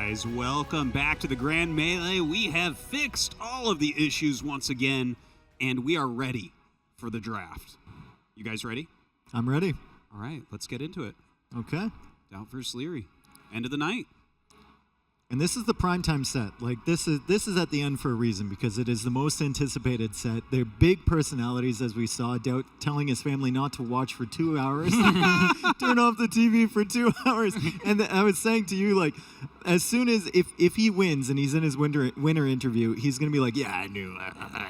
guys? Welcome back to the Grand Melee. We have fixed all of the issues once again, and we are ready for the draft. You guys ready? I'm ready. All right, let's get into it. Okay. Doubt versus Leary. End of the night. And this is the primetime set. Like this is at the end for a reason because it is the most anticipated set. They're big personalities, as we saw. Doubt telling his family not to watch for 2 hours. Turn off the TV for 2 hours. And I was saying to you, like, as soon as if he wins and he's in his winter interview, he's gonna be like, yeah, I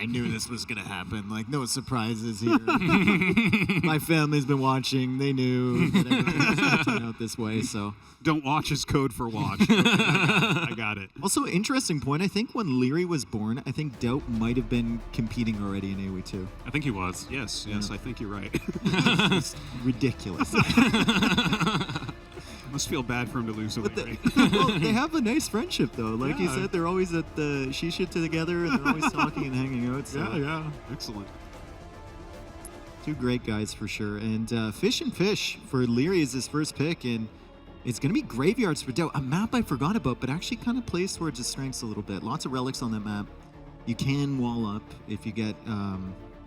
knew this was gonna happen. Like, no surprises here. My family's been watching. They knew that everything was gonna turn out this way. So don't watch is code for watch. I got it. Also, interesting point. I think when Leary was born, I think Doubt might have been competing already in AoE2. I think he was. Yes, Yeah. I think you're right. It's ridiculous. Must feel bad for him to lose to Leary. Well, they have a nice friendship, though. Like you Yeah. said, they're always at the Shisha together, and they're always talking and hanging out. So. Yeah. Excellent. Two great guys for sure. And Fish and Fish for Leary is his first pick, and it's going to be Graveyards for Doubt, a map I forgot about, but actually kind of plays towards his strengths a little bit. Lots of relics on that map. You can wall up if you get,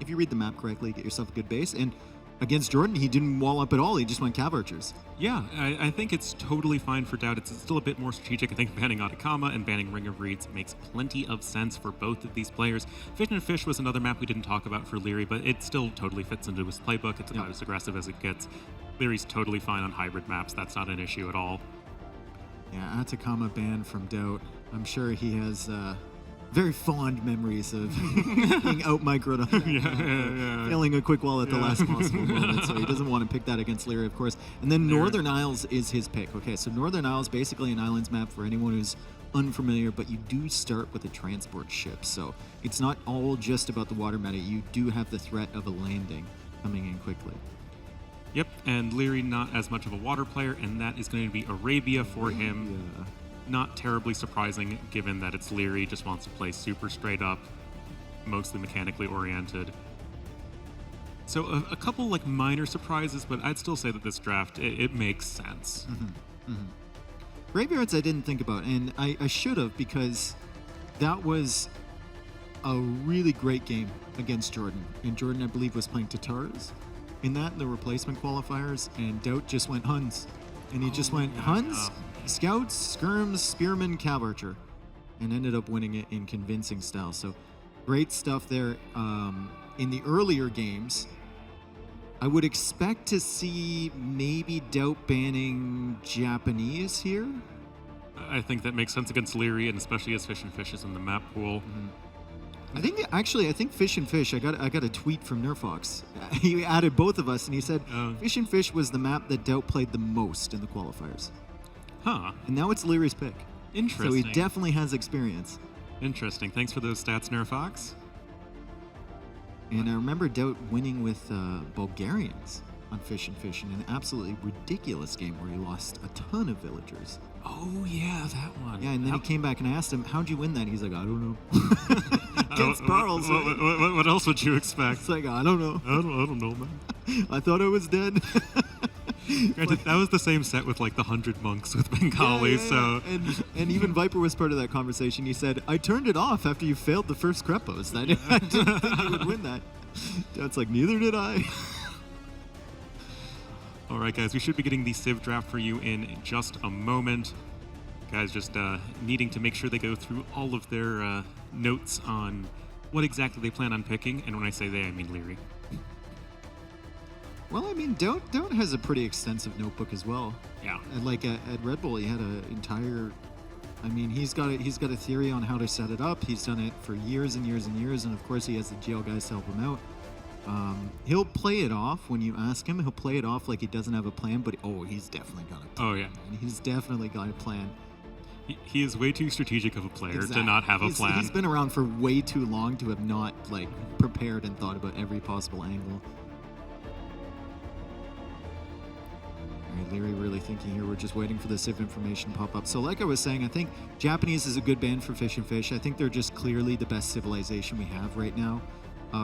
if you read the map correctly, get yourself a good base. And against Jordan, he didn't wall up at all. He just went Cav Archers. Yeah, I think it's totally fine for Doubt. It's still a bit more strategic. I think banning Atacama and banning Ring of Reeds makes plenty of sense for both of these players. Fish and Fish was another map we didn't talk about for Leary, but it still totally fits into his playbook. It's about as aggressive as it gets. Leary's totally fine on hybrid maps. That's not an issue at all. Yeah, Atacama banned from Doubt. I'm sure he has very fond memories of being out-microed on that. Failing a quick wall at the last possible moment, so he doesn't want to pick that against Leary, of course. And then Northern Isles is his pick. Okay, so Northern Isles, basically an islands map for anyone who's unfamiliar, but you do start with a transport ship, so it's not all just about the water meta. You do have the threat of a landing coming in quickly. Yep, and Leary not as much of a water player, and that is going to be Arabia for him. Yeah. Not terribly surprising, given that it's Leary, just wants to play super straight up, mostly mechanically oriented. So a couple like minor surprises, but I'd still say that this draft, it makes sense. Graveyards I didn't think about, and I should have, because that was a really great game against Jordan. And Jordan, I believe, was playing Tatars in that, the replacement qualifiers, and Doubt just went Huns. And he just went Huns, Scouts, Skirms, Spearmen, Cav Archer, and ended up winning it in convincing style. So great stuff there. In the earlier games, I would expect to see maybe Doubt banning Japanese here. I think that makes sense against Leary, and especially as Fish and Fish is in the map pool. I think Fish and Fish, I got a tweet from Nerfox. He added both of us, and he said Fish and Fish was the map that Doubt played the most in the qualifiers. Huh. And now it's Leary's pick. Interesting. So he definitely has experience. Interesting. Thanks for those stats, Nerfox. And I remember Doubt winning with Bulgarians on Fish and Fish in an absolutely ridiculous game where he lost a ton of villagers. Oh, yeah, that one. Yeah, and then he came back and I asked him, how'd you win that? He's like, I don't know. Against Barles. What else would you expect? It's like, I don't know. I don't know, man. I thought I was dead. Granted, that was the same set with like the 100 monks with Bengali, so... And even Viper was part of that conversation. He said, I turned it off after you failed the first Krepos. I didn't think you would win that. Doubt's like, neither did I. All right, guys, we should be getting the Civ draft for you in just a moment. Guys just needing to make sure they go through all of their notes on what exactly they plan on picking. And when I say they, I mean Leary. Well, I mean, Doubt has a pretty extensive notebook as well. Yeah. And like at Red Bull, he had an entire... I mean, he's got a theory on how to set it up. He's done it for years and years and years. And of course, he has the GL guys to help him out. He'll play it off when you ask him. He'll play it off like he doesn't have a plan, but he's definitely got a plan. Oh, yeah. And he's definitely got a plan. He is way too strategic of a player to not have a plan. He's been around for way too long to have not like prepared and thought about every possible angle. All right, Leary really thinking here. We're just waiting for the Civ information to pop up. So like I was saying, I think Japanese is a good band for Fish and Fish. I think they're just clearly the best civilization we have right now.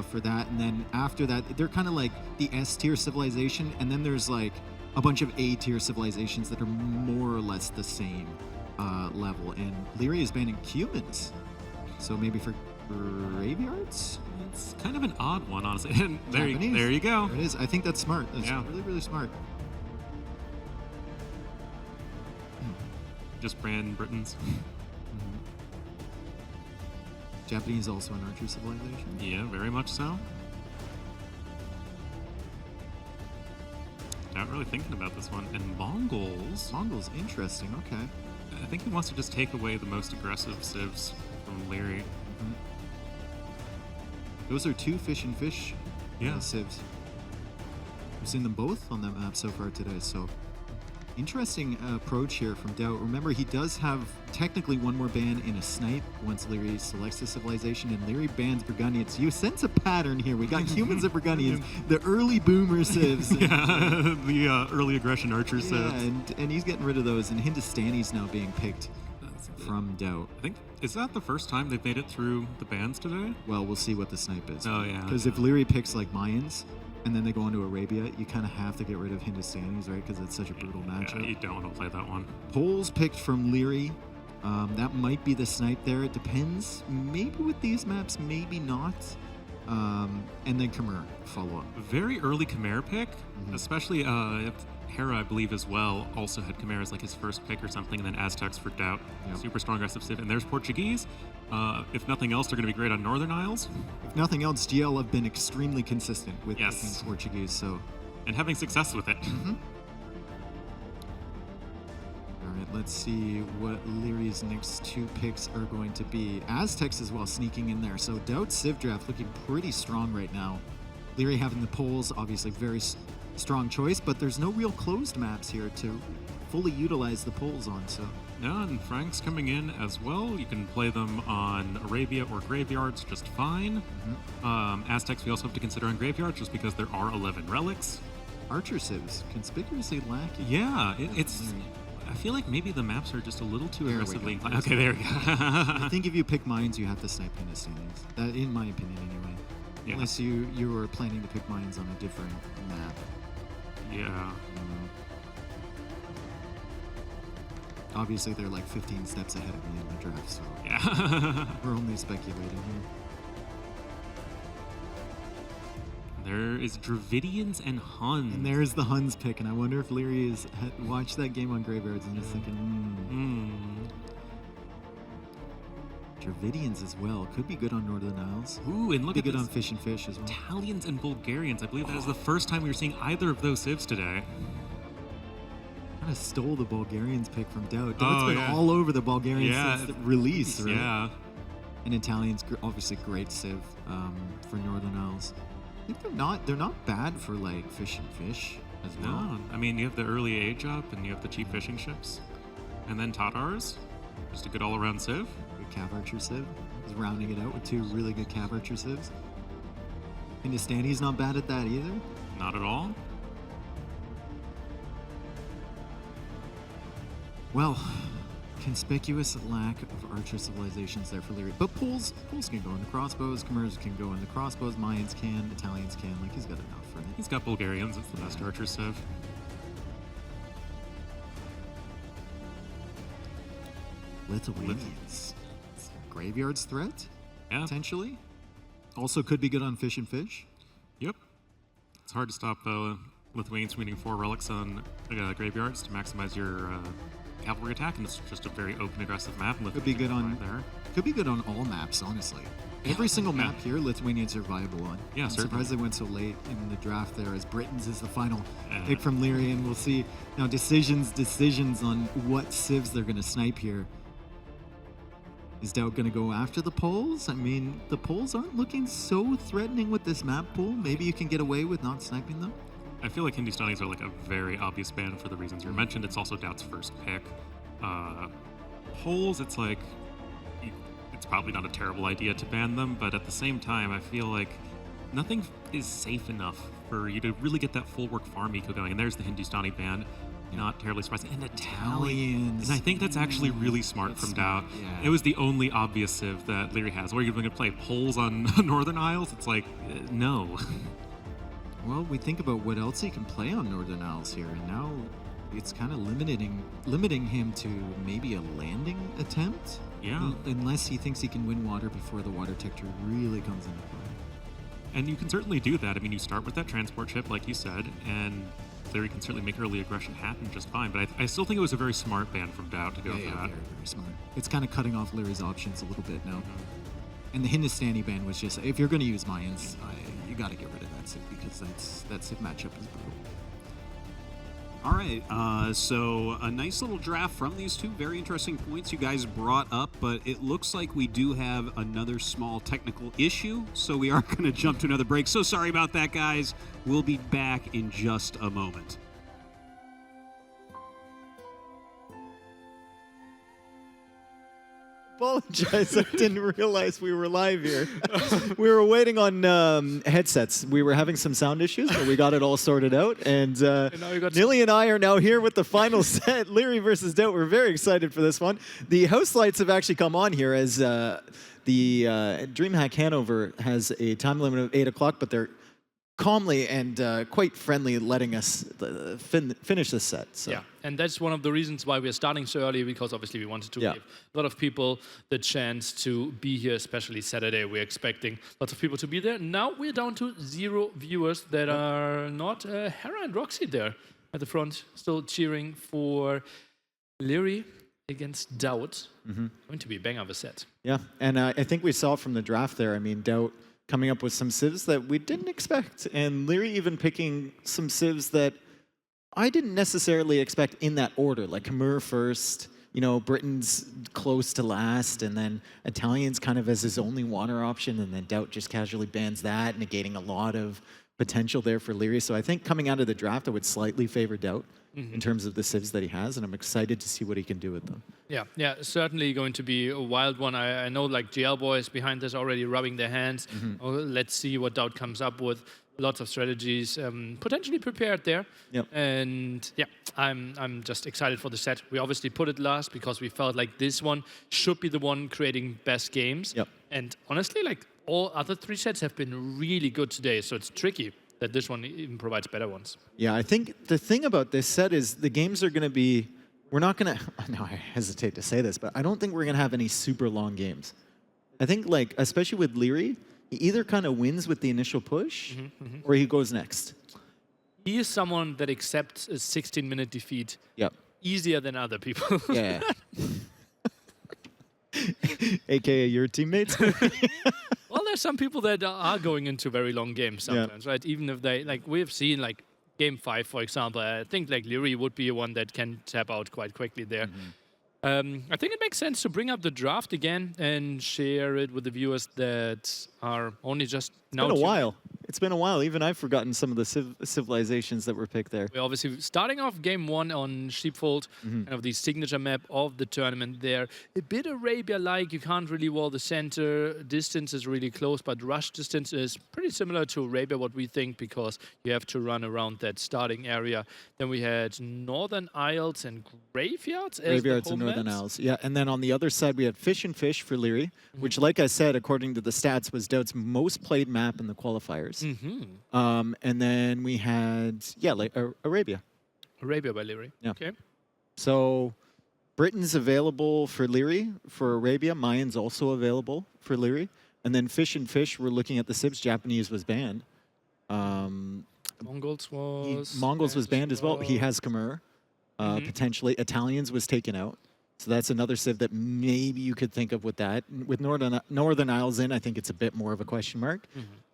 For that, and then after that, they're kind of like the S-tier civilization, and then there's like a bunch of A-tier civilizations that are more or less the same. level, and Leary is banning Cumans. So maybe for graveyards? It's kind of an odd one, honestly. And there you go. There it is. I think that's smart. That's Yeah. really, really smart. Just brand Britons. Japanese also an archer civilization. Yeah, very much so. Not really thinking about this one. And Mongols. Mongols, interesting. Okay. I think he wants to just take away the most aggressive civs from Leary. Those are two fish and fish civs. We've seen them both on that map so far today, so interesting approach here from Doubt. Remember, he does have technically one more ban in a snipe once Leary selects the civilization, and Leary bans Burgundians. You sense a pattern here. We got humans and Burgundians, the early boomer civs. Yeah, the early aggression archer civs. And he's getting rid of those, and Hindustani's now being picked from Doubt. I think, is that the first time they've made it through the bans today? Well, we'll see what the snipe is. Oh, yeah. Because if Leary picks like Mayans, and then they go into Arabia, you kind of have to get rid of Hindustanis, right? Because it's such a brutal matchup. Yeah, you don't want to play that one. Poles picked from Leary. That might be the snipe there. It depends. Maybe with these maps, maybe not. And then Khmer follow up. Very early Khmer pick, especially Hera, I believe, as well, also had Khmer as like his first pick or something, and then Aztecs for Doubt. Yep. Super strong aggressive civ. And there's Portuguese. If nothing else, they're going to be great on Northern Isles. If nothing else, GL have been extremely consistent with Yes. picking Portuguese, so... And having success with it. All right, let's see what Leary's next two picks are going to be. Aztecs as well sneaking in there. So Doubt Civ draft looking pretty strong right now. Leary having the poles, obviously very strong choice, but there's no real closed maps here to fully utilize the poles on. So Yeah, and Frank's coming in as well. You can play them on Arabia or graveyards just fine. Aztecs we also have to consider on graveyards just because there are 11 relics. Archer Civs conspicuously lacking. Yeah, it's... I feel like maybe the maps are just a little too There we aggressively go. inclined. Okay, there we go. I think if you pick mines, you have to snipe Hindustanis. That, in my opinion, anyway. Yeah. Unless you are planning to pick mines on a different map. Yeah. Obviously, they're like 15 steps ahead of me in the draft, so Yeah. we're only speculating here. There is Dravidians and Huns. And there's the Huns pick, and I wonder if Leary has watched that game on Graveyards and just thinking, Dravidians as well. Could be good on Northern Isles. Ooh, and look Be at good this. on Fish and Fish as well. Italians and Bulgarians. I believe that is the first time we were seeing either of those civs today. Kind of stole the Bulgarians pick from Doubt. Oh, Doubt's been yeah. all over the Bulgarians Yeah. since the release, right? Yeah. And Italians, obviously great civ for Northern Isles. I think they're not bad for like Fish and Fish as well. No, I mean, you have the early age up and you have the cheap fishing ships. And then Tatars. Just a good all-around civ. Good Cav Archer civ. He's rounding it out with two really good Cav Archer civs. Hindustani's not bad at that either. Not at all. Well, conspicuous lack of archer civilizations there for Leary. But Poles can go into crossbows, Khmers can go into crossbows, Mayans can, Italians can. Like, he's got enough for it. He's got Bulgarians. It's the best archer civ. Lithuanians. Graveyard's threat, Yeah. potentially. Also could be good on Fish and Fish. Yep. It's hard to stop Lithuanians from getting 4 relics on graveyards to maximize your cavalry attack, and it's just a very open, aggressive map. And Could be good on there. Could be good on all maps, honestly. Every single map here, Lithuanians are viable on. Yeah, I'm certainly. surprised they went so late in the draft there, as Britons is the final Yeah. pick from Leary, and we'll see now decisions on what civs they're going to snipe here. Is Doubt going to go after the Poles? I mean, the Poles aren't looking so threatening with this map pool. Maybe you can get away with not sniping them. I feel like Hindustanis are like a very obvious ban for the reasons you mentioned. It's also Doubt's first pick. Poles, it's like, it's probably not a terrible idea to ban them, but at the same time, I feel like nothing is safe enough for you to really get that full work farm eco going. And there's the Hindustani ban. Not terribly surprising. And Italians. And I think that's actually really smart from Doubt. Yeah. It was the only obvious civ that Leary has. What are you going to play? Poles on Northern Isles? It's like, no. Well, we think about what else he can play on Northern Isles here, and now it's kind of limiting him to maybe a landing attempt. Yeah. Unless he thinks he can win water before the water detector really comes into play. And you can certainly do that. I mean, you start with that transport ship, like you said, and Leary can certainly make early aggression happen just fine. But I still think it was a very smart ban from Doubt to go for that. Very, very smart. It's kind of cutting off Leary's options a little bit now. And the Hindustani ban was just, if you're going to use Mayans, you got to get rid of that Civ because that Civ matchup is brutal. All right, so a nice little draft from these two very interesting points you guys brought up, but it looks like we do have another small technical issue, so we are going to jump to another break. So sorry about that, guys. We'll be back in just a moment. Apologize, I didn't realize we were live here. We were waiting on headsets. We were having some sound issues, but we got it all sorted out. And Nilly and I are now here with the final set, Leary versus Doubt. We're very excited for this one. The house lights have actually come on here as the DreamHack Hannover has a time limit of 8 o'clock, but they're calmly and quite friendly letting us finish this set. So. Yeah, and that's one of the reasons why we're starting so early, because obviously we wanted to give a lot of people the chance to be here, especially Saturday. We're expecting lots of people to be there. Now we're down to 0 viewers that are not Hera and Roxy there at the front, still cheering for Leary against Doubt. Going to be a bang of a set. Yeah, and I think we saw from the draft there, I mean, Doubt coming up with some civs that we didn't expect. And Leary even picking some civs that I didn't necessarily expect in that order, like Khmer first, you know, Britain's close to last, and then Italian's kind of as his only water option, and then Doubt just casually bans that, negating a lot of potential there for Leary. So I think coming out of the draft, I would slightly favor Doubt in terms of the civs that he has, and I'm excited to see what he can do with them. Yeah, certainly going to be a wild one. I know like GL boys behind us already rubbing their hands. Oh, let's see what Doubt comes up with. Lots of strategies potentially prepared there. And yeah, I'm just excited for the set. We obviously put it last because we felt like this one should be the one creating best games. And honestly, like all other 3 sets have been really good today, so it's tricky that this one even provides better ones. Yeah, I think the thing about this set is the games are going to be, we're not going to, no, I hesitate to say this, but I don't think we're going to have any super long games. I think, like, especially with Leary, he either kind of wins with the initial push or he goes next. He is someone that accepts a 16-minute defeat easier than other people. Yeah. AKA your teammates. Well, there's some people that are going into very long games sometimes, right? Even if they, like, we've seen, like, Game 5, for example. I think, like, Leary would be one that can tap out quite quickly there. I think it makes sense to bring up the draft again and share it with the viewers that are only just now. It's been a while. It's been a while. Even I've forgotten some of the civilizations that were picked there. We're obviously starting off Game 1 on Sheepfold, kind of the signature map of the tournament there. A bit Arabia-like. You can't really wall the center. Distance is really close, but rush distance is pretty similar to Arabia, what we think, because you have to run around that starting area. Then we had Northern Isles and Graveyards as Graveyards and Northern Isles. Yeah, and then on the other side, we had Fish and Fish for Leary, which, like I said, according to the stats, was Doubt's most played map in the qualifiers. And then we had, like Arabia. Arabia by Leary. Yeah. Okay. So Britain's available for Leary. For Arabia, Mayan's also available for Leary. And then Fish and Fish, we're looking at the Sibs. Japanese was banned. Mongols was banned as well. He has Khmer, potentially. Italians was taken out. So that's another Civ that maybe you could think of with that. With Northern Isles in, I think it's a bit more of a question mark.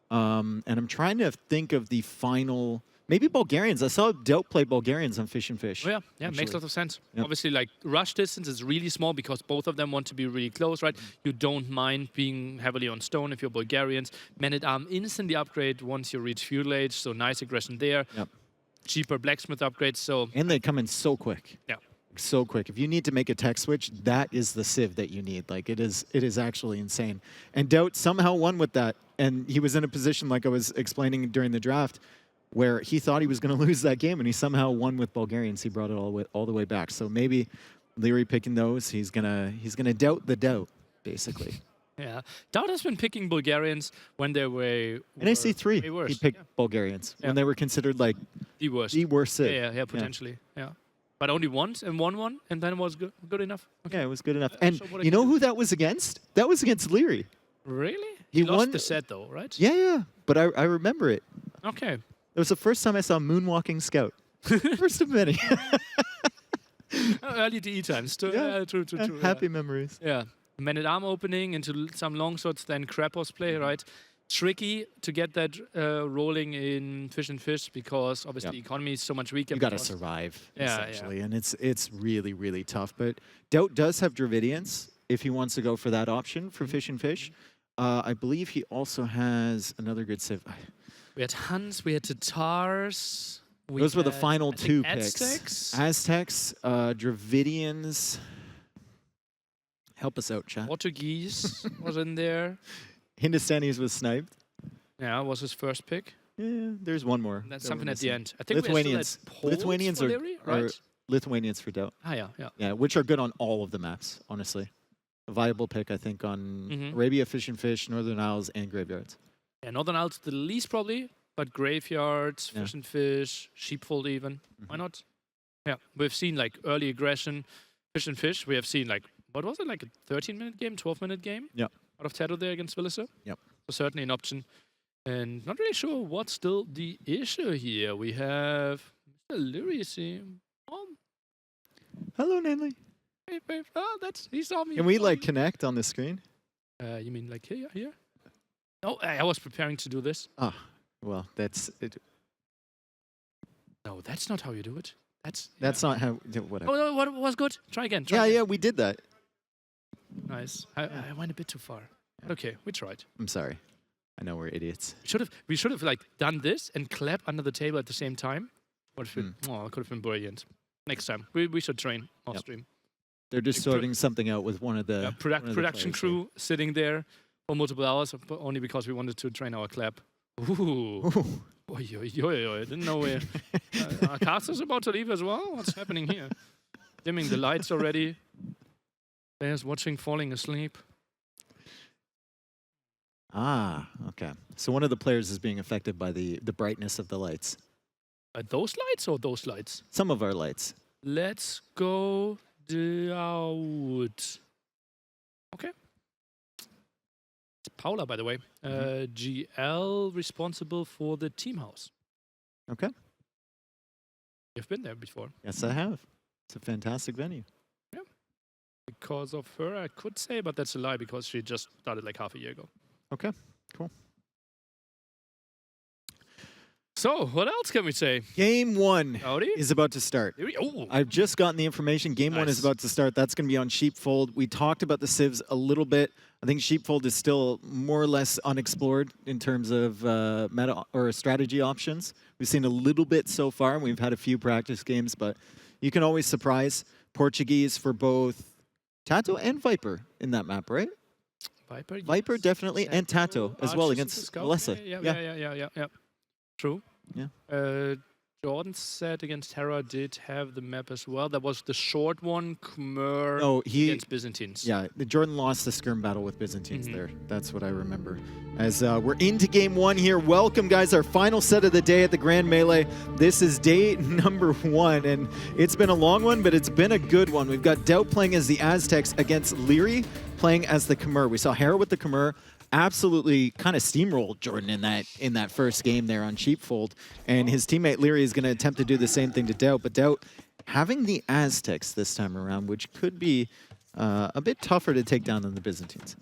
And I'm trying to think of the final, maybe Bulgarians. I saw Doubt play Bulgarians on Fish and Fish. Oh, yeah, makes a lot of sense. Obviously, like, rush distance is really small because both of them want to be really close, right? You don't mind being heavily on stone if you're Bulgarians. Man-at-Arm instantly upgrade once you reach Feudal Age, so nice aggression there. Cheaper blacksmith upgrades, so... And they come in so quick. Yeah. So quick. If you need to make a tech switch, that is the Civ that you need. Like, it is actually insane. And Doubt somehow won with that. And he was in a position, like I was explaining during the draft, where he thought he was going to lose that game, and he somehow won with Bulgarians. He brought it all the way back. So maybe Leary picking those, he's gonna doubt the doubt, basically. Yeah, Doubt has been picking Bulgarians when they were in AC3. worse. He picked Bulgarians when they were considered like the worst Civ. Yeah, potentially. Yeah. but only once and won one, and then it was good enough. Okay. Yeah, it was good enough. And so what I you can know do. who that was against? That was against Leary. Really? He lost won the set though, right? Yeah, but I remember it. Okay. It was the first time I saw Moonwalking Scout. First of many. Early DE times. True. Happy memories. Yeah. Man-at-arm opening into some long shots, then Krapos play, right? Tricky to get that rolling in Fish and Fish because obviously economy is so much weaker. You got to because- survive, Yeah, essentially, and it's really, really tough. But Doubt does have Dravidians if he wants to go for that option for Fish and Fish. I believe he also has another good civ. We had Huns, we had Tatars. Those were the final I think, two Aztecs. picks. Aztecs, Dravidians. Help us out, chat. Portuguese was in there. Hindustanis was sniped. Yeah, was his first pick. Yeah, there's one more. And that's that something we're at the missing. end. I think Lithuanians. we still had Lithuanians Poles are, for Leary, are right? Lithuanians for Doubt. Ah, yeah. Yeah, which are good on all of the maps, honestly. A viable pick, I think, on Arabia, Fish and Fish, Northern Isles, and Graveyards. Yeah, Northern Isles the least probably, but Graveyards, Fish and Fish, Sheepfold even. Why not? Yeah, we've seen like early aggression, Fish and Fish. We have seen like, what was it, like a 13-minute game, 12-minute game? Yeah. Out of Tato there against Villese. Yep. So certainly an option. And not really sure what's still the issue here. We have Mr. Lyricy. Oh, Hello, Nanley. hey, babe. Oh, he saw me. Can we, he saw like, me. connect on the screen? You mean like here? No, I was preparing to do this. Ah, well, that's it. No, that's not how you do it. That's not how. Whatever. Oh, no, what was good? Try again. Yeah, we did that. Nice. I went a bit too far. Okay, we tried. I'm sorry. I know we're idiots. We should have like done this and clap under the table at the same time. What if it could have been brilliant. Next time. We should train off stream. They're just sorting something out with one of the production crew sitting there for multiple hours, but only because we wanted to train our clap. Ooh. Oi, didn't know where. Our caster's about to leave as well? What's happening here? Dimming the lights already. Players watching, falling asleep. Ah, okay. So one of the players is being affected by the brightness of the lights. Those lights or those lights? Some of our lights. Let's go out. Okay. It's Paula, by the way. GL responsible for the team house. Okay. You've been there before. Yes, I have. It's a fantastic venue. Yeah. Because of her, I could say, but that's a lie because she just started like half a year ago. Okay, cool. So, what else can we say? Game 1 Howdy? is about to start. Oh. I've just gotten the information. Game 1 is about to start. That's going to be on Sheepfold. We talked about the civs a little bit. I think Sheepfold is still more or less unexplored in terms of meta or strategy options. We've seen a little bit so far, and we've had a few practice games, but you can always surprise. Portuguese for both Tato and Viper in that map, right? Viper yes. definitely, and Tato as well against Villese. Yeah. True. Yeah. Jordan said against Terra did have the map as well. That was the short one, Khmer against Byzantines. Yeah, Jordan lost the skirm battle with Byzantines there. That's what I remember. As we're into game 1 here. Welcome, guys. Our final set of the day at the Grand Melee. This is day number 1, and it's been a long one, but it's been a good one. We've got Doubt playing as the Aztecs against Leary playing as the Khmer. We saw Hera with the Khmer absolutely kind of steamrolled Jordan in that first game there on Sheepfold, and his teammate Leary is going to attempt to do the same thing to Doubt, but Doubt having the Aztecs this time around, which could be a bit tougher to take down than the Byzantines.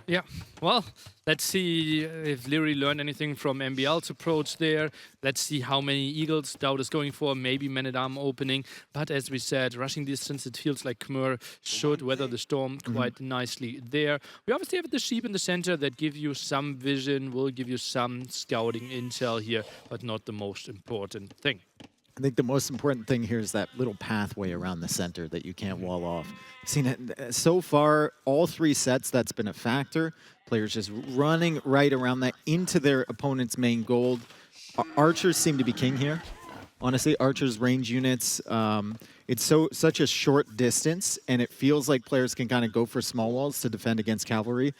Yeah, well, let's see if Leary learned anything from MBL's approach there. Let's see how many Eagles Doubt is going for, maybe Man-at-Arm opening. But as we said, rushing distance, it feels like Khmer should weather the storm quite nicely there. We obviously have the sheep in the center that give you some vision, will give you some scouting intel here, but not the most important thing. I think the most important thing here is that little pathway around the center that you can't wall off. Seen it so far, all 3 sets, that's been a factor. Players just running right around that into their opponent's main gold. Archers seem to be king here. Honestly, Archers range units, it's such a short distance, and it feels like players can kind of go for small walls to defend against cavalry,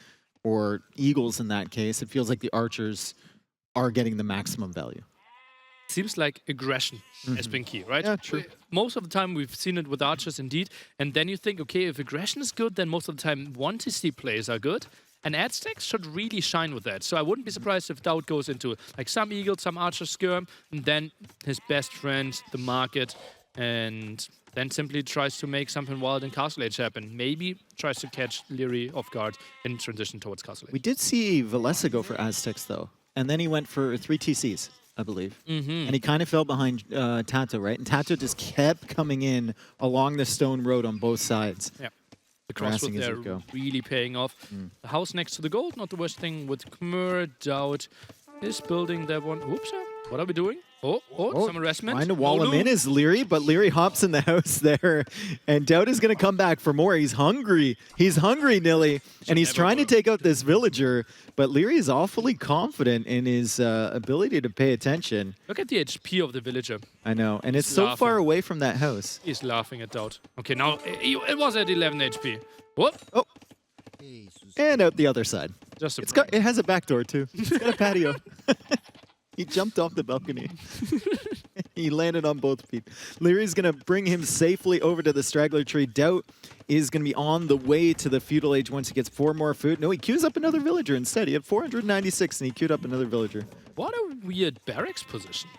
or Eagles in that case. It feels like the Archers are getting the maximum value. seems like aggression has been key, right? Yeah, true. Most of the time we've seen it with archers indeed, and then you think, okay, if aggression is good, then most of the time 1-to-steep plays are good, and Aztecs should really shine with that. So I wouldn't be surprised if Dowd goes into like some eagle, some archer skirm, and then his best friend, the market, and then simply tries to make something wild in Castle Age happen. Maybe tries to catch Leary off guard in transition towards Castle Age. We did see Villese go for Aztecs, though. And then he went for 3 TCs, I believe. And he kind of fell behind Tato, right? And Tato just kept coming in along the stone road on both sides. Yeah. The crossroad Harassing there Izuko. really paying off. The house next to the gold, not the worst thing with Khmer. Dowd is building that one. Oops, what are we doing? Oh, some harassment. Trying to wall him Olu. in is Leary, but Leary hops in the house there. And Dowd is going to come back for more. He's hungry. He's hungry, Nilly. And he's never trying to go. take out this villager. But Leary is awfully confident in his ability to pay attention. Look at the HP of the villager. I know. And it's He's so laughing. far away from that house. He's laughing at Dowd. Okay, now it was at 11 HP. What? Oh. And out the other side. Just a It has a back door, too. It's got a patio. He jumped off the balcony. He landed on both feet. Leary's going to bring him safely over to the straggler tree. Doubt is going to be on the way to the feudal age once he gets 4 more food. No, he queues up another villager instead. He had 496 and he queued up another villager. What a weird barracks position.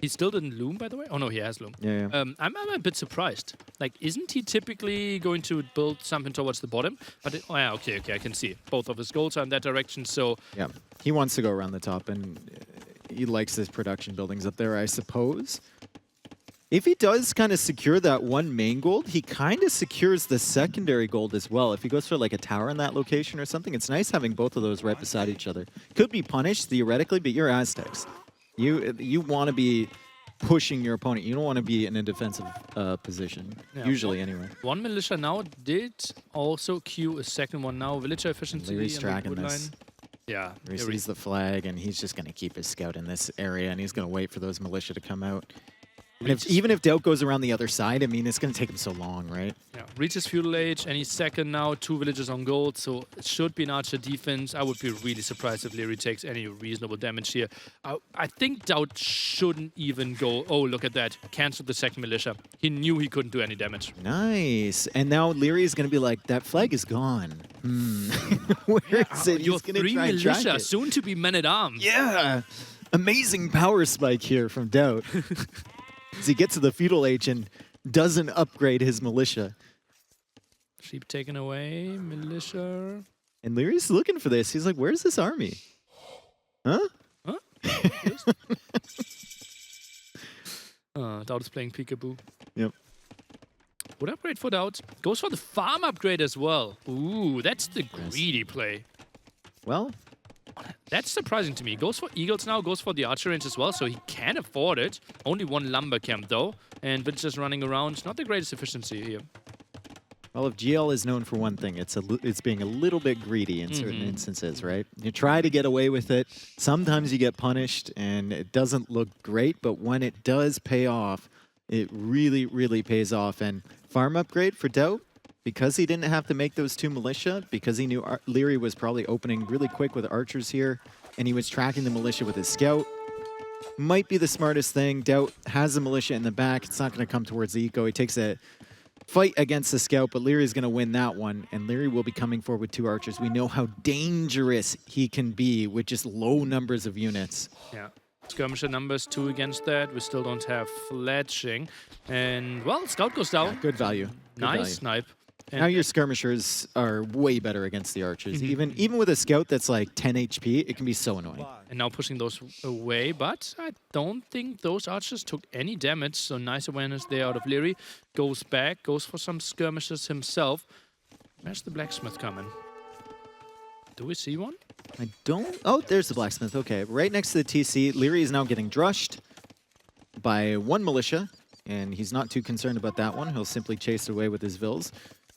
He still didn't loom, by the way? Oh, no, he has loom. Yeah. I'm a bit surprised. Like, isn't he typically going to build something towards the bottom? But oh, yeah, okay, I can see. Both of his goals are in that direction, so... Yeah. He wants to go around the top and he likes his production buildings up there, I suppose. If he does kind of secure that one main gold, he kind of secures the secondary gold as well. If he goes for like a tower in that location or something, it's nice having both of those right beside each other. Could be punished theoretically, but you're Aztecs. You want to be pushing your opponent. You don't want to be in a defensive position, Yeah, usually anyway. One militia now did also queue a second one now. Villager efficiency Leary's in the tracking wood this. line. Yeah, He Leary. sees the flag, and he's just going to keep his scout in this area, and he's going to wait for those militia to come out. And even if Doubt goes around the other side, I mean, it's going to take him so long, right? Yeah, reaches feudal age, and he's second now, 2 villages on gold, so it should be an archer defense. I would be really surprised if Leary takes any reasonable damage here. I think Dowd shouldn't even go, oh, look at that, cancel the second militia. He knew he couldn't do any damage. Nice. And now Leary is going to be like, that flag is gone. Where is it? Your He's going to 3 try and track militia, it. soon to be men-at-arms. Yeah. Amazing power spike here from Doubt. As he gets to the feudal age and doesn't upgrade his militia. Sheep taken away, militia. And Leary's looking for this. He's like, where's this army? Huh? Dowd is playing peekaboo. Yep. Would upgrade for Dowd. Goes for the farm upgrade as well. Ooh, that's the greedy play. Well, That's surprising to me. Goes for eagles now, goes for the archer range as well, so he can afford it. Only 1 lumber camp though, and villagers running around. Not the greatest efficiency here. well, if GL is known for one thing, it's being a little bit greedy in certain instances, right? You try to get away with it. Sometimes you get punished, and it doesn't look great, but when it does pay off, it really, really pays off. And farm upgrade for Doubt, because he didn't have to make those 2 militia, because he knew Leary was probably opening really quick with archers here, and he was tracking the militia with his scout, might be the smartest thing. Doubt has the militia in the back. It's not going to come towards the eco. He takes a fight against the scout, but Leary's going to win that one, and Leary will be coming forward with 2 archers. We know how dangerous he can be with just low numbers of units. Yeah. Skirmisher numbers 2 against that. We still don't have fletching. And, well, scout goes down. Good value. Good Nice value. snipe. And Now your skirmishers are way better against the archers. Even with a scout that's like 10 HP, it can be so annoying. And now pushing those away, but I don't think those archers took any damage, so nice awareness there out of Leary. Goes back, goes for some skirmishes himself. Where's the blacksmith coming? Do we see one? I don't... Oh, there's the blacksmith. Okay, right next to the TC. Leary is now getting drushed by 1 militia, and he's not too concerned about that one. He'll simply chase away with his vills.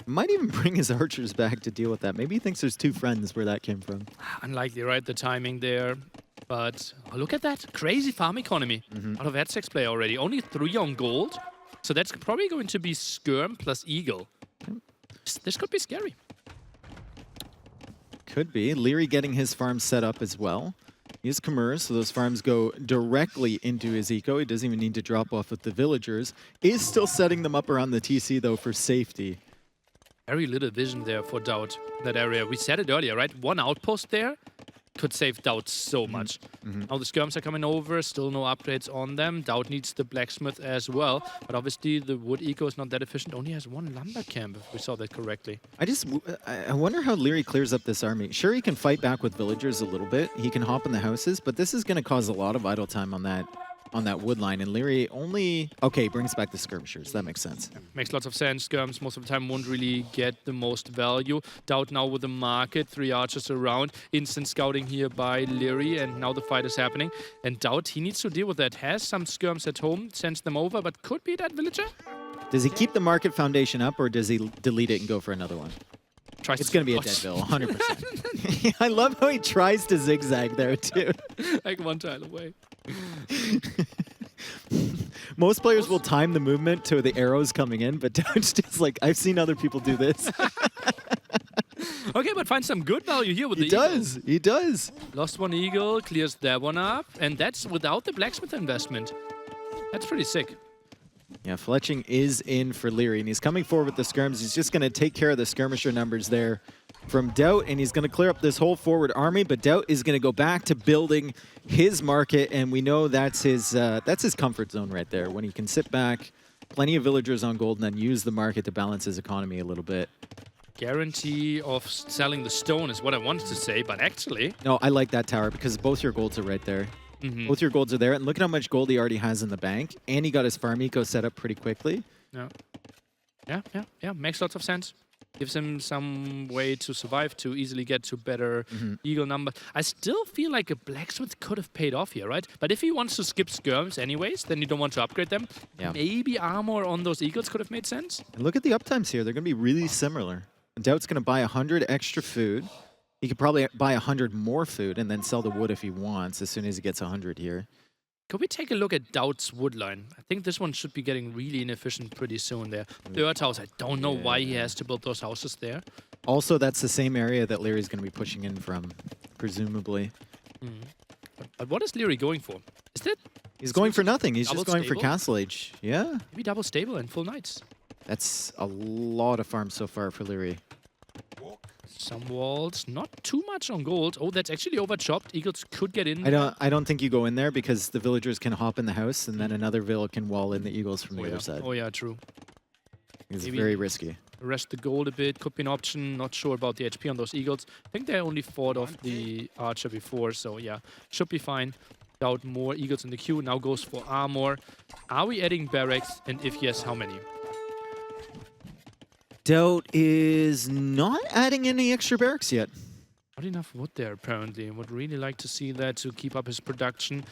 Might even bring his archers back to deal with that. Maybe he thinks there's 2 friends where that came from. Unlikely, right? The timing there. But oh, look at that. Crazy farm economy out of Aztecs play already. Only 3 on gold. So that's probably going to be Skirm plus Eagle. This could be scary. Could be. Leary getting his farm set up as well. He has Khmer, so those farms go directly into his eco. He doesn't even need to drop off with the villagers. Is still setting them up around the TC, though, for safety. Very little vision there for Doubt, that area. We said it earlier, right? One outpost there could save Doubt so much. Now the skirms are coming over, still no upgrades on them. Doubt needs the blacksmith as well, but obviously the wood eco is not that efficient. Only has one lumber camp, if we saw that correctly. I wonder how Leary clears up this army. Sure, he can fight back with villagers a little bit. He can hop in the houses, but this is going to cause a lot of idle time on that wood line. And Leary only... Okay, brings back the skirmishers. That makes sense. Makes lots of sense. Skirms most of the time won't really get the most value. Doubt now with the market, 3 archers around. Instant scouting here by Leary, and now the fight is happening. And Doubt, he needs to deal with that. Has some skirms at home, sends them over, but could be that villager. Does he keep the market foundation up, or does he delete it and go for another one? It's going to be a Deadville, 100%. I love how he tries to zigzag there, too. Like 1 tile away. Most players will time the movement to the arrows coming in, but Doubt's just like, I've seen other people do this. Okay, but find some good value here with the He does. Lost 1 eagle, clears that one up, and that's without the blacksmith investment. That's pretty sick. Yeah, fletching is in for Leary, and he's coming forward with the skirms. He's just going to take care of the skirmisher numbers there from Doubt, and he's going to clear up this whole forward army, but Doubt is going to go back to building his market, and we know that's his comfort zone right there, when he can sit back, plenty of villagers on gold, and then use the market to balance his economy a little bit. Guarantee of selling the stone is what I wanted to say, but actually... No, I like that tower because both your golds are right there. Both your golds are there, and look at how much gold he already has in the bank, and he got his farm eco set up pretty quickly. Yeah. Makes lots of sense. Gives him some way to survive, to easily get to better eagle numbers. I still feel like a blacksmith could have paid off here, right? But if he wants to skip skirms anyways, then you don't want to upgrade them. Yeah. Maybe armor on those eagles could have made sense. And look at the uptimes here. They're going to be really similar. Doubt's going to buy 100 extra food. He could probably buy 100 more food and then sell the wood if he wants as soon as he gets 100 here. Could we take a look at Doubt's wood line? I think this one should be getting really inefficient pretty soon there. Third house, I don't know why he has to build those houses there. Also, that's the same area that Leary's going to be pushing in from, presumably. But what is Leary going for? Is that... He's going for nothing. He's just going for stable? Castle Age. Yeah. Maybe double stable and full knights. That's a lot of farms so far for Leary. Some walls, not too much on gold. Oh, that's actually overchopped. Eagles could get in. I don't think you go in there because the villagers can hop in the house and then another villa can wall in the eagles from the other side. Oh yeah, true. It's very risky. Rest the gold a bit, could be an option. Not sure about the HP on those eagles. I think they only fought off the archer before, so yeah, should be fine. Doubt more eagles in the queue. Now goes for armor. Are we adding barracks? And if yes, how many? Doubt is not adding any extra barracks yet. Not enough wood there, apparently. Would really like to see that to keep up his production.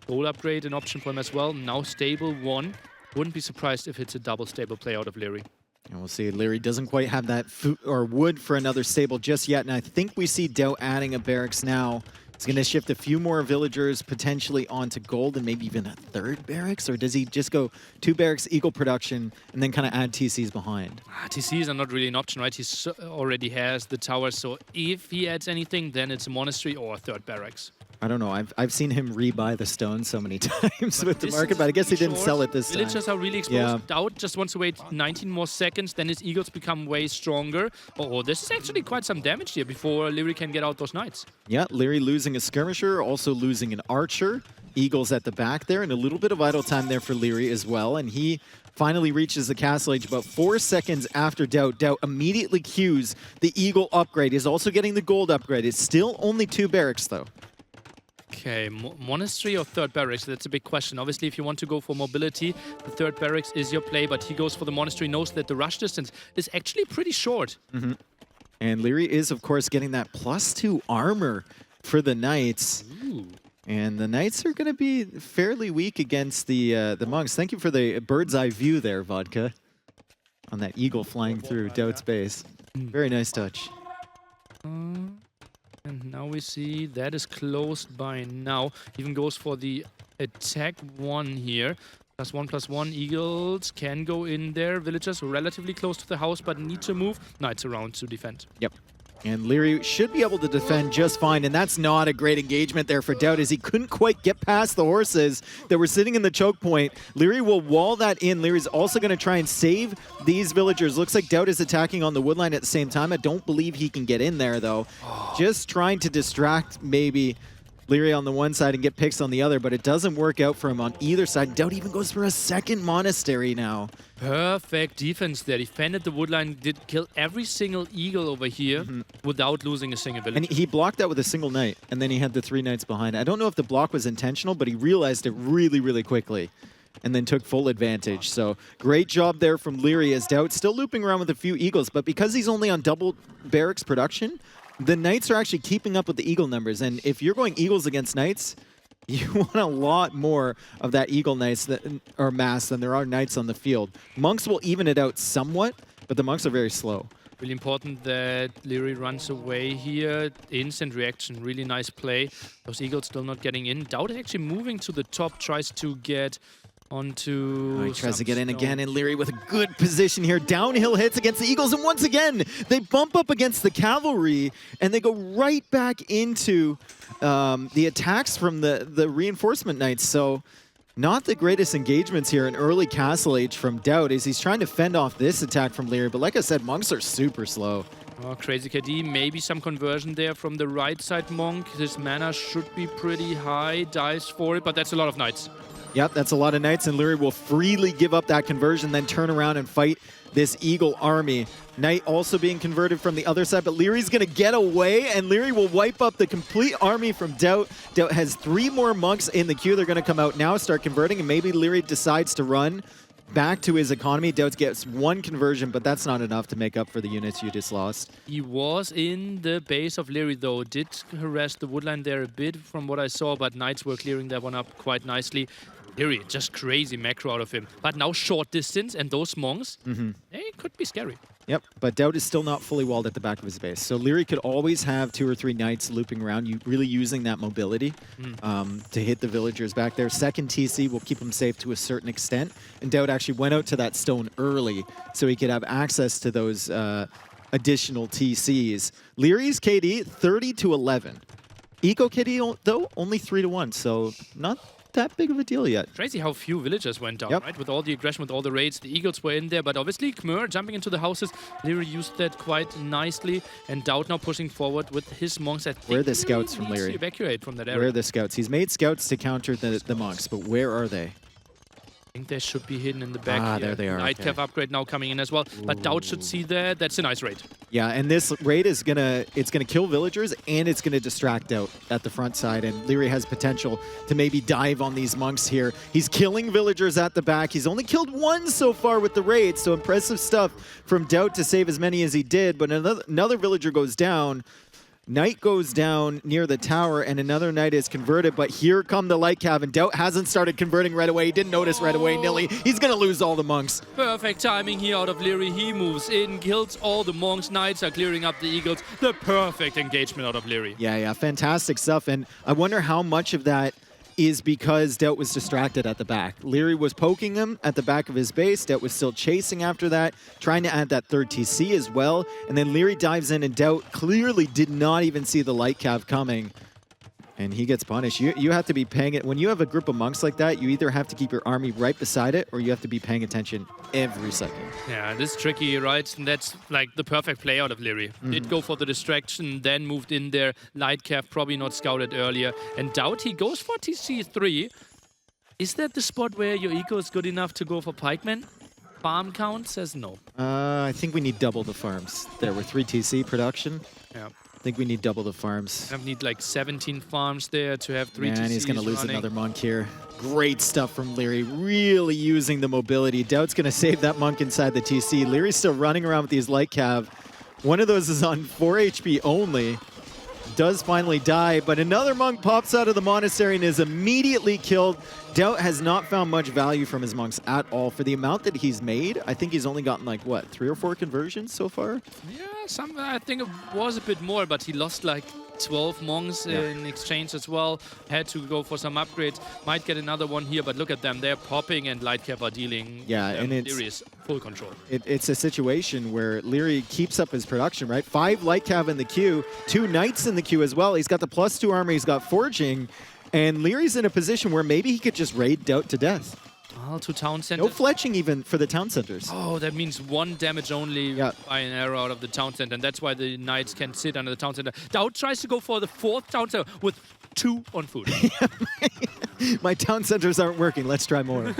Gold upgrade, an option for him as well. Now stable 1. Wouldn't be surprised if it's a double stable play out of Leary. And we'll see. Leary doesn't quite have that food or wood for another stable just yet. And I think we see Doubt adding a barracks now. He's going to shift a few more villagers potentially onto gold and maybe even a 3rd barracks? Or does he just go 2 barracks, equal production, and then kind of add TCs behind? TCs are not really an option, right? He already has the tower, so if he adds anything, then it's a monastery or a 3rd barracks. I don't know. I've seen him rebuy the stone so many times with the market, but I guess he didn't sell it this time. Villagers are really exposed. Yeah. Doubt just wants to wait 19 more seconds, then his eagles become way stronger. Oh, this is actually quite some damage here before Leary can get out those knights. Yeah, Leary losing a skirmisher, also losing an archer. Eagles at the back there, and a little bit of idle time there for Leary as well. And he finally reaches the castle age about 4 seconds after Doubt. Doubt immediately cues the eagle upgrade. He's also getting the gold upgrade. It's still only 2 barracks, though. Okay, monastery or 3rd barracks? That's a big question. Obviously, if you want to go for mobility, the 3rd barracks is your play, but he goes for the monastery, knows that the rush distance is actually pretty short. And Leary is, of course, getting that +2 armor for the knights. Ooh. And the knights are going to be fairly weak against the monks. Thank you for the bird's eye view there, Vodka, on that eagle flying through Doubt's base. Very nice touch. And now we see that is closed by now. Even goes for the attack 1 here. +1/+1 eagles can go in there. Villagers relatively close to the house, but need to move. Knights around to defend. Yep. And Leary should be able to defend just fine, and that's not a great engagement there for Doubt, as he couldn't quite get past the horses that were sitting in the choke point. Leary will wall that in. Leary's also going to try and save these villagers. Looks like Doubt is attacking on the woodline at the same time. I don't believe he can get in there, though. Just trying to distract maybe Leary on the one side and get picks on the other, but it doesn't work out for him on either side. Doubt even goes for a second monastery now. Perfect defense there. Defended the woodline, did kill every single eagle over here without losing a single village. And he blocked that with a single knight, and then he had the 3 knights behind. I don't know if the block was intentional, but he realized it really, really quickly and then took full advantage. So great job there from Leary, as Doubt still looping around with a few eagles, but because he's only on double barracks production, the knights are actually keeping up with the eagle numbers. And if you're going eagles against knights, you want a lot more of that eagle knights or mass than there are knights on the field. Monks will even it out somewhat, but the monks are very slow. Really important that Leary runs away here. Instant reaction, really nice play. Those eagles still not getting in. Doubt actually moving to the top, tries to get onto... He tries to get in again, and Leary with a good position here. Downhill hits against the eagles, and once again, they bump up against the cavalry, and they go right back into the attacks from the reinforcement knights. So not the greatest engagements here in early Castle Age from Doubt, as he's trying to fend off this attack from Leary. But like I said, monks are super slow. Oh, Crazy KD, maybe some conversion there from the right side monk. His mana should be pretty high, dives for it, but that's a lot of knights. Yep, that's a lot of knights, and Leary will freely give up that conversion, then turn around and fight this eagle army. Knight also being converted from the other side, but Leary's going to get away, and Leary will wipe up the complete army from Doubt. Doubt has 3 more monks in the queue. They're going to come out now, start converting, and maybe Leary decides to run back to his economy. Doubt gets 1 conversion, but that's not enough to make up for the units you just lost. He was in the base of Leary, though. Did harass the woodline there a bit from what I saw, but knights were clearing that one up quite nicely. Leary, just crazy macro out of him. But now short distance, and those monks, they could be scary. Yep, but Doubt is still not fully walled at the back of his base. So Leary could always have 2 or 3 knights looping around, really using that mobility to hit the villagers back there. Second TC will keep him safe to a certain extent. And Doubt actually went out to that stone early so he could have access to those additional TCs. Leary's KD, 30-11. Eco KD, though, only 3-1, so not that big of a deal yet. Crazy how few villagers went down, right? With all the aggression, with all the raids, the eagles were in there, but obviously Khmer jumping into the houses. Leary used that quite nicely, and Doubt now pushing forward with his monks. Where are the scouts from Leary? To evacuate from that area. Where are the scouts? He's made scouts to counter the monks, but where are they? I think they should be hidden in the back here. There they are. Nightcap upgrade now coming in as well, but Doubt should see that. That's a nice raid. Yeah, and this raid is gonna kill villagers, and it's gonna distract Doubt at the front side, and Leary has potential to maybe dive on these monks here. He's killing villagers at the back. He's only killed 1 so far with the raid, so impressive stuff from Doubt to save as many as he did, but another villager goes down. Knight goes down near the tower, and another knight is converted, but here come the light cav, and Doubt hasn't started converting right away. He didn't notice right away, Nilly. He's going to lose all the monks. Perfect timing here out of Leary. He moves in, kills all the monks. Knights are clearing up the eagles. The perfect engagement out of Leary. Yeah, fantastic stuff, and I wonder how much of that is because Doubt was distracted at the back. Leary was poking him at the back of his base. Doubt was still chasing after that, trying to add that 3rd TC as well. And then Leary dives in, and Doubt clearly did not even see the light cav coming. And he gets punished. You have to be paying it. When you have a group of monks like that, you either have to keep your army right beside it, or you have to be paying attention every second. Yeah, this is tricky, right? And that's like the perfect play out of Leary. Did go for the distraction, then moved in there. Light cav probably not scouted earlier. And Doubt, he goes for TC3. Is that the spot where your eco is good enough to go for pikemen? Farm count says no. I think we need double the farms. There were 3 TC production. Yeah. I think we need double the farms. I need like 17 farms there to have 3 TCs. And he's going to lose running. another monk here. Great stuff from Leary, really using the mobility. Doubt's going to save that monk inside the TC. Leary's still running around with these light cav. One of those is on 4 HP only. Does finally die, but another monk pops out of the monastery and is immediately killed. Doubt has not found much value from his monks at all. For the amount that he's made, I think he's only gotten like, what, 3 or 4 conversions so far? Yeah, I think it was a bit more, but he lost like 12 monks in exchange as well. Had to go for some upgrades. Might get another one here, but look at them. They're popping and Lightcap are dealing. Yeah, and Leary is full control. It's a situation where Leary keeps up his production, right? 5 Lightcav in the queue, 2 Knights in the queue as well. He's got the +2 armor, he's got Forging, and Leary's in a position where maybe he could just raid Doubt to death. Well, 2 town centers. No fletching even for the town centers. Oh, that means 1 damage only by an arrow out of the town center, and that's why the Knights can sit under the town center. Doubt tries to go for the 4th town center with 2 on food. My town centers aren't working. Let's try more.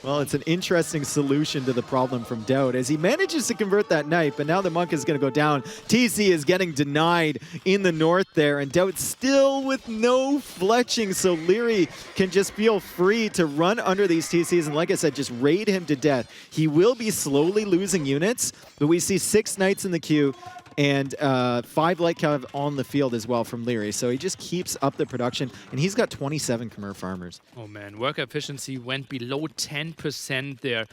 Well, it's an interesting solution to the problem from Doubt as he manages to convert that Knight, but now the Monk is going to go down. TC is getting denied in the north there, and Doubt still with no fletching, so Leary can just feel free to run under these TCs, and like I said, just raid him to death. He will be slowly losing units, but we see 6 Knights in the queue, and 5 Lightcav on the field as well from Leary. So he just keeps up the production, and he's got 27 Khmer farmers. Oh man, worker efficiency went below 10% there.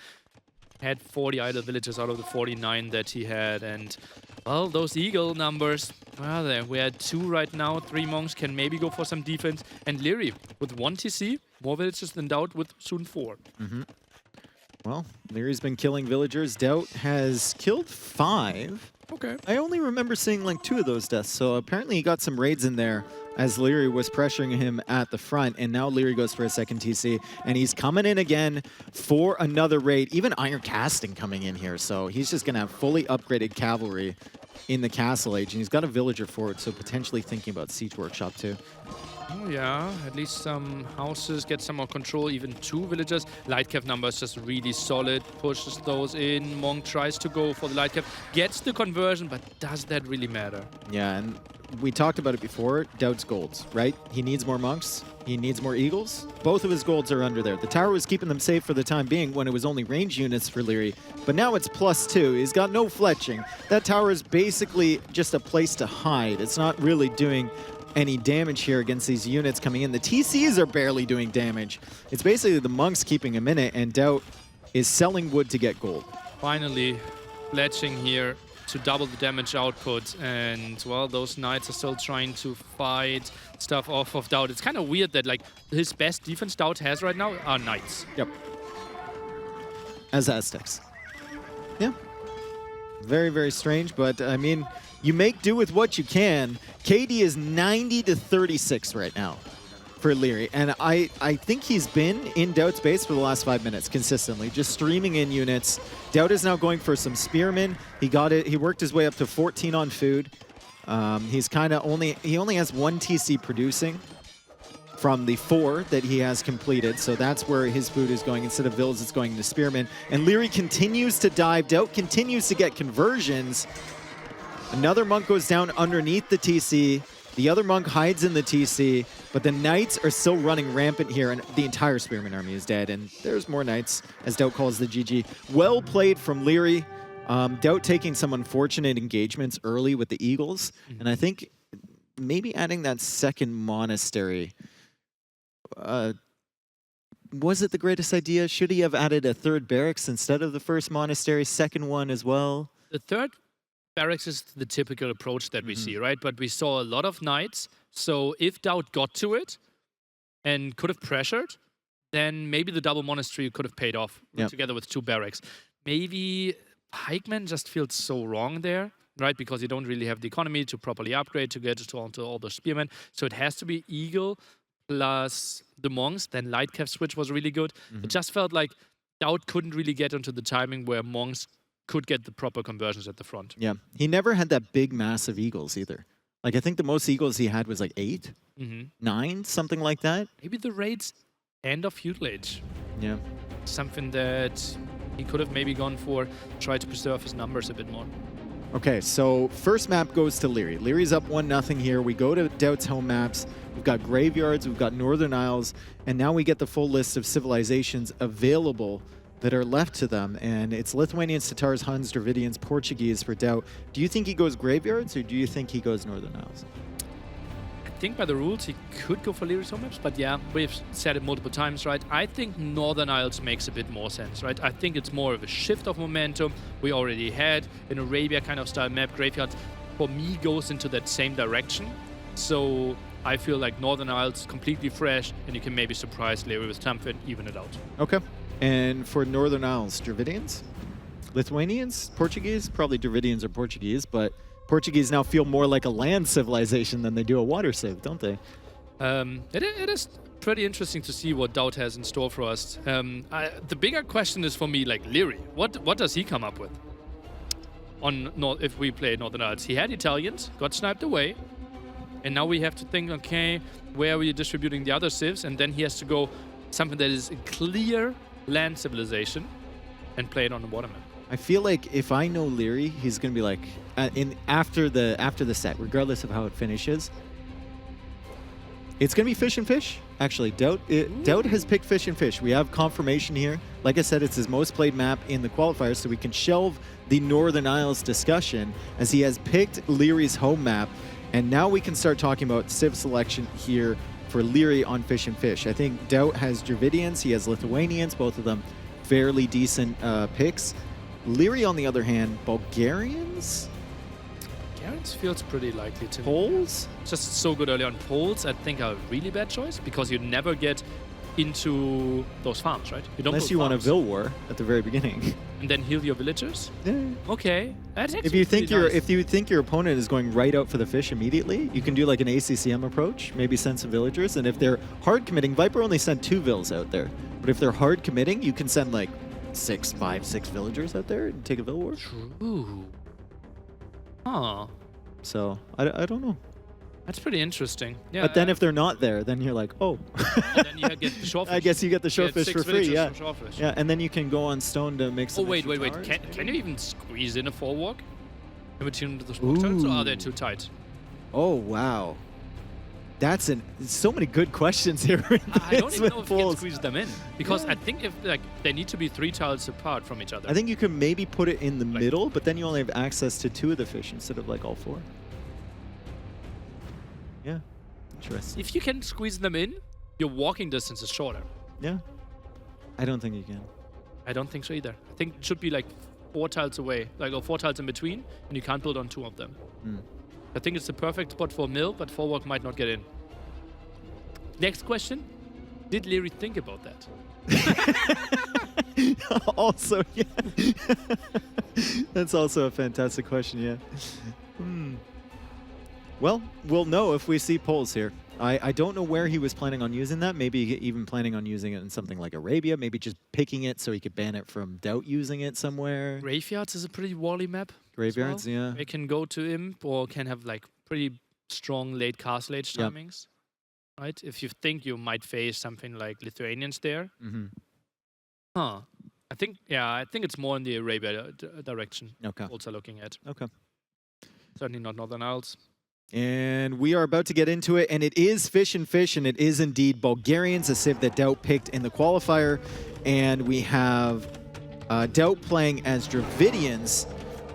Had 40 idle villagers out of the 49 that he had, and well, those eagle numbers, well, there we had 2 right now. 3 monks can maybe go for some defense, and Leary with 1 TC, more villagers than Doubt with soon 4. Well, Leary's been killing villagers. Doubt has killed 5. Okay. I only remember seeing like 2 of those deaths, so apparently he got some raids in there as Leary was pressuring him at the front, and now Leary goes for a 2nd TC, and he's coming in again for another raid. Even Iron Casting coming in here, so he's just going to have fully upgraded cavalry in the Castle Age, and he's got a villager forward, so potentially thinking about Siege Workshop too. Oh yeah, at least some houses get some more control, even 2 villagers. Lightcav numbers just really solid, pushes those in. Monk tries to go for the Lightcav, gets the conversion, but does that really matter? Yeah, and we talked about it before, Doubt's golds, right? He needs more monks, he needs more eagles. Both of his golds are under there. The tower was keeping them safe for the time being when it was only range units for Leary, but now it's +2. He's got no fletching. That tower is basically just a place to hide. It's not really doing any damage here against these units coming in. The TCs are barely doing damage. It's basically the monks keeping him in it, and Doubt is selling wood to get gold. Finally, fletching here to double the damage output, and well, those Knights are still trying to fight stuff off of Doubt. It's kind of weird that like his best defense Doubt has right now are Knights. Yep. As Aztecs. Yeah. Very, very strange, but I mean, you make do with what you can. KD is 90-36 right now for Leary, and I think he's been in Doubt's base for the last 5 minutes consistently, just streaming in units. Doubt is now going for some spearmen. He got it. He worked his way up to 14 on food. He's kind of he only has 1 TC producing from the 4 that he has completed, so that's where his food is going. Instead of villas, it's going to spearmen. And Leary continues to dive. Doubt continues to get conversions. Another monk goes down underneath the TC. The other monk hides in the TC, but the Knights are still running rampant here, and the entire Spearman army is dead. And there's more Knights, as Doubt calls the GG. Well played from Leary. Doubt taking some unfortunate engagements early with the Eagles, and I think maybe adding that 2nd monastery. Was it the greatest idea? Should he have added a 3rd barracks instead of the 1st monastery, 2nd one as well? The 3rd barracks is the typical approach that we see, right? But we saw a lot of Knights, so if Doubt got to it and could have pressured, then maybe the double monastery could have paid off together with 2 barracks. Maybe Pikemen just feels so wrong there, right? Because you don't really have the economy to properly upgrade to get onto all the spearmen. So it has to be Eagle plus the monks. Then Lightcav switch was really good. It just felt like Doubt couldn't really get into the timing where monks could get the proper conversions at the front. Yeah, he never had that big massive eagles either. Like, I think the most eagles he had was like 8, 9, something like that. Maybe the raids end of feudal age. Yeah. Something that he could have maybe gone for, try to preserve his numbers a bit more. Okay, so first map goes to Leary. Leary's up 1-0 here. We go to Doubt's home maps. We've got graveyards, we've got Northern Isles, and now we get the full list of civilizations available that are left to them, and it's Lithuanians, Tatars, Huns, Dravidians, Portuguese for Doubt. Do you think he goes graveyards, or do you think he goes Northern Isles? I think by the rules he could go for Leary's home maps, but yeah, we've said it multiple times, right? I think Northern Isles makes a bit more sense, right? I think it's more of a shift of momentum. We already had an Arabia kind of style map, graveyards. for me, goes into that same direction. So I feel like Northern Isles completely fresh, and you can maybe surprise Leary with something, even it out. Okay. And for Northern Isles, Dravidians? Lithuanians? Portuguese? Probably Dravidians or Portuguese, but Portuguese now feel more like a land civilization than they do a water civ, don't they? It is pretty interesting to see what Doubt has in store for us. The bigger question is for me, like Leary, what does he come up with? If we play Northern Isles, he had Italians, got sniped away, and now we have to think, okay, where are we distributing the other civs? And then he has to go something that is a clear land civilization and play it on the water map. I feel like if I know Leary, he's gonna be like after the set, regardless of how it finishes. It's gonna be fish and fish. Actually, Doubt has picked fish and fish. We have confirmation here. Like I said, it's his most played map in the qualifiers, so we can shelve the Northern Isles discussion as he has picked Leary's home map, and now we can start talking about civ selection here for Leary on fish and fish. I think Doubt has Dravidians, he has Lithuanians, both of them fairly decent picks. Leary, on the other hand, Bulgarians? Bulgarians feels pretty likely to me. Poles? Just so good early on. Poles, I think, are a really bad choice because you never get into those farms, right? You don't Unless you want a Vil War at the very beginning. And then heal your villagers? Yeah. Okay. That's If you think nice. if you think your opponent is going right out for the fish immediately, you can do like an ACCM approach, maybe send some villagers, and if they're hard committing, Viper only sent 2 Vils out there. But if they're hard committing, you can send like 6 villagers out there and take a Vil War. True. Huh. So I don't know. That's pretty interesting. Yeah. But then if they're not there, then you're like, oh. And then you get the shorefish. I guess you get the shorefish for free, yeah. Shorefish. Yeah, and then you can go on stone to make some. Oh wait. towers, Can you even squeeze in a forward in between the smoke turrets, or are they too tight? Oh wow. That's so many good questions here. I don't even know if you can squeeze them in because I think if they need to be 3 tiles apart from each other. I think you can maybe put it in the middle, but then you only have access to 2 of the fish instead of like all 4. Yeah, interesting. If you can squeeze them in, your walking distance is shorter. Yeah, I don't think you can. I don't think so either. I think it should be like 4 tiles away, or 4 tiles in between, and you can't build on 2 of them. I think it's the perfect spot for a mill, but forward might not get in. Next question. Did Leary think about that? Also, yeah. That's also a fantastic question, yeah. Well, we'll know if we see polls here. I don't know where he was planning on using that. Maybe even planning on using it in something like Arabia. Maybe just picking it so he could ban it from Doubt using it somewhere. Graveyards is a pretty wally map. Graveyards, yeah. They can go to Imp or can have like pretty strong late castle age timings. Right? If you think you might face something like Lithuanians there. Huh. I think it's more in the Arabia direction. Okay. Also looking at. Okay. Certainly not Northern Isles. And we are about to get into it, and it is fish and fish, and it is indeed Bulgarians, a civ that Doubt picked in the qualifier. And we have Doubt playing as Dravidians,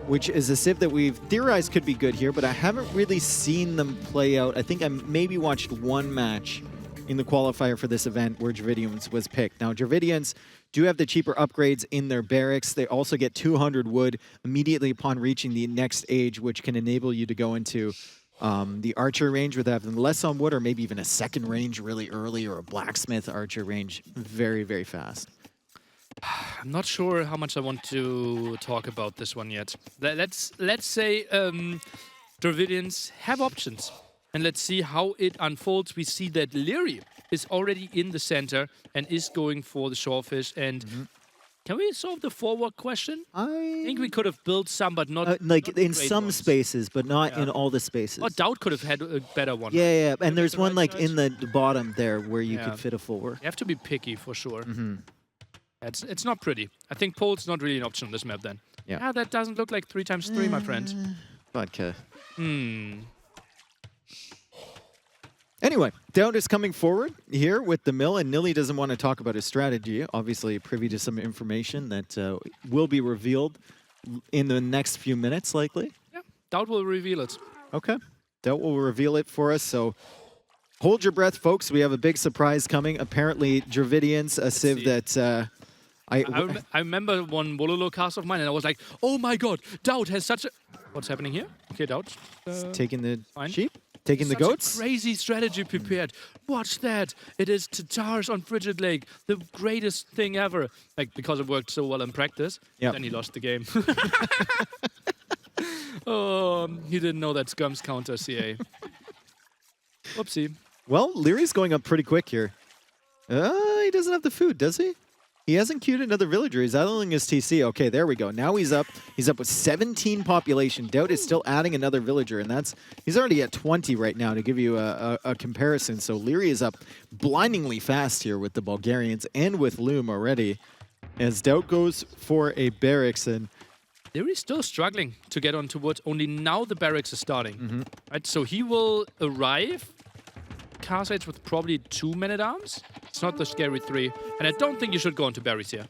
which is a civ that we've theorized could be good here, but I haven't really seen them play out. I think I maybe watched 1 match in the qualifier for this event where Dravidians was picked. Now, Dravidians do have the cheaper upgrades in their barracks. They also get 200 wood immediately upon reaching the next age, which can enable you to go into the archer range with having less on wood, or maybe even a second range really early, or a blacksmith archer range very, very fast. I'm not sure how much I want to talk about this one yet. Let's say Dravidians have options, and let's see how it unfolds. We see that Leary is already in the center and is going for the shorefish. And can we solve the forward question? I think we could have built some, but not like not in great some ones. spaces, but not in all the spaces. Or Doubt could have had a better one. Yeah. And there's the one right like in the bottom there where you Yeah. could fit a forward. You have to be picky for sure. It's not pretty. I think pole's not really an option on this map then. Yeah. That doesn't look like 3x3, my friend. Vodka. Hmm. Anyway, Doubt is coming forward here with the mill, and Nilly doesn't want to talk about his strategy. Obviously, privy to some information that will be revealed in the next few minutes, likely. Yeah, Doubt will reveal it. Okay. Doubt will reveal it for us, so hold your breath, folks. We have a big surprise coming. Apparently, Dravidians, a civ that... I remember one Wololo cast of mine, and I was like, oh my god, Doubt has such a... What's happening here? Okay, Doubt. Taking the fine. sheep? Taking the Such a goats? crazy strategy prepared. Watch that. It is Tatars on Frigid Lake. The greatest thing ever. Like, because it worked so well in practice. Yep. Then he lost the game. Oh, he didn't know that Skirms counter CA. Whoopsie. Well, Leary's going up pretty quick here. He doesn't have the food, does he? He hasn't queued another villager. He's idling his TC. Okay, there we go. Now he's up. He's up with 17 population. Doubt is still adding another villager, and he's already at 20 right now to give you a comparison. So Leary is up blindingly fast here with the Bulgarians and with Loom already. As Doubt goes for a barracks, and Leary's still struggling to get onto wood. Only now the barracks is starting. Right, so he will arrive. Cast Age with probably 2 men-at-arms. It's not the scary 3. And I don't think you should go into berries here.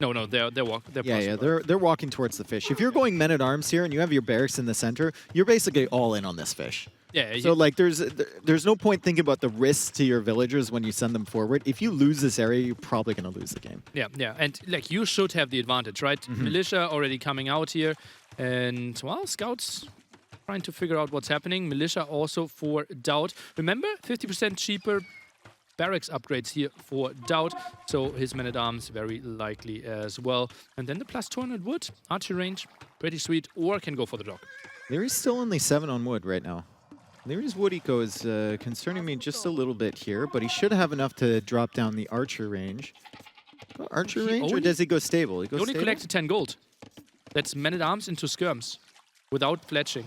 No, they're they're walking towards the fish. If you're going men-at-arms here and you have your barracks in the center, you're basically all in on this fish. Yeah. So like there's no point thinking about the risks to your villagers when you send them forward. If you lose this area, you're probably going to lose the game. Yeah. And like you should have the advantage, right? Militia already coming out here. And well, scouts trying to figure out what's happening. Militia also for Doubt. Remember, 50% cheaper barracks upgrades here for Doubt. So his men-at-arms very likely as well. And then the plus 200 wood. Archer range, pretty sweet. Or can go for the dog. Leary's still only 7 on wood right now. Leary's wood eco is concerning me just a little bit here, but he should have enough to drop down the archer range. Archer range, or does he go stable? He only collected 10 gold. That's men-at-arms into skirms. Without fletching.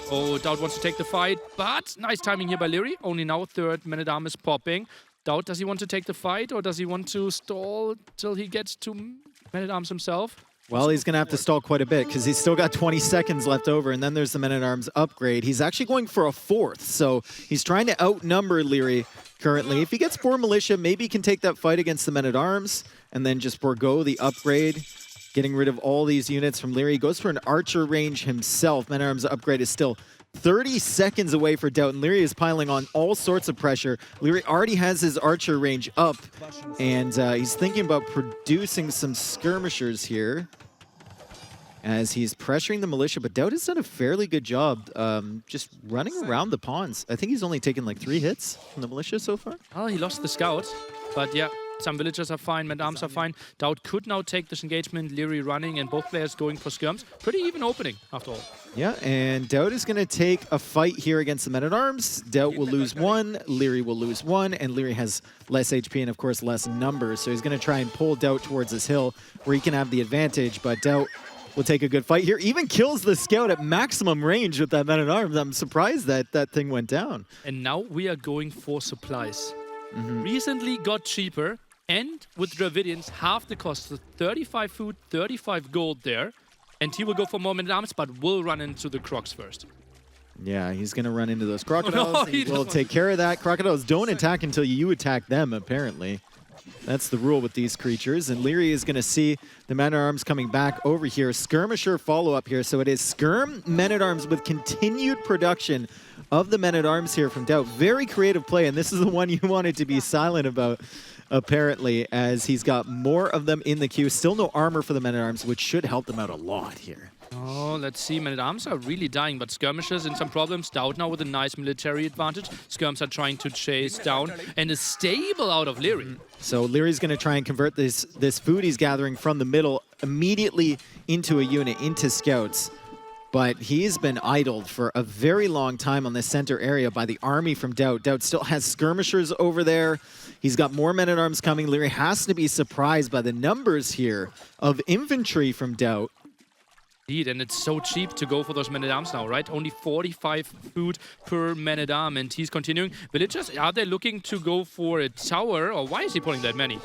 Oh, Doubt wants to take the fight, but nice timing here by Leary. Only now 3rd men-at-arm is popping. Doubt, does he want to take the fight or does he want to stall till he gets to men-at-arms himself? Well, he's going to have to stall quite a bit because he's still got 20 seconds left over, and then there's the men-at-arms upgrade. He's actually going for a 4th, so he's trying to outnumber Leary currently. If he gets 4 militia, maybe he can take that fight against the men-at-arms and then just forego the upgrade. Getting rid of all these units from Leary. He goes for an archer range himself. Men-at-arms upgrade is still 30 seconds away for Doubt, and Leary is piling on all sorts of pressure. Leary already has his archer range up, and he's thinking about producing some skirmishers here as he's pressuring the militia, but Doubt has done a fairly good job just running around the pawns. I think he's only taken like 3 hits from the militia so far. Oh, he lost the scout, but yeah. Some villagers are fine, men-at-arms are fine. Doubt could now take this engagement. Leary running and both players going for skirms. Pretty even opening, after all. Yeah, and Doubt is going to take a fight here against the men-at-arms. Doubt will lose 1, Leary will lose 1, and Leary has less HP and, of course, less numbers. So he's going to try and pull Doubt towards this hill where he can have the advantage, but Doubt will take a good fight here. Even kills the scout at maximum range with that men-at-arms. I'm surprised that that thing went down. And now we are going for supplies. Recently got cheaper. And with Dravidians, half the cost. So 35 food, 35 gold there. And he will go for more men-at-arms, but will run into the crocs first. Yeah, he's going to run into those crocodiles. No, he will take care of that. Crocodiles don't attack until you attack them, apparently. That's the rule with these creatures. And Leary is going to see the men-at-arms coming back over here. Skirmisher follow-up here. So it is Skirm men-at-arms with continued production of the men-at-arms here from Doubt. Very creative play, and this is the one you wanted to be silent about, apparently, as he's got more of them in the queue. Still no armor for the men-at-arms, which should help them out a lot here. Oh, let's see. Men-at-arms are really dying, but skirmishers in some problems. Doubt now with a nice military advantage. Skirms are trying to chase down, and a stable out of Leary. So Leary's going to try and convert this food he's gathering from the middle immediately into a unit, into scouts. But he's been idled for a very long time on this center area by the army from Doubt. Doubt still has skirmishers over there. He's got more men-at-arms coming. Leary has to be surprised by the numbers here of infantry from Doubt. Indeed, and it's so cheap to go for those men-at-arms now, right? Only 45 food per men-at-arm, and he's continuing. Villagers, are they looking to go for a tower, or why is he pulling that many?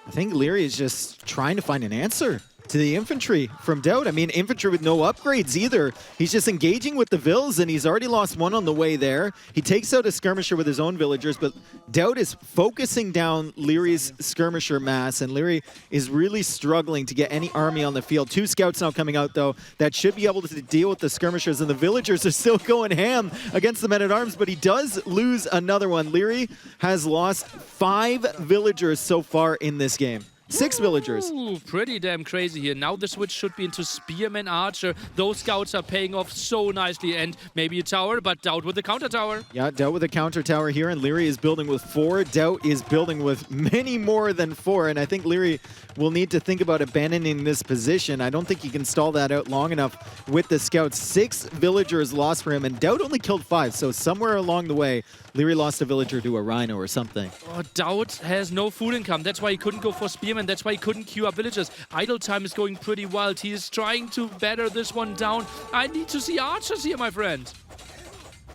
I think Leary is just trying to find an answer to the infantry from Doubt. I mean, infantry with no upgrades either. He's just engaging with the Vills, and he's already lost 1 on the way there. He takes out a skirmisher with his own villagers, but Doubt is focusing down Leary's skirmisher mass, and Leary is really struggling to get any army on the field. 2 scouts now coming out, though, that should be able to deal with the skirmishers, and the villagers are still going ham against the men-at-arms, but he does lose another one. Leary has lost 5 villagers so far in this game. 6 villagers. Ooh, pretty damn crazy here. Now the switch should be into Spearman Archer. Those scouts are paying off so nicely. And maybe a tower, but Doubt with the counter tower. Yeah, Doubt with a counter tower here, and Leary is building with 4. Doubt is building with many more than 4, and I think Leary will need to think about abandoning this position. I don't think he can stall that out long enough with the scouts. 6 villagers lost for him, and Doubt only killed 5, so somewhere along the way, Leary lost a villager to a rhino or something. Oh, Doubt has no food income. That's why he couldn't go for Spearman. That's why he couldn't queue up villagers. Idle time is going pretty wild. He is trying to batter this one down. I need to see archers here, my friend.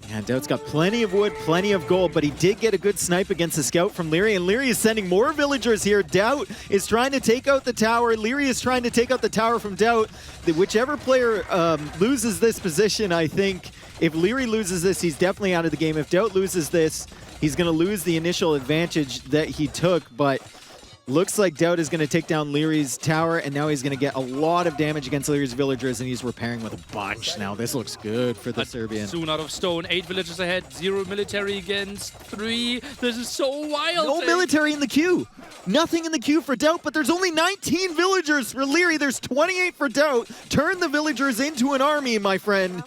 Yeah, Doubt's got plenty of wood, plenty of gold, but he did get a good snipe against the scout from Leary, and Leary is sending more villagers here. Doubt is trying to take out the tower. Leary is trying to take out the tower from Doubt. Whichever player loses this position, I think, if Leary loses this, he's definitely out of the game. If Doubt loses this, he's going to lose the initial advantage that he took, but looks like Doubt is going to take down Leary's tower, and now he's going to get a lot of damage against Leary's villagers, and he's repairing with a bunch now. This looks good for the Serbian. Soon out of stone. 8 villagers ahead. 0 military against 3. This is so wild. No military in the queue. Nothing in the queue for Doubt, but there's only 19 villagers for Leary. There's 28 for Doubt. Turn the villagers into an army, my friend.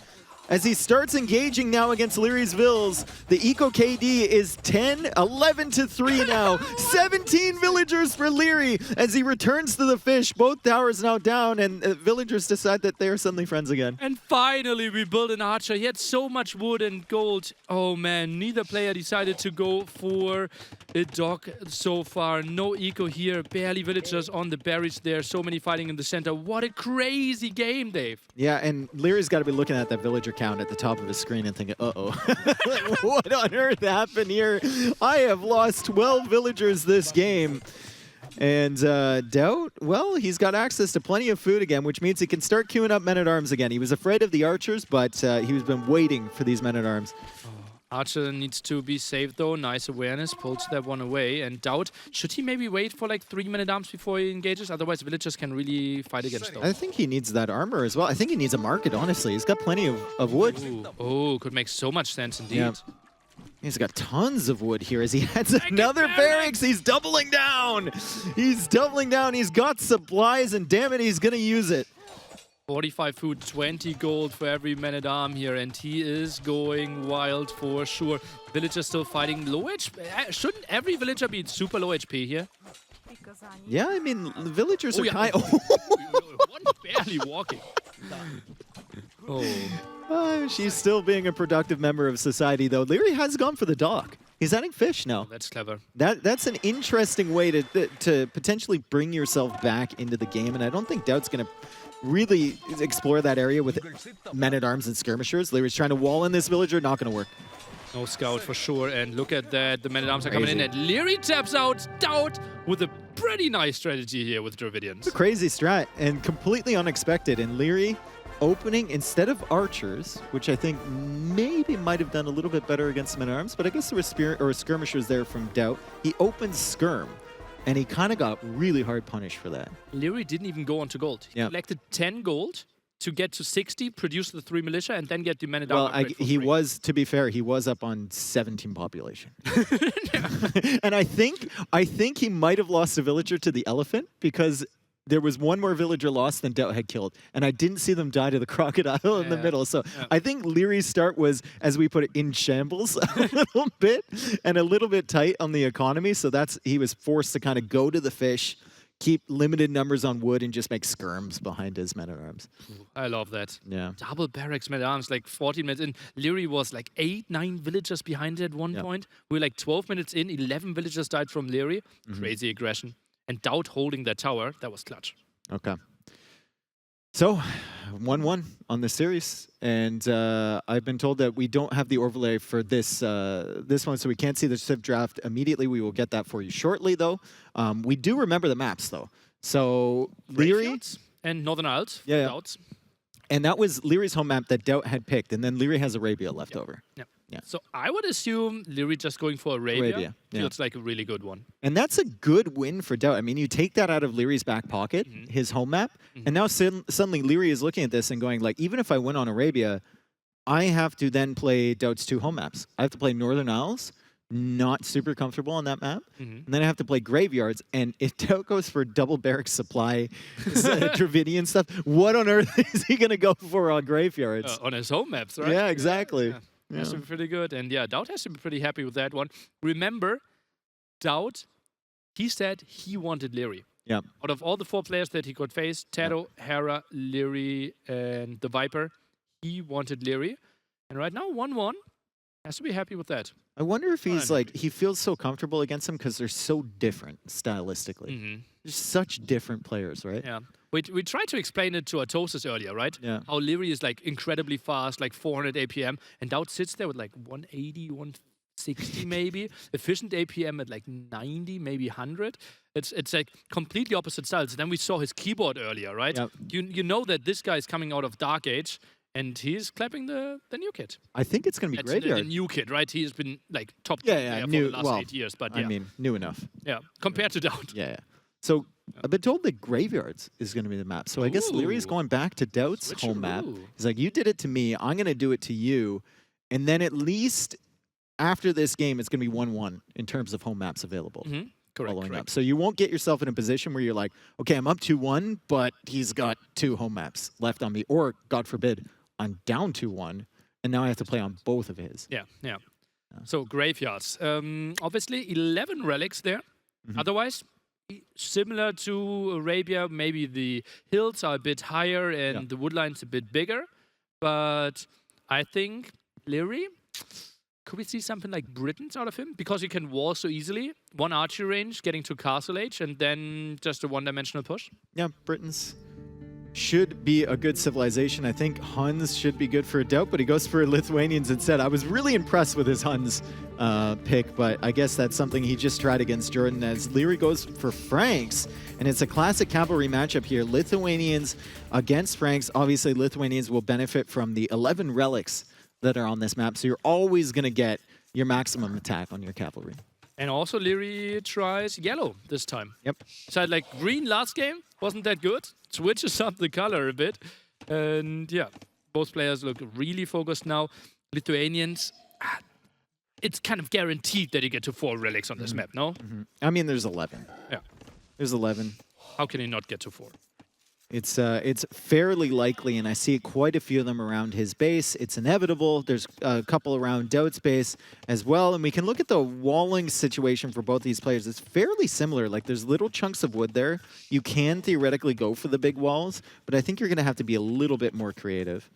As he starts engaging now against Leary's Vills, the Eco KD is 11-3 now. 17 villagers for Leary as he returns to the fish. Both towers now down, and villagers decide that they are suddenly friends again. And finally, we built an archer. He had so much wood and gold. Oh man, neither player decided to go for a dog so far. No eco here, barely villagers on the berries there. So many fighting in the center. What a crazy game, Dave. Yeah, and Leary's got to be looking at that villager count at the top of his screen and thinking, uh-oh, what on earth happened here? I have lost 12 villagers this game. And Doubt, well, he's got access to plenty of food again, which means he can start queuing up men-at-arms again. He was afraid of the archers, but he's been waiting for these men-at-arms. Archer needs to be saved though. Nice awareness, pulls that one away. And Doubt, should he maybe wait for like 3 men-at-arms before he engages? Otherwise, villagers can really fight against those. I think he needs that armor as well. I think he needs a market, honestly. He's got plenty of wood. Ooh. Oh, could make so much sense indeed. Yeah. He's got tons of wood here as he heads another barracks. He's doubling down. He's doubling down. He's got supplies, and damn it, he's going to use it. 45 food, 20 gold for every man-at-arm here, and he is going wild for sure. Villagers still fighting low HP. Shouldn't every villager be super low HP here? Yeah, I mean, the villagers are kind of... One barely walking. Oh. She's still being a productive member of society, though. Leary has gone for the dock. He's adding fish now. That's clever. That's an interesting way to potentially bring yourself back into the game, and I don't think Doubt's going to really explore that area with men-at-arms and skirmishers. Leary's trying to wall in this villager, not going to work. No scout for sure, and look at that. The men-at-arms are coming in, and Leary taps out Doubt with a pretty nice strategy here with Dravidians. It's a crazy strat, and completely unexpected, and Leary opening instead of archers, which I think maybe might have done a little bit better against men-at-arms, but I guess there were skirmishers there from Doubt. He opened skirm, and he kind of got really hard punished for that. Leary didn't even go on to gold. He collected 10 gold to get to 60, produce the 3 militia, and then get the men-at-arms. Well, he was, to be fair, he was up on 17 population. And I think he might have lost a villager to the elephant, because there was one more villager lost than Doubt had killed, and I didn't see them die to the crocodile in the middle. So I think Leary's start was, as we put it, in shambles a little bit, and a little bit tight on the economy. So he was forced to kind of go to the fish, keep limited numbers on wood, and just make skirms behind his men-at-arms. I love that. Yeah. Double barracks men-at-arms, like 14 minutes in. Leary was like 8, 9 villagers behind at one point. We were like 12 minutes in, 11 villagers died from Leary. Crazy aggression. And Doubt holding that tower, that was clutch. Okay. So, 1-1 on the series, and I've been told that we don't have the overlay for this one, so we can't see the Civ draft immediately. We will get that for you shortly, though. We do remember the maps, though. So, Leary and Northern Isles. Yeah. Doubts. And that was Leary's home map that Doubt had picked, and then Leary has Arabia left over. Yeah. So I would assume Leary just going for Arabia feels like a really good one. And that's a good win for Doubt. I mean, you take that out of Leary's back pocket, his home map, and now suddenly Leary is looking at this and going, like, even if I win on Arabia, I have to then play Doubt's 2 home maps. I have to play Northern Isles, not super comfortable on that map. And then I have to play graveyards. And if Tout goes for double barrack supply, Dravidian stuff, what on earth is he going to go for on graveyards? On his home maps, right? Yeah, exactly. Yeah. Has to be pretty good. And yeah, Dowd has to be pretty happy with that one. Remember, Dowd, he said he wanted Leary. Yeah. Out of all the 4 players that he could face, Taro, Hera, Leary, and the Viper, he wanted Leary. And right now, 1-1. Has to be happy with that. I wonder if he's like, he feels so comfortable against him because they're so different stylistically. They're such different players, right? Yeah. We tried to explain it to Atosis earlier, right? Yeah. How Leary is like incredibly fast, like 400 APM, and Dowd sits there with like 180, 160 maybe. Efficient APM at like 90, maybe 100. It's like completely opposite styles. Then we saw his keyboard earlier, right? Yep. You know that this guy is coming out of Dark Age, and he's clapping the new kid. I think it's going to be graveyard. The new kid, right? He has been like top Yeah, player new, for the last 8 years. But yeah. I mean, new enough. Yeah, compared to Dowd. Yeah. So I've been told that graveyards is going to be the map. So I guess Leary's going back to Dowd's home map. He's like, you did it to me. I'm going to do it to you. And then at least after this game, it's going to be 1-1 in terms of home maps available. Correct. Up. So you won't get yourself in a position where you're like, okay, I'm up 2-1, but he's got 2 home maps left on me. Or, God forbid, I'm down 2-1, and now I have to play on both of his. Yeah. So graveyards. Obviously, 11 relics there. Otherwise, similar to Arabia, maybe the hills are a bit higher and the woodline's a bit bigger. But I think Leary, could we see something like Britons out of him? Because he can wall so easily. 1 archery range, getting to Castle Age, and then just a one-dimensional push. Yeah, Britons should be a good civilization. I think Huns should be good for a Doubt, but he goes for Lithuanians instead. I was really impressed with his Huns pick, but I guess that's something he just tried against Jordan as Leary goes for Franks, and it's a classic cavalry matchup here. Lithuanians against Franks. Obviously, Lithuanians will benefit from the 11 relics that are on this map, so you're always going to get your maximum attack on your cavalry. And also Leary tries yellow this time. Yep. So like green last game, wasn't that good. Switches up the color a bit. And yeah, both players look really focused now. Lithuanians, it's kind of guaranteed that you get to 4 relics on this map, no? I mean, there's 11. Yeah. There's 11. How can he not get to 4? It's fairly likely, and I see quite a few of them around his base. It's inevitable. There's a couple around Doubt's base as well, and we can look at the walling situation for both these players. It's fairly similar. Like, there's little chunks of wood there. You can theoretically go for the big walls, but I think you're going to have to be a little bit more creative.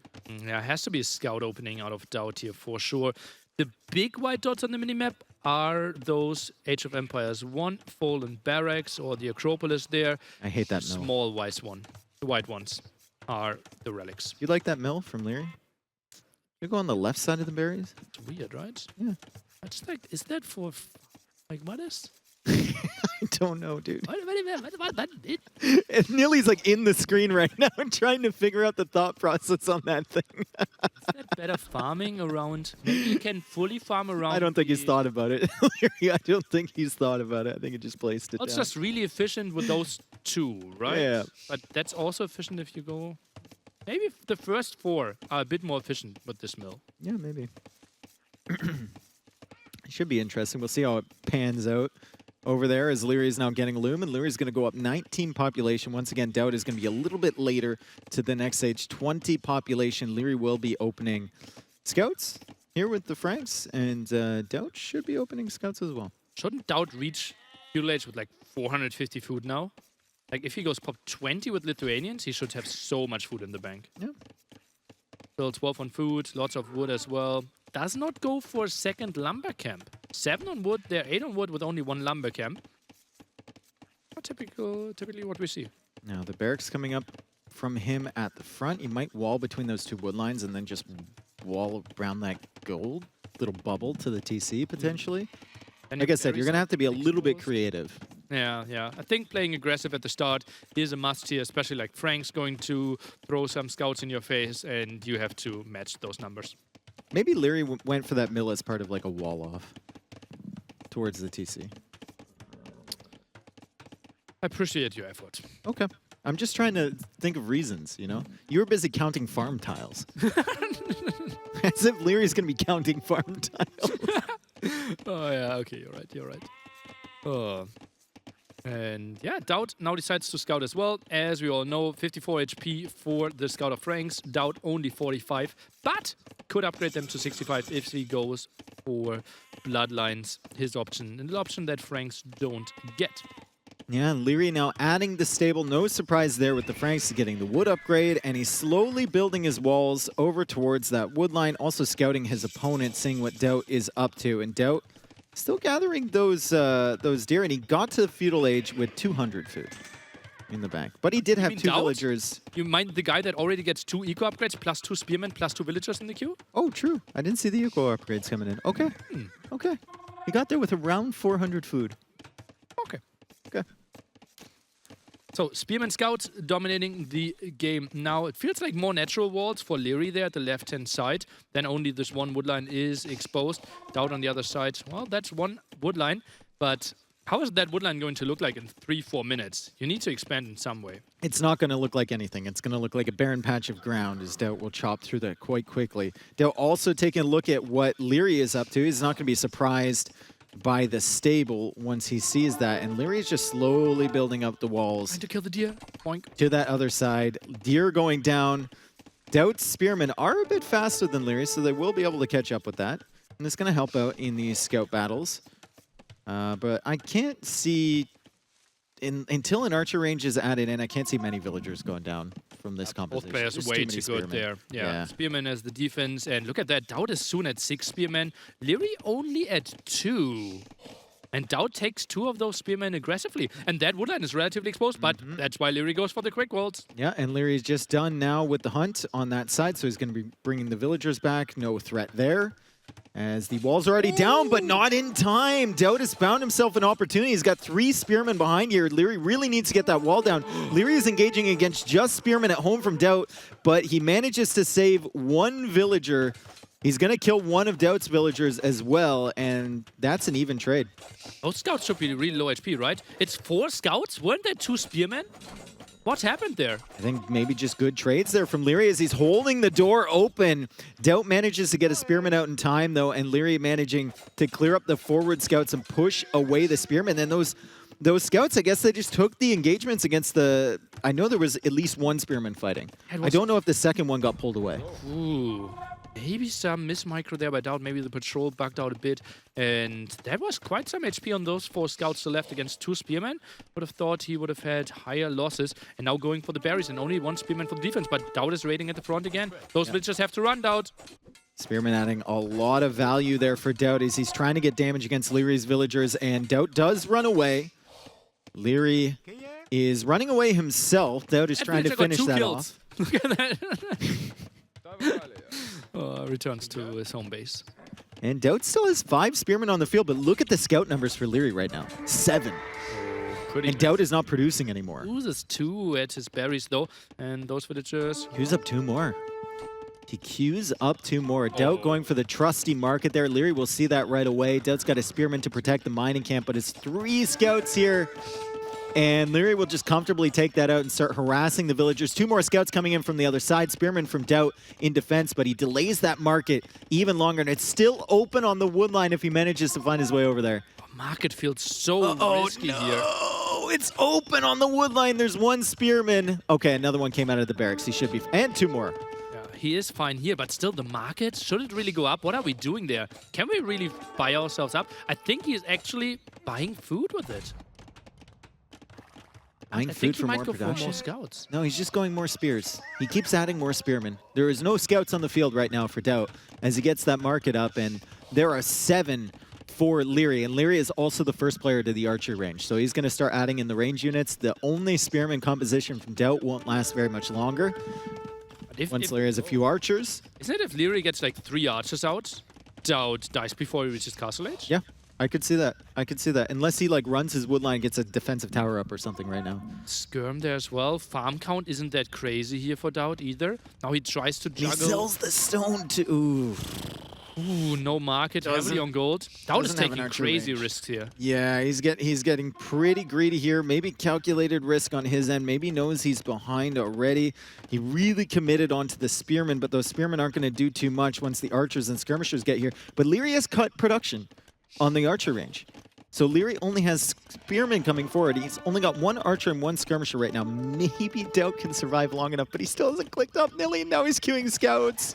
Yeah, it has to be a scout opening out of Doubt here for sure. The big white dots on the minimap are those Age of Empires 1 fallen barracks or the Acropolis there. I hate that mill. Small the white ones are the relics. You like that mill from Leary? You go on the left side of the berries? It's weird, right? Yeah. It's like, is that for, like, what is? I don't know, dude. What? And Neely's like in the screen right now and trying to figure out the thought process on that thing. Is that better farming around? Maybe you can fully farm around. I don't think he's thought about it. I don't think he's thought about it. I think he just placed it It's down. just really efficient with those 2, right? Yeah. But that's also efficient if you go... Maybe the first 4 are a bit more efficient with this mill. Yeah, maybe. It should be interesting. We'll see how it pans out over there as Leary is now getting Loom, and Leary's going to go up 19 population. Once again, Doubt is going to be a little bit later to the next stage. 20 population. Leary will be opening scouts here with the Franks, and Doubt should be opening scouts as well. Shouldn't Doubt reach feudal age with like 450 food now? Like if he goes pop 20 with Lithuanians, he should have so much food in the bank. Yeah. Still 12 on food, lots of wood as well. Does not go for a second lumber camp. 7 on wood, there 8 on wood with only 1 lumber camp. Not typically what we see. Now the barracks coming up from him at the front. He might wall between those 2 wood lines and then just wall around that gold little bubble to the TC potentially. And like I said, you're going to have to be a little bit creative. Yeah. I think playing aggressive at the start is a must here, especially like Frank's going to throw some scouts in your face and you have to match those numbers. Maybe Leary went for that mill as part of like a wall off towards the TC. I appreciate your effort. Okay. I'm just trying to think of reasons, you know? You were busy counting farm tiles. As if Leary's going to be counting farm tiles. Oh, yeah, okay, you're right. Oh. And yeah, Doubt now decides to scout as well. As we all know, 54 HP for the Scout of Franks. Doubt only 45, but could upgrade them to 65 if he goes for Bloodlines, his option. An option that Franks don't get. Yeah, Leary now adding the stable. No surprise there with the Franks getting the wood upgrade, and he's slowly building his walls over towards that wood line, also scouting his opponent, seeing what Doubt is up to. And Doubt still gathering those deer, and he got to the feudal age with 200 food in the bank. But he did have two Doubt? villagers. You mind the guy that already gets 2 eco upgrades, plus 2 spearmen, plus 2 villagers in the queue? Oh, true. I didn't see the eco upgrades coming in. Okay. Okay. He got there with around 400 food. Okay. Okay. So, Spearman Scouts dominating the game now. It feels like more natural walls for Leary there at the left-hand side. Then only this one woodline is exposed. Doubt on the other side. Well, that's one woodline. But how is that woodline going to look like in 3-4 minutes? You need to expand in some way. It's not going to look like anything. It's going to look like a barren patch of ground, as Doubt will chop through that quite quickly. Doubt also taking a look at what Leary is up to. He's not going to be surprised by the stable once he sees that, and Leary is just slowly building up the walls. Trying to kill the deer. Boink. To that other side. Deer going down. Doubt's spearmen are a bit faster than Leary, so they will be able to catch up with that. And it's going to help out in these scout battles. But I can't see, until an archer range is added in, I can't see many villagers going down from this composition. Both players There's way too too many good spearmen. there. Yeah. Yeah. Spearman as the defense. And look at that. Doubt is soon at 6 spearmen. Leary only at 2. And Doubt takes 2 of those spearmen aggressively. And that woodline is relatively exposed, but that's why Leary goes for the quick walls. Yeah, and Leary's just done now with the hunt on that side, so he's going to be bringing the villagers back. No threat there. As the walls are already down, but not in time. Doubt has found himself an opportunity. He's got 3 spearmen behind here. Leary really needs to get that wall down. Leary is engaging against just spearmen at home from Doubt, but he manages to save 1 villager. He's going to kill 1 of Doubt's villagers as well, and that's an even trade. Those scouts should be really low HP, right? It's 4 scouts? Weren't there 2 spearmen? What happened there? I think maybe just good trades there from Leary as he's holding the door open. Doubt manages to get a spearman out in time, though, and Leary managing to clear up the forward scouts and push away the spearmen. Then those scouts, I guess they just took the engagements against the... I know there was at least 1 spearman fighting. I don't know if the second one got pulled away. Ooh. Maybe some mismicro there by Doubt. Maybe the patrol bugged out a bit. And that was quite some HP on those 4 scouts to left against 2 spearmen. Would have thought he would have had higher losses. And now going for the berries and only 1 spearman for the defense. But Doubt is raiding at the front again. Those villagers have to run, Doubt. Spearman adding a lot of value there for Doubt as he's trying to get damage against Leary's villagers. And Doubt does run away. Leary is running away himself. Doubt is trying to finish that off. Look at that. Returns to his home base. And Doubt still has 5 spearmen on the field, but look at the scout numbers for Leary right now. 7. Pretty And Doubt is not producing anymore. loses 2 at his berries, though. And those villagers... Queues up 2 more. He queues up 2 more. Doubt going for the trusty market there. Leary will see that right away. Doubt's got a spearman to protect the mining camp, but it's 3 scouts here. And Leary will just comfortably take that out and start harassing the villagers. 2 more scouts coming in from the other side. Spearman from Doubt in defense, but he delays that market even longer. And it's still open on the woodline if he manages to find his way over there. Market feels so risky here. Oh, it's open on the woodline. There's 1 spearman. Okay, another one came out of the barracks. He should be... And 2 more. He is fine here, but still the market, should it really go up? What are we doing there? Can we really buy ourselves up? I think he is actually buying food with it. Buying I food think he for might more go production? for more scouts. No, he's just going more spears. He keeps adding more spearmen. There is no scouts on the field right now for Doubt as he gets that market up, and there are 7 for Leary, and Leary is also the first player to the archer range, so he's going to start adding in the range units. The only spearman composition from Doubt won't last very much longer. Once Leary has a few archers. Isn't it if Leary gets like 3 archers out, Doubt dies before he reaches castle age? Yeah, I could see that. I could see that. Unless he like runs his woodline and gets a defensive tower up or something right now. Skirm there as well. Farm count isn't that crazy here for Doubt either. Now he tries to juggle. He sells the stone to... Ooh. Ooh, no market, heavily on gold. Doubt is doesn't have an taking archer crazy range. risks here. Yeah, he's getting pretty greedy here. Maybe calculated risk on his end. Maybe knows he's behind already. He really committed onto the spearmen, but those spearmen aren't going to do too much once the archers and skirmishers get here. But Leary has cut production. on the archer range. So Leary only has Spearman coming forward. He's only got 1 archer and 1 skirmisher right now. Maybe Doubt can survive long enough, but he still hasn't clicked off Nilly, and now he's queuing scouts.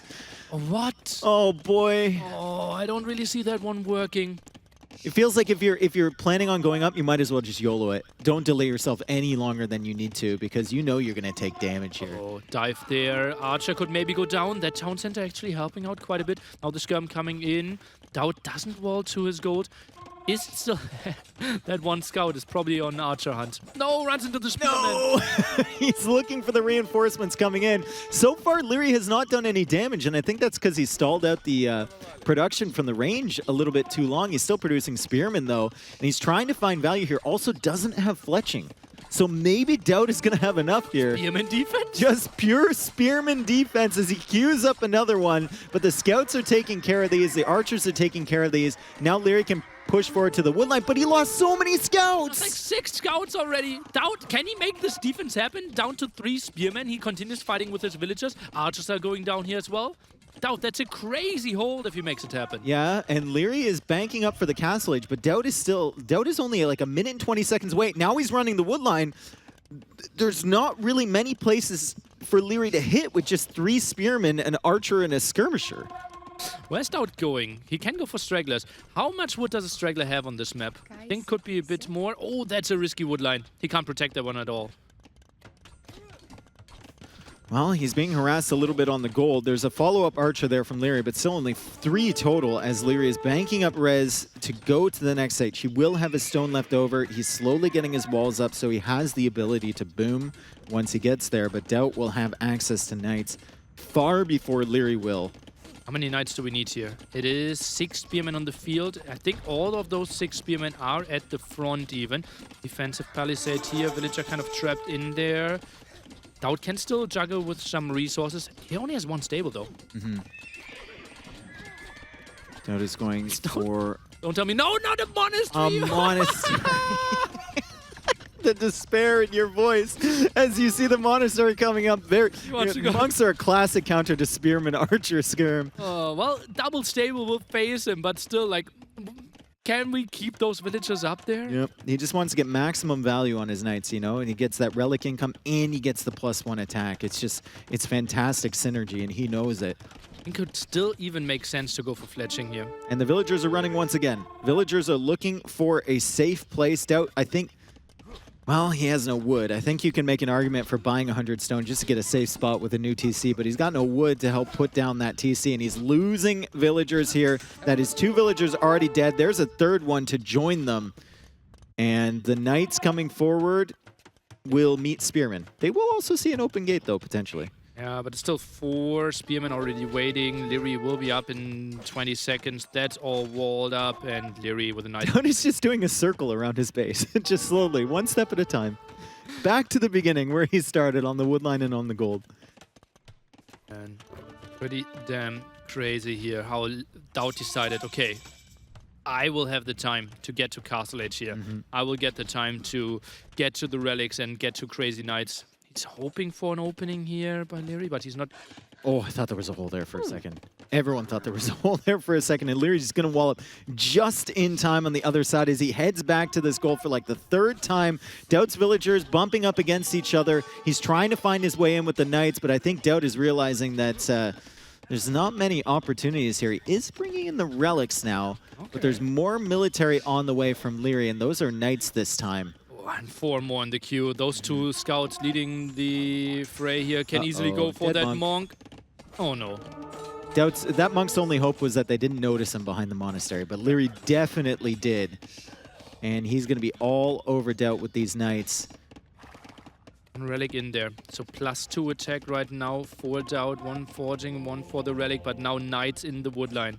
What? Oh boy. Oh, I don't really see that one working. It feels like if you're planning on going up, you might as well just YOLO it. Don't delay yourself any longer than you need to, because you know you're going to take damage here. Oh, dive there. Archer could maybe go down. That town center actually helping out quite a bit. Now the skirm coming in. Doubt doesn't wall to his gold. Is still that one scout is probably on Archer hunt. No, runs into the Spearman. No! He's looking for the reinforcements coming in. So far, Leary has not done any damage, and I think that's because he stalled out the production from the range a little bit too long. He's still producing Spearman, though, and he's trying to find value here. Also doesn't have fletching. So maybe Doubt is going to have enough here. Spearman defense? Just pure Spearman defense as he queues up another one. But the scouts are taking care of these. The archers are taking care of these. Now Leary can push forward to the wood line, but he lost so many scouts. It's like 6 scouts already. Doubt, can he make this defense happen? Down to 3 spearmen. He continues fighting with his villagers. Archers are going down here as well. Doubt, that's a crazy hold if he makes it happen. Yeah, and Leary is banking up for the castle age, but Doubt is only like a minute and 20 seconds away. Now he's running the wood line. There's not really many places for Leary to hit with just 3 spearmen, an archer, and a skirmisher. Where's Doubt going? He can go for stragglers. How much wood does a straggler have on this map? I think could be a bit more. Oh, that's a risky wood line. He can't protect that one at all. Well, he's being harassed a little bit on the gold. There's a follow-up archer there from Leary, but still only 3 total as Leary is banking up res to go to the next stage. He will have a stone left over. He's slowly getting his walls up, so he has the ability to boom once he gets there, but Doubt will have access to knights far before Leary will. How many knights do we need here? It is 6 spearmen on the field. I think all of those 6 spearmen are at the front even. Defensive palisade here. Villager kind of trapped in there. Doubt can still juggle with some resources. He only has 1 stable though. Doubt is going for... Don't tell me, no, not a monastery! A monastery. The despair in your voice as you see the monastery coming up. Monks are a classic counter to Spearman Archer Skirm. Oh, well, double stable will phase him, but still, like, can we keep those villagers up there? Yep. He just wants to get maximum value on his knights, you know, and he gets that relic income and he gets the +1 attack. It's fantastic synergy, and he knows it. It could still even make sense to go for fletching here. And the villagers are running once again. Villagers are looking for a safe place. Doubt, I think... Well, he has no wood. I think you can make an argument for buying 100 stone just to get a safe spot with a new TC, but he's got no wood to help put down that TC, and he's losing villagers here. That is 2 villagers already dead. There's a 3rd one to join them. And the knights coming forward will meet spearmen. They will also see an open gate, though, potentially. Yeah, but it's still 4 spearmen already waiting. Leary will be up in 20 seconds. That's all walled up, and Leary with a knight. He's just doing a circle around his base, just slowly, 1 step at a time. Back to the beginning where he started on the woodline and on the gold. And pretty damn crazy here how Doubt decided, okay, I will have the time to get to Castle Age here. I will get the time to get to the relics and get to Crazy Knights. He's hoping for an opening here by Leary, but he's not. Oh, I thought there was a hole there for a second. Everyone thought there was a hole there for a second, and Leary's just going to wall up just in time on the other side as he heads back to this goal for like the 3rd time. Doubt's villagers bumping up against each other. He's trying to find his way in with the knights, but I think Doubt is realizing that there's not many opportunities here. He is bringing in the relics now, but there's more military on the way from Leary, and those are knights this time. And 4 more in the queue. Those 2 scouts leading the fray here can easily go for that monk. Oh no. That monk's only hope was that they didn't notice him behind the monastery, but Leary definitely did. And he's going to be all over Doubt with these knights. One relic in there. So +2 attack right now for Doubt. 1 forging, 1 for the relic, but now knights in the woodline.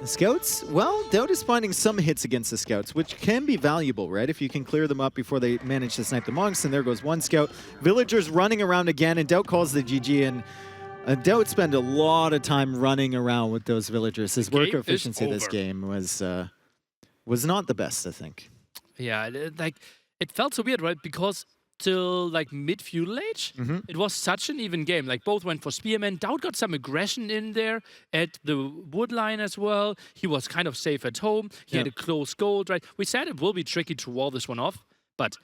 The scouts, well, Doubt is finding some hits against the scouts, which can be valuable, right? If you can clear them up before they manage to snipe the monks, and there goes 1 scout. Villagers running around again, and Doubt calls the GG, and Doubt spent a lot of time running around with those villagers. His work efficiency this game was not the best, I think. Yeah, like, it felt so weird, right? Because till like mid-feudal age. It was such an even game. Like both went for spearmen. Dowd got some aggression in there at the wood line as well. He was kind of safe at home. He had a close gold, right? We said it will be tricky to wall this one off, but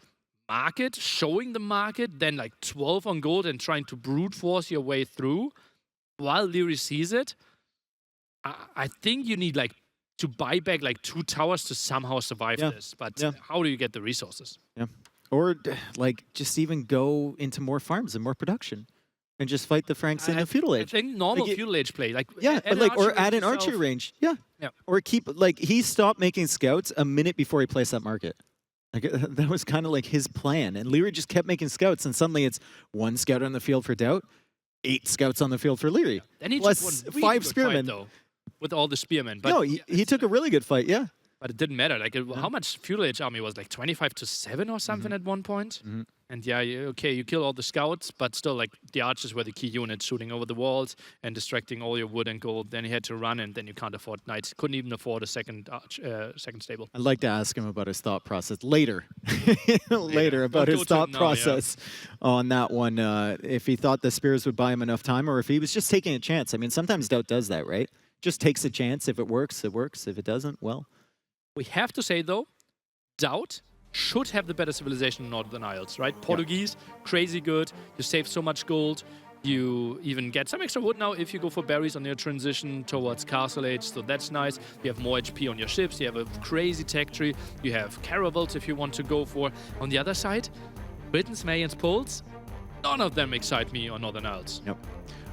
market, showing the market, then like 12 on gold and trying to brute force your way through while Leary sees it. I think you need like to buy back like 2 towers to somehow survive this. But how do you get the resources? Yeah. Or like just even go into more farms and more production and just fight the Franks in the feudal age. I think normal feudal age play. Like or add an archery range. Yeah. Or keep like he stopped making scouts a minute before he placed that market. Like that was kind of like his plan. And Leary just kept making scouts and suddenly it's 1 scout on the field for Doubt, 8 scouts on the field for Leary. Then he plus took 5 spearmen. Though, with all the spearmen. But no, he took a really good fight, yeah. But it didn't matter. Like, how much feudal age army was like 25-7 or something at one point? And yeah, you kill all the scouts, but still, like the archers were the key unit, shooting over the walls and distracting all your wood and gold. Then you had to run, and then you can't afford knights. Couldn't even afford a second stable. I'd like to ask him about his thought process later. Later about his thought process on that one. If he thought the spears would buy him enough time, or if he was just taking a chance. I mean, sometimes Doubt does that, right? Just takes a chance. If it works, it works. If it doesn't, well. We have to say, though, Doubt should have the better civilization in Northern Isles, right? Portuguese, crazy good. You save so much gold. You even get some extra wood now if you go for berries on your transition towards Castle Age, so that's nice. You have more HP on your ships. You have a crazy tech tree. You have caravels if you want to go for. On the other side, Britons, Mayans, Poles, none of them excite me on Northern Isles. Yep.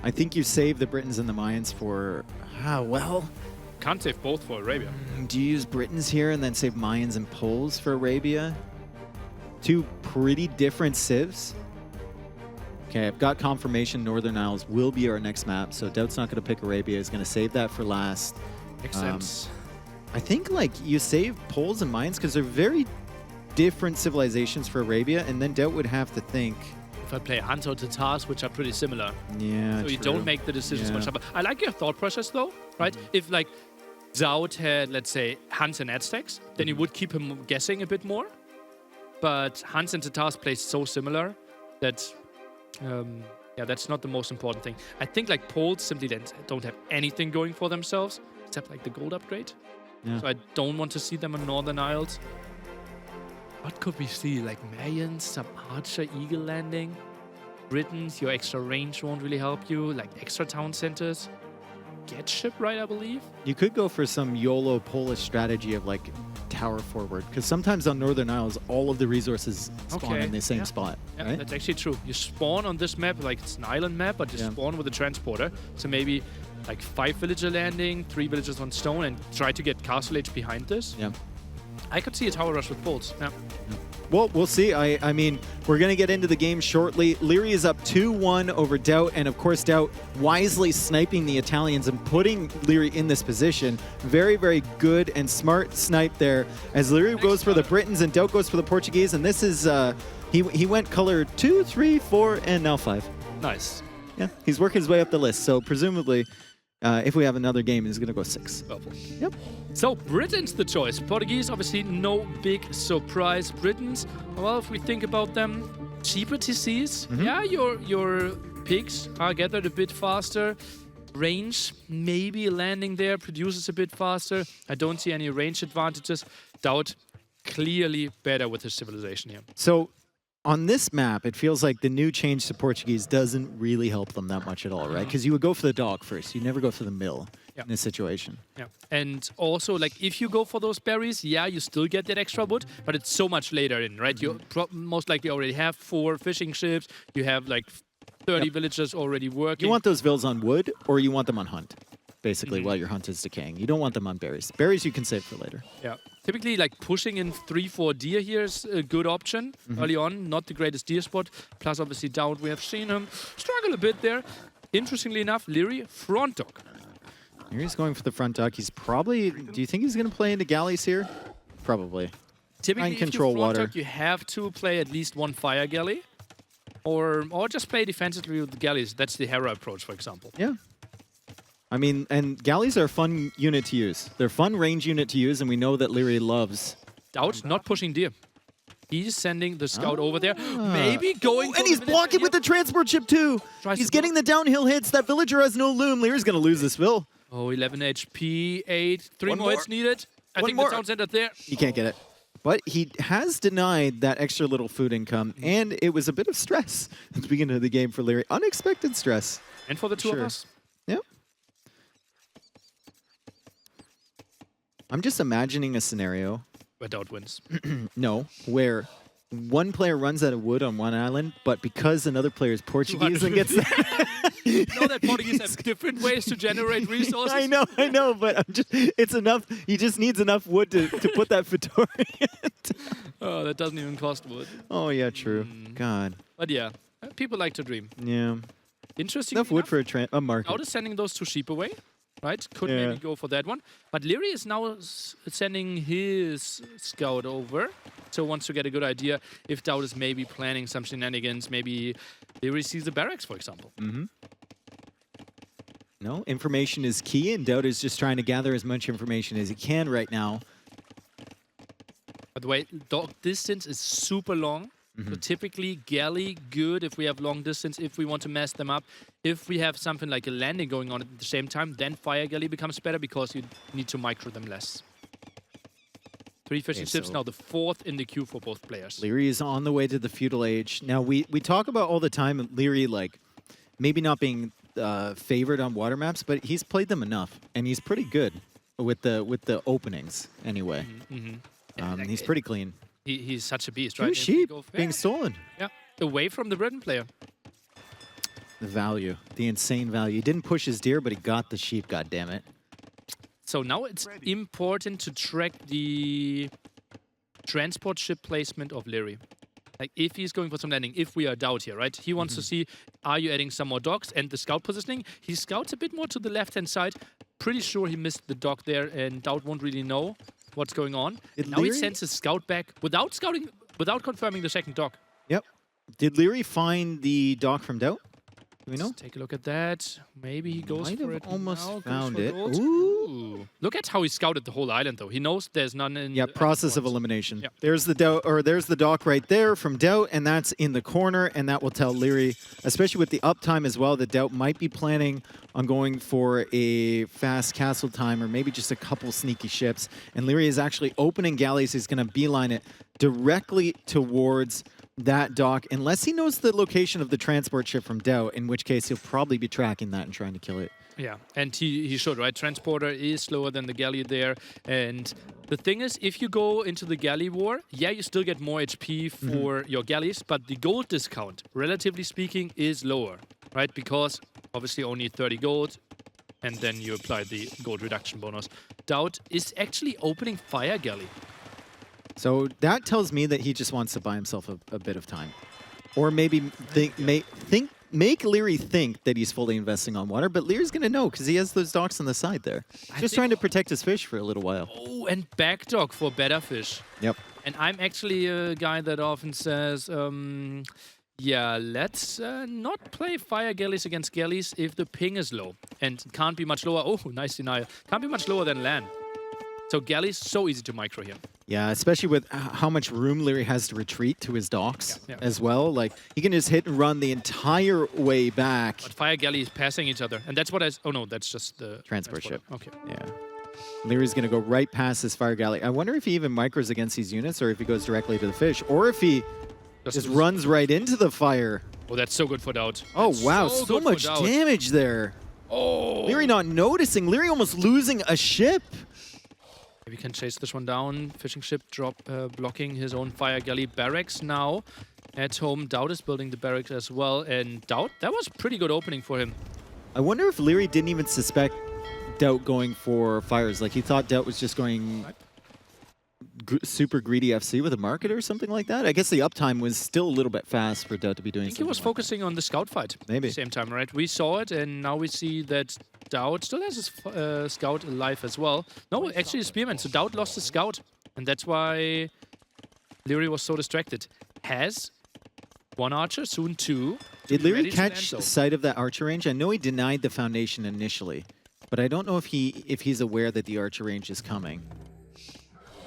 I think you save the Britons and the Mayans for, well... Can't save both for Arabia. Do you use Britons here and then save Mayans and Poles for Arabia? 2 pretty different civs. Okay, I've got confirmation Northern Isles will be our next map, so Doubt's not going to pick Arabia. He's going to save that for last. Makes sense. I think like you save Poles and Mayans because they're very different civilizations for Arabia, and then Doubt would have to think... If I play Hunter or Tatars, which are pretty similar. Yeah, so you don't make the decisions much. I like your thought process, though, right? If like Doubt had, let's say, Huns and Aztecs, then you would keep him guessing a bit more. But Huns and Tatars play so similar that, that's not the most important thing. I think like Poles simply don't have anything going for themselves except like the gold upgrade. Yeah. So I don't want to see them in Northern Isles. What could we see? Like Mayans, some Archer Eagle landing, Britons, your extra range won't really help you, like extra town centers. Get ship right, I believe. You could go for some YOLO Polish strategy of like tower forward, because sometimes on Northern Isles, all of the resources spawn in the same spot. Yeah, right? That's actually true. You spawn on this map, like it's an island map, but you spawn with a transporter. So maybe like 5 villager landing, 3 villagers on stone, and try to get Castle Age behind this. Yeah. I could see a tower rush with Poles. Yeah. Well, we'll see. I mean, we're going to get into the game shortly. Leary is up 2-1 over Doubt, and of course, Doubt wisely sniping the Italians and putting Leary in this position. Very, very good and smart snipe there as Leary goes for the Britons and Doubt goes for the Portuguese, and this is, he went color 2, 3, 4, and now 5. Nice. Yeah, he's working his way up the list, so presumably... if we have another game, he's going to go 6. Purple. Yep. So, Britain's the choice. Portuguese, obviously, no big surprise. Britons, well, if we think about them, cheaper TCs. Yeah, your picks are gathered a bit faster. Range, maybe landing there produces a bit faster. I don't see any range advantages. Doubt, clearly better with his civilization here. So, on this map, it feels like the new change to Portuguese doesn't really help them that much at all, right? Because you would go for the dog first. You never go for the mill in this situation. Yeah, and also, like, if you go for those berries, yeah, you still get that extra wood, but it's so much later in, right? You most likely already have 4 fishing ships. You have, like, 30 villagers already working. You want those villas on wood, or you want them on hunt, basically, while your hunt is decaying. You don't want them on berries. Berries you can save for later. Yeah. Typically, like, pushing in 3-4 deer here is a good option early on. Not the greatest deer spot. Plus, obviously, Doubt, we have seen him struggle a bit there. Interestingly enough, Leary, front dog. Leary's going for the front dog. He's probably... Do you think he's going to play into galleys here? Probably. Typically, if control you front water. dog, you have to play at least 1 fire galley. Or just play defensively with the galleys. That's the Hera approach, for example. Yeah. I mean, and galleys are a fun unit to use. They're a fun range unit to use, and we know that Leary loves. Doubt, not pushing deer. He's sending the scout over there. Maybe going for and the he's village blocking idea. with the transport ship too. Tries He's to getting the downhill hits. That villager has no loom. Lear's going to lose this, Will. Oh, 11 HP, 8. 3 One more hits more. needed. I One think more. the town centered there. He can't get it. But he has denied that extra little food income, and it was a bit of stress at the beginning of the game for Leary. Unexpected stress. And for the two of Sure. us. Yep. I'm just imagining a scenario, Where Dowd wins. no, where one player runs out of wood on one island, but because another player is Portuguese and gets that. You know that Portuguese have different ways to generate resources? I know, but it's enough. He just needs enough wood to put that Fedora in. Oh, that doesn't even cost wood. Oh, yeah, true. God. But yeah, people like to dream. Yeah. Interesting. Enough wood for a market. Dowd is sending those two sheep away, right? Could Yeah. maybe go for that one. But Leary is now sending his scout over. So wants to get a good idea if Dowd is maybe planning some shenanigans. Maybe Leary sees the barracks, for example. No, information is key, and Dowd is just trying to gather as much information as he can right now. By the way, dog distance is super long. So typically, galley, good if we have long distance, if we want to mess them up. If we have something like a landing going on at the same time, then fire galley becomes better because you need to micro them less. 3 fishing Okay, ships, so- now the 4th in the queue for both players. Leary is on the way to the feudal age. Now, we talk about all the time Leary, like, maybe not being favored on water maps, but he's played them enough, and he's pretty good with the openings anyway. He's pretty clean. He's such a beast, 2 right? If we sheep go for- being stolen. Yeah, away from the Britain player. The value, the insane value. He didn't push his deer, but he got the sheep, goddammit. So now it's important to track the transport ship placement of Leary. Like, if he's going for some landing, if we are Dowd here, right? He wants to see, are you adding some more docks? And the scout positioning, he scouts a bit more to the left-hand side. Pretty sure he missed the dock there, and Dowd won't really know what's going on. Did Now he Leary- sends his scout back without scouting, without confirming the second dock. Yep. Did Leary find the dock from Doubt? Do we know? Let's take a look at that. Maybe he goes Might for have it almost now, goes found for it. gold. Ooh. Look at how he scouted the whole island, though. He knows there's none in Yeah, the process of points. elimination. Yeah. There's the Doubt, or there's the dock right there from Doubt, and that's in the corner, and that will tell Leary, especially with the uptime as well, that Doubt might be planning on going for a fast castle time, or maybe just a couple sneaky ships. And Leary is actually opening galleys. He's going to beeline it directly towards that dock, unless he knows the location of the transport ship from Doubt, in which case he'll probably be tracking that and trying to kill it. Yeah, and he should, right? Transporter is slower than the galley there. And the thing is, if you go into the galley war, yeah, you still get more HP for your galleys, but the gold discount, relatively speaking, is lower, right? Because obviously only 30 gold, and then you apply the gold reduction bonus. Doubt is actually opening fire galley. So that tells me that he just wants to buy himself a bit of time. Or maybe make Leary think that he's fully investing on water, but Leary's going to know because he has those docks on the side there. Just trying to protect his fish for a little while. Oh, and back dock for better fish. Yep. And I'm actually a guy that often says, yeah, let's not play fire galleys against galleys if the ping is low. And can't be much lower. Oh, nice denial. Can't be much lower than land. So galleys, so easy to micro here. Yeah, especially with how much room Leary has to retreat to his docks Yeah. as well. Like, he can just hit and run the entire way back. But fire galley is passing each other. And that's what oh no, that's just the Transport ship. Okay. Yeah. Leary's going to go right past this fire galley. I wonder if he even micros against these units or if he goes directly to the fish. Or if he just runs right into the fire. Oh, that's so good for Doubt. Oh, That's wow. so So good for much Doubt. damage there. Oh. Leary not noticing. Leary almost losing a ship. We can chase this one down. Fishing ship blocking his own fire galley barracks now. At home, Doubt is building the barracks as well. And Doubt, that was pretty good opening for him. I wonder if Leary didn't even suspect Doubt going for fires. Like, he thought Doubt was just going super greedy FC with a market or something like that. I guess the uptime was still a little bit fast for Doubt to be doing I think he something was like focusing on the scout fight. Maybe. At the same time, right? We saw it, and now we see that Doubt still has his scout alive as well. No, actually, Spearman. So Doubt lost his scout, and that's why Leary was so distracted. Has one archer, soon two. Did be Leary ready to land, catch though. sight of that archer range? I know he denied the foundation initially, but I don't know if he's aware that the archer range is coming.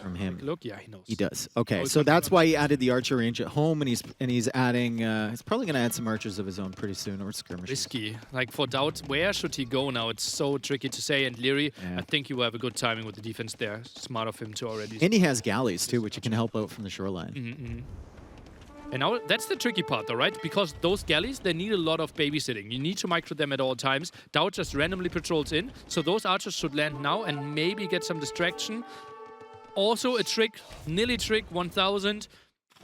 from him. Look, yeah, he knows. He does. Okay, Oh, so it's that's coming why he added the archer range at home, and he's adding. He's probably going to add some archers of his own pretty soon, or skirmishers. Risky. Like for Doubt, where should he go now? It's so tricky to say. And Leary, Yeah. I think you will have a good timing with the defense there. Smart of him to already. And he has galleys too, which he can help out from the shoreline. And now that's the tricky part, though, right? Because those galleys, they need a lot of babysitting. You need to micro them at all times. Doubt just randomly patrols in, so those archers should land now and maybe get some distraction. Also a trick, Nilly trick 1000.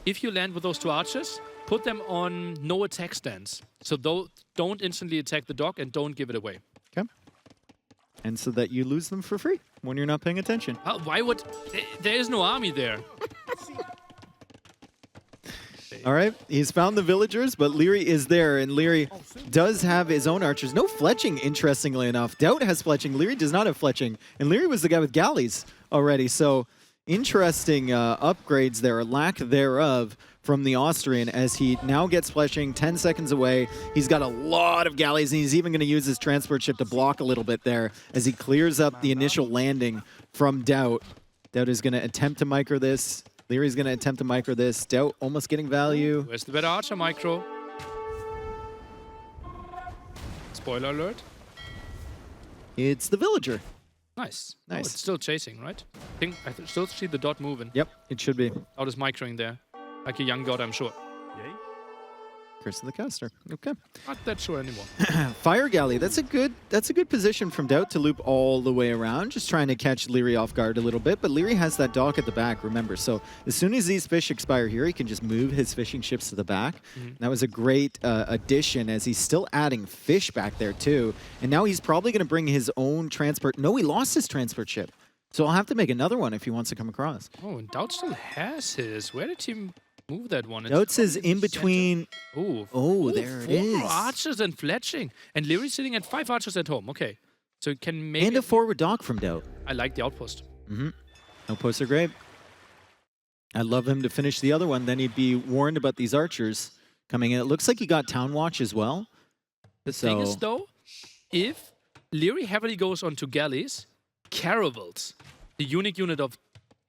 If you land with those 2 archers, put them on no attack stance. So don't instantly attack the dock and don't give it away. Okay. And so that you lose them for free when you're not paying attention. Why would... There is no army there. All right, he's found the villagers, but Leary is there, and Leary does have his own archers. No fletching, interestingly enough. Doubt has fletching. Leary does not have fletching, and Leary was the guy with galleys already. So interesting upgrades there, or lack thereof, from the Austrian as he now gets fletching 10 seconds away. He's got a lot of galleys, and he's even going to use his transport ship to block a little bit there as he clears up the initial landing from Doubt. Doubt is going to attempt to micro this. Leary's going to attempt to micro this. Doubt almost getting value. Where's the better archer micro? Spoiler alert. It's the villager. Nice. Nice. Oh, it's still chasing, right? I still see the dot moving. Yep, it should be. Out is microing there. Like a young god, I'm sure. Curse of the Caster. Okay. Not that sure anymore. Fire Galley. That's a good position from Doubt to loop all the way around. Just trying to catch Leary off guard a little bit. But Leary has that dock at the back, remember. So as soon as these fish expire here, he can just move his fishing ships to the back. That was a great addition as he's still adding fish back there too. And now he's probably going to bring his own transport. No, he lost his transport ship. So I'll have to make another one if he wants to come across. Oh, and Doubt still has his. Where did he move that one? Doubt's is in between. Oh, there it 4 is. archers and fletching. And Leary's sitting at 5 archers at home. Okay. So it can make And a forward dock from Doubt. I like the outpost. Outposts are great. I'd love him to finish the other one. Then he'd be warned about these archers coming in. It looks like he got Town Watch as well. The thing is, though, if Leary heavily goes onto galleys, caravels, the unique unit of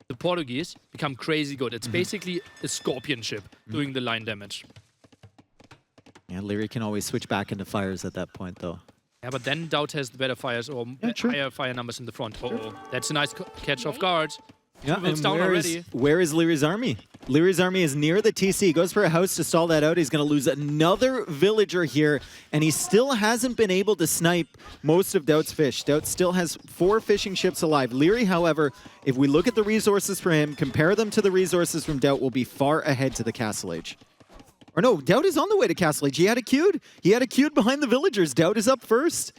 the Portuguese, become crazy good. It's basically a scorpion ship doing the line damage. Yeah, Leary can always switch back into fires at that point, though. Yeah, but then Doubt has the better fires or true. higher fire numbers in the front. That's a nice catch off guard. Yeah, It's and down already. where is Leary's army? Leary's army is near the TC. He goes for a house to stall that out. He's going to lose another villager here, and he still hasn't been able to snipe most of Doubt's fish. Doubt still has 4 fishing ships alive. Leary, however, if we look at the resources for him, compare them to the resources from Doubt, will be far ahead to the Castle Age. Or no, Doubt is on the way to Castle Age. He had a queued. He had a queued behind the villagers. Doubt is up first.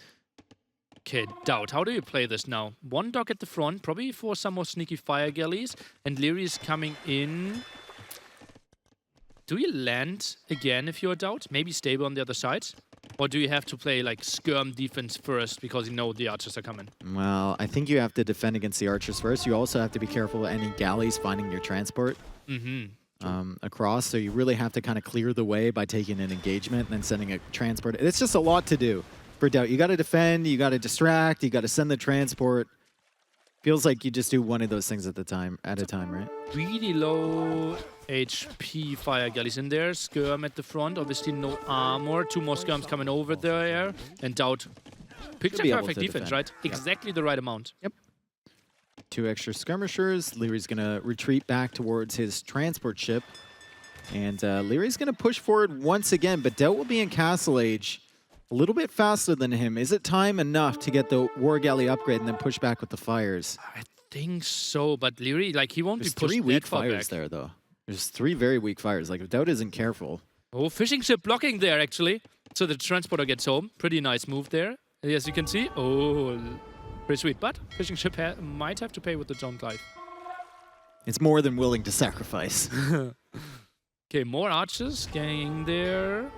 Okay, Doubt, how do you play this now? 1 dock at the front, probably for some more sneaky fire galleys, and Leary is coming in. Do you land again if you're Doubt? Maybe stable on the other side? Or do you have to play like skirm defense first because you know the archers are coming? Well, I think you have to defend against the archers first. You also have to be careful of any galleys finding your transport across. So you really have to kind of clear the way by taking an engagement and then sending a transport. It's just a lot to do for Doubt. You got to defend, you got to distract, you got to send the transport. Feels like you just do one of those things at a time, right? Really low HP fire galleys in there. Skirm at the front, obviously no armor. 2 more skirms coming over there. And Doubt picked a perfect defense, right? Exactly the right amount. Yep. 2 extra skirmishers. Leary's going to retreat back towards his transport ship. And Leary's going to push forward once again, but Doubt will be in Castle Age a little bit faster than him. Is it time enough to get the War Galley upgrade and then push back with the fires? I think so, but Leary, like, he won't There's be pushed 3 that weak far fires back. there, though. There's 3 very weak fires. Like, if Doubt isn't careful. Oh, fishing ship blocking there, actually. So the transporter gets home. Pretty nice move there. As you can see. Oh, pretty sweet. But fishing ship might have to pay with its own life. It's more than willing to sacrifice. Okay, more archers getting there.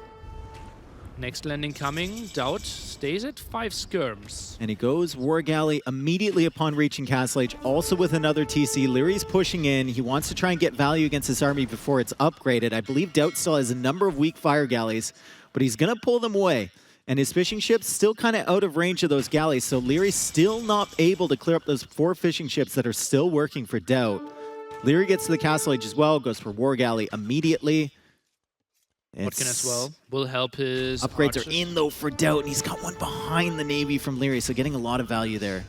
Next landing coming. Doubt stays at 5 skirms. And he goes War Galley immediately upon reaching Castle Age, also with another TC. Leary's pushing in. He wants to try and get value against his army before it's upgraded. I believe Doubt still has a number of weak fire galleys, but he's going to pull them away. And his fishing ship's still kind of out of range of those galleys, so Leary's still not able to clear up those 4 fishing ships that are still working for Doubt. Leary gets to the castle age as well, goes for War Galley immediately. Botkin as well will help his upgrades archers. are in though for Doubt, and he's got one behind the Navy from Leary, so getting a lot of value there.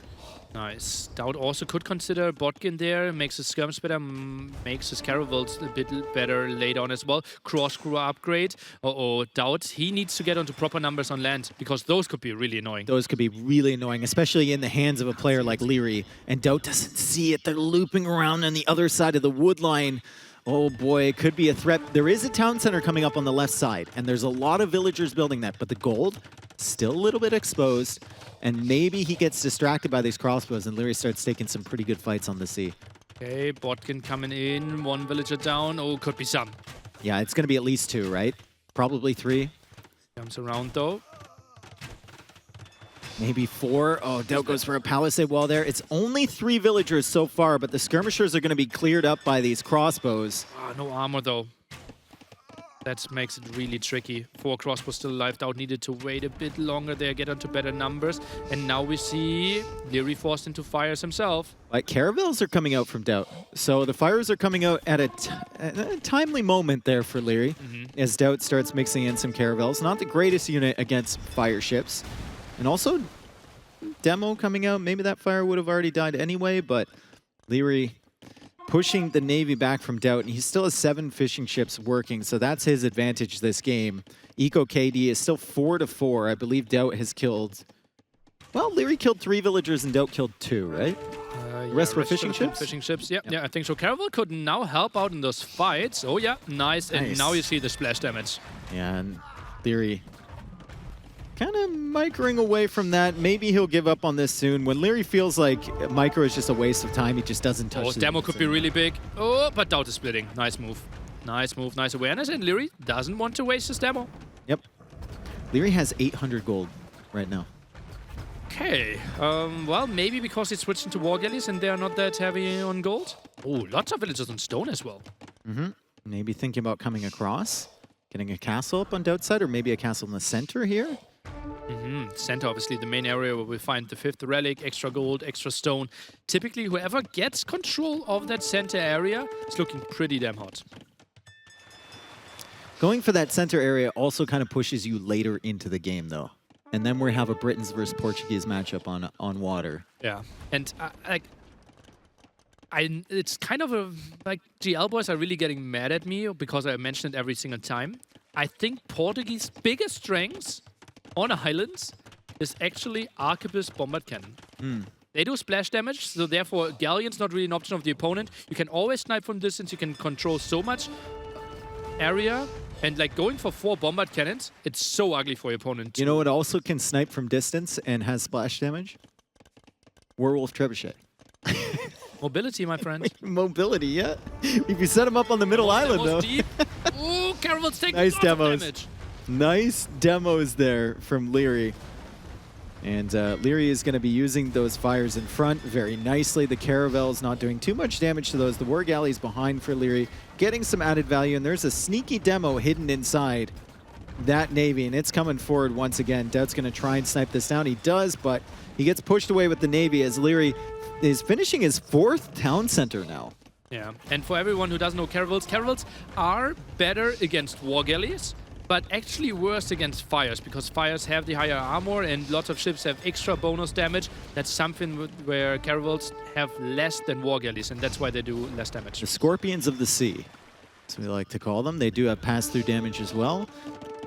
Nice. Doubt also could consider Botkin there, makes his skirms better, makes his caravels a bit better later on as well. Cross crew upgrade. Doubt, he needs to get onto proper numbers on land, because those could be really annoying. Those could be really annoying, especially in the hands of a player like Leary, and Doubt doesn't see it. They're looping around on the other side of the wood line. Oh boy, it could be a threat. There is a town center coming up on the left side, and there's a lot of villagers building that, but the gold, still a little bit exposed, and maybe he gets distracted by these crossbows, and Leary starts taking some pretty good fights on the sea. Okay, Botkin coming in, one villager down. Oh, could be some. Yeah, it's going to be at least 2, right? Probably 3. Comes around though. Maybe 4. Oh, Doubt goes for a palisade wall there. It's only 3 villagers so far, but the skirmishers are going to be cleared up by these crossbows. No armor though. That makes it really tricky. 4 crossbows still alive. Doubt needed to wait a bit longer there, get onto better numbers. And now we see Leary forced into fires himself. Like, caravels are coming out from Doubt. So the fires are coming out at a timely moment there for Leary, as Doubt starts mixing in some caravels. Not the greatest unit against fire ships. And also, Demo coming out. Maybe that fire would have already died anyway, but Leary pushing the Navy back from Doubt, and he still has 7 fishing ships working, so that's his advantage this game. Eco KD is still 4-4. I believe Doubt has killed... Well, Leary killed 3 villagers and Doubt killed 2, right? The rest were fishing ships? Fishing ships, yeah, I think so. Caravel could now help out in those fights. Oh yeah, nice. And now you see the splash damage. Yeah, and Leary kind of microing away from that. Maybe he'll give up on this soon. When Leary feels like micro is just a waste of time, he just doesn't touch the Demo could be really big. Oh, but Doubt is splitting. Nice move. Nice move, nice awareness. And Leary doesn't want to waste his Demo. Yep. Leary has 800 gold right now. Okay. Well, maybe because it's switched into War Galleys and they're not that heavy on gold. Oh, lots of villagers on stone as well. Maybe thinking about coming across, getting a castle up on Doubt's side, or maybe a castle in the center here. Center, obviously, the main area where we find the 5th relic, extra gold, extra stone. Typically, whoever gets control of that center area is looking pretty damn hot. Going for that center area also kind of pushes you later into the game, though. And then we have a Britons versus Portuguese matchup on water. Yeah, and it's kind of a, like, GL boys are really getting mad at me because I mention it every single time. I think Portuguese biggest strengths on islands is actually Arquebus Bombard Cannon. They do splash damage, so therefore Galleon's not really an option of the opponent. You can always snipe from distance, you can control so much area, and like going for 4 Bombard Cannons, it's so ugly for your opponent. You know what also can snipe from distance and has splash damage? Werewolf Trebuchet. Mobility, my friend. Mobility, yeah. If you set him up on the middle island, though. Deep. Ooh, Caravel's taking Nice lots of demos. damage. Nice demos there from Leary. And Leary is going to be using those fires in front very nicely. The Caravel's not doing too much damage to those. The War Galley's behind for Leary, getting some added value. And there's a sneaky demo hidden inside that Navy, and it's coming forward once again. Doubt's going to try and snipe this down. He does, but he gets pushed away with the Navy as Leary is finishing his 4th town center now. Yeah, and for everyone who doesn't know Caravels are better against War Galleys, but actually worse against fires, because fires have the higher armor and lots of ships have extra bonus damage. That's something where Caravels have less than War Galleys, and that's why they do less damage. The Scorpions of the Sea, as we like to call them. They do have pass-through damage as well.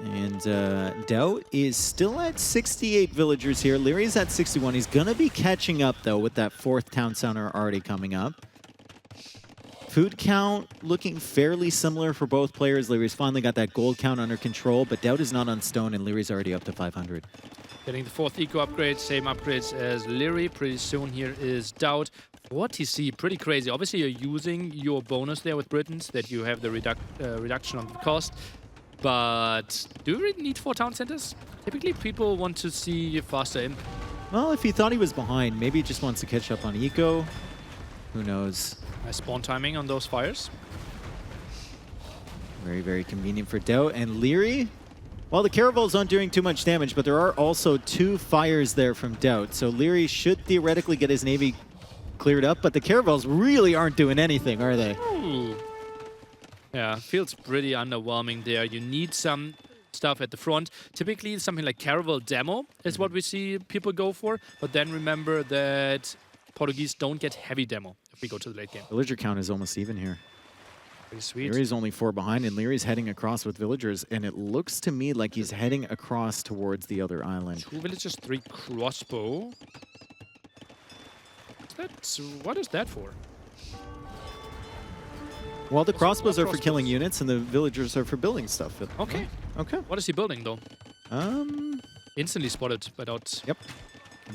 And Doubt is still at 68 villagers here. Leary's at 61. He's going to be catching up, though, with that 4th town center already coming up. Food count looking fairly similar for both players. Leary's finally got that gold count under control, but Doubt is not on stone, and Leary's already up to 500. Getting the 4th eco upgrade, same upgrades as Leary. Pretty soon here is Doubt. 4 TC, pretty crazy. Obviously, you're using your bonus there with Britons, that you have the reduction on the cost. But do you really need 4 town centers? Typically, people want to see faster imp. Well, if he thought he was behind, maybe he just wants to catch up on eco. Who knows? Nice spawn timing on those fires. Very, very convenient for Doubt. And Leary, well, the Caravels aren't doing too much damage, but there are also 2 fires there from Doubt. So Leary should theoretically get his Navy cleared up, but the caravels really aren't doing anything, are they? Ooh. Yeah, feels pretty underwhelming there. You need some stuff at the front. Typically, something like caravel demo is what we see people go for. But then remember that Portuguese don't get heavy demo if we go to the late game. Villager count is almost even here. Pretty sweet. Leary's only 4 behind, and Leary's heading across with villagers, and it looks to me like he's heading across towards the other island. 2 villagers, 3 crossbow. What is that for? Well, the crossbows are for killing units, and the villagers are for building stuff. Okay. Okay. What is he building, though? Instantly spotted by Doubt. Yep.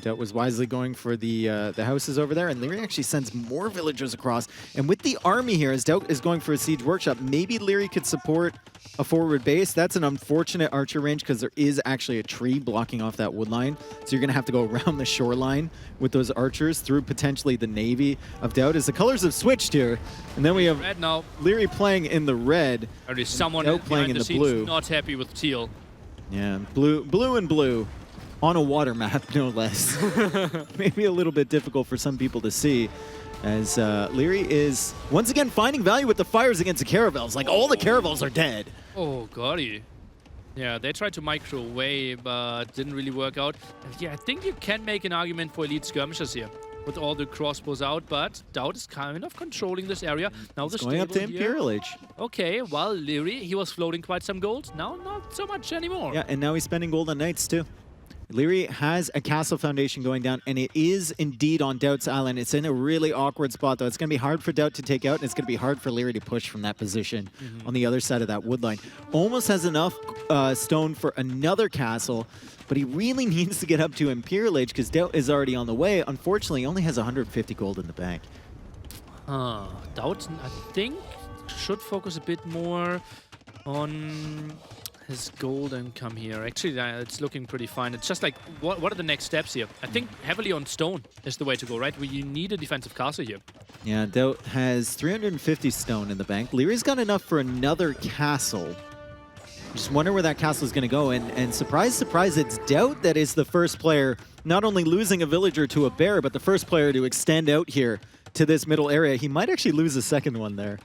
Doubt was wisely going for the houses over there, and Leary actually sends more villagers across. And with the army here, as Doubt is going for a siege workshop, maybe Leary could support a forward base. That's an unfortunate archer range because there is actually a tree blocking off that wood line. So you're going to have to go around the shoreline with those archers through potentially the navy of Doubt as the colors have switched here. And then we have Red now. Leary playing in the red. Already someone Doubt playing in the blue. Not happy with teal. Yeah, blue and blue. On a water map, no less. Maybe a little bit difficult for some people to see, as Leary is once again finding value with the fires against the caravels. Like, all the caravels are dead. Oh, golly. Yeah, they tried to micro away, but didn't really work out. And yeah, I think you can make an argument for elite skirmishers here with all the crossbows out, but Doubt is kind of controlling this area. Now the Going up to Imperial Age. Okay, while Leary, he was floating quite some gold. Now, not so much anymore. Yeah, and now he's spending gold on knights, too. Leary has a castle foundation going down, and it is indeed on Doubt's island. It's in a really awkward spot, though. It's going to be hard for Doubt to take out, and it's going to be hard for Leary to push from that position on the other side of that wood line. Almost has enough stone for another castle, but he really needs to get up to Imperial Age because Doubt is already on the way. Unfortunately, he only has 150 gold in the bank. Doubt, I think, should focus a bit more on his gold income here. Actually, it's looking pretty fine. It's just like, what are the next steps here? I think heavily on stone is the way to go, right? Where you need a defensive castle here. Yeah, Doubt has 350 stone in the bank. Leary's got enough for another castle. Just wonder where that castle is going to go. And surprise, surprise, it's Doubt that is the first player, not only losing a villager to a bear, but the first player to extend out here to this middle area. He might actually lose a second one there.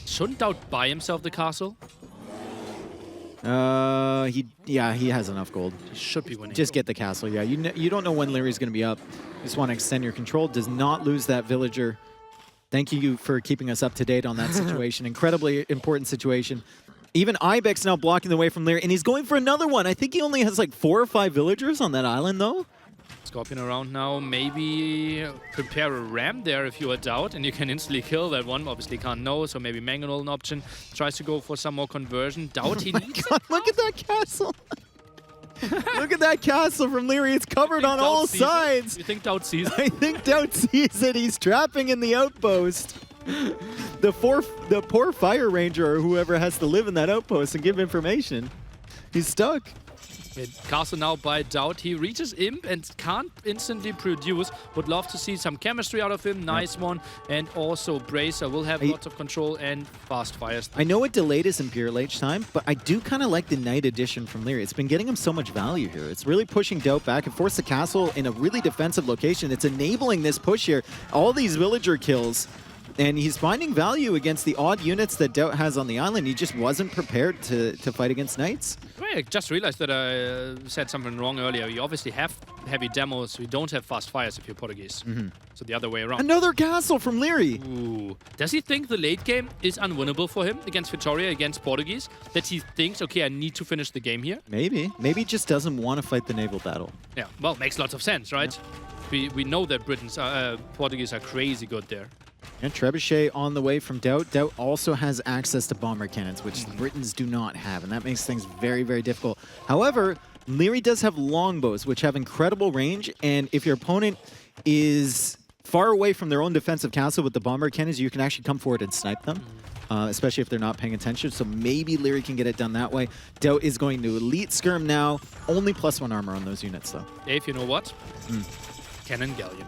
Shouldn't Doubt buy himself the castle? He has enough gold. He should be winning. Just get the castle. Yeah, you don't know when Leary's going to be up. You just want to extend your control. Does not lose that villager. Thank you for keeping us up to date on that situation. Incredibly important situation. Even Ibex now blocking the way from Leary, and he's going for another one. I think he only has like 4 or 5 villagers on that island, though. Scorpion around now. Maybe prepare a ram there if you are Doubt, and you can instantly kill that one. Obviously can't know, so maybe Mangonel an option. Tries to go for some more conversion. Doubt, he needs God, look at that castle. Look at that castle from Leary. It's covered on all sides. You think Doubt sees it? I think Doubt sees it. He's trapping in the outpost. The poor fire ranger or whoever has to live in that outpost and give information. He's stuck. Castle now by Doubt. He reaches Imp and can't instantly produce. Would love to see some chemistry out of him. Nice one. And also Bracer will have lots of control and fast fires. I know it delayed his Imperial Age time, but I do kind of like the Knight Edition from Leary. It's been getting him so much value here. It's really pushing Doubt back and force the castle in a really defensive location. It's enabling this push here. All these villager kills. And he's finding value against the odd units that Doubt has on the island. He just wasn't prepared to fight against knights. I just realized that I said something wrong earlier. You obviously have heavy demos. You don't have fast fires if you're Portuguese. So the other way around. Another castle from Leary. Ooh. Does he think the late game is unwinnable for him against Victoria, against Portuguese? That he thinks, okay, I need to finish the game here? Maybe. Maybe he just doesn't want to fight the naval battle. Yeah, well, makes lots of sense, right? Yeah. We know that Portuguese are crazy good there. And Trebuchet on the way from Doubt. Doubt also has access to bomber cannons, which the Britons do not have, and that makes things very, very difficult. However, Leary does have longbows, which have incredible range, and if your opponent is far away from their own defensive castle with the bomber cannons, you can actually come forward and snipe them, especially if they're not paying attention. So maybe Leary can get it done that way. Doubt is going to Elite Skirm now. Only +1 armor on those units, though. Dave, you know what? Cannon Galleon.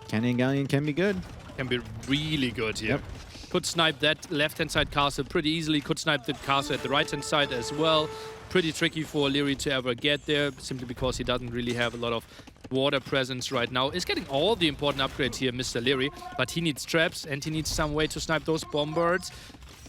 Cannon Galleon can be good. Can be really good here. Yep. Could snipe that left-hand side castle pretty easily. Could snipe the castle at the right-hand side as well. Pretty tricky for Leary to ever get there, simply because he doesn't really have a lot of water presence right now. Is getting all the important upgrades here, Mr. Leary, but he needs traps and he needs some way to snipe those bombards.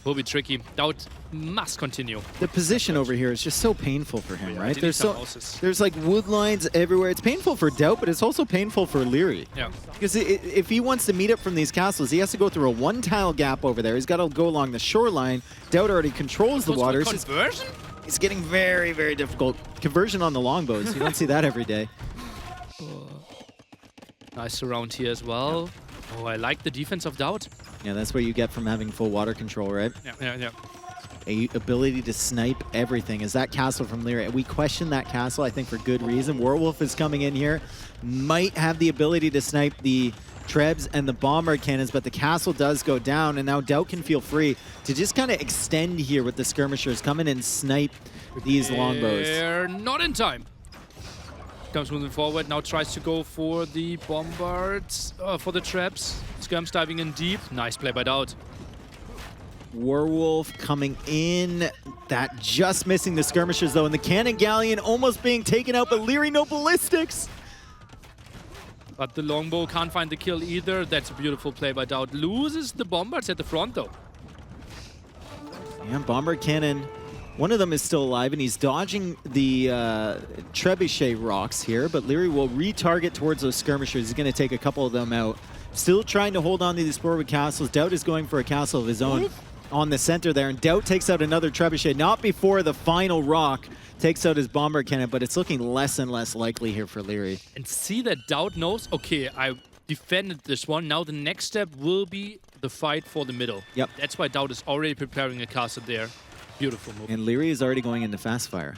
Will be tricky. Doubt must continue. The position over here is just so painful for him, right? Houses. There's like wood lines everywhere. It's painful for Doubt, but it's also painful for Leary. Yeah. Because if he wants to meet up from these castles, he has to go through a one-tile gap over there. He's got to go along the shoreline. Doubt already controls the water. Conversion? It's getting very, very difficult. Conversion on the longbows. You don't see that every day. Nice surround here as well. Oh, I like the defense of Doubt. Yeah, that's what you get from having full water control, right? Yeah. A ability to snipe everything. Is that castle from Leary? We question that castle, I think, for good reason. Werewolf is coming in here. Might have the ability to snipe the Trebs and the bomber cannons, but the castle does go down, and now Doubt can feel free to just kind of extend here with the skirmishers. Come in and snipe these longbows. They're not in time. Comes moving forward, now tries to go for the bombards, for the traps. Skirms diving in deep. Nice play by Doubt. Werewolf coming in. That just missing the skirmishers, though, and the cannon galleon almost being taken out, but Leary no ballistics. But the longbow can't find the kill either. That's a beautiful play by Doubt. Loses the bombards at the front, though. Yeah, bomber cannon. One of them is still alive, and he's dodging the trebuchet rocks here, but Leary will retarget towards those skirmishers. He's going to take a couple of them out. Still trying to hold on to these forward castles. Doubt is going for a castle of his own on the center there, and Doubt takes out another trebuchet, not before the final rock takes out his bomber cannon, but it's looking less and less likely here for Leary. And see that Doubt knows, okay, I defended this one. Now the next step will be the fight for the middle. Yep. That's why Doubt is already preparing a castle there. Beautiful move. And Leary is already going into fast fire.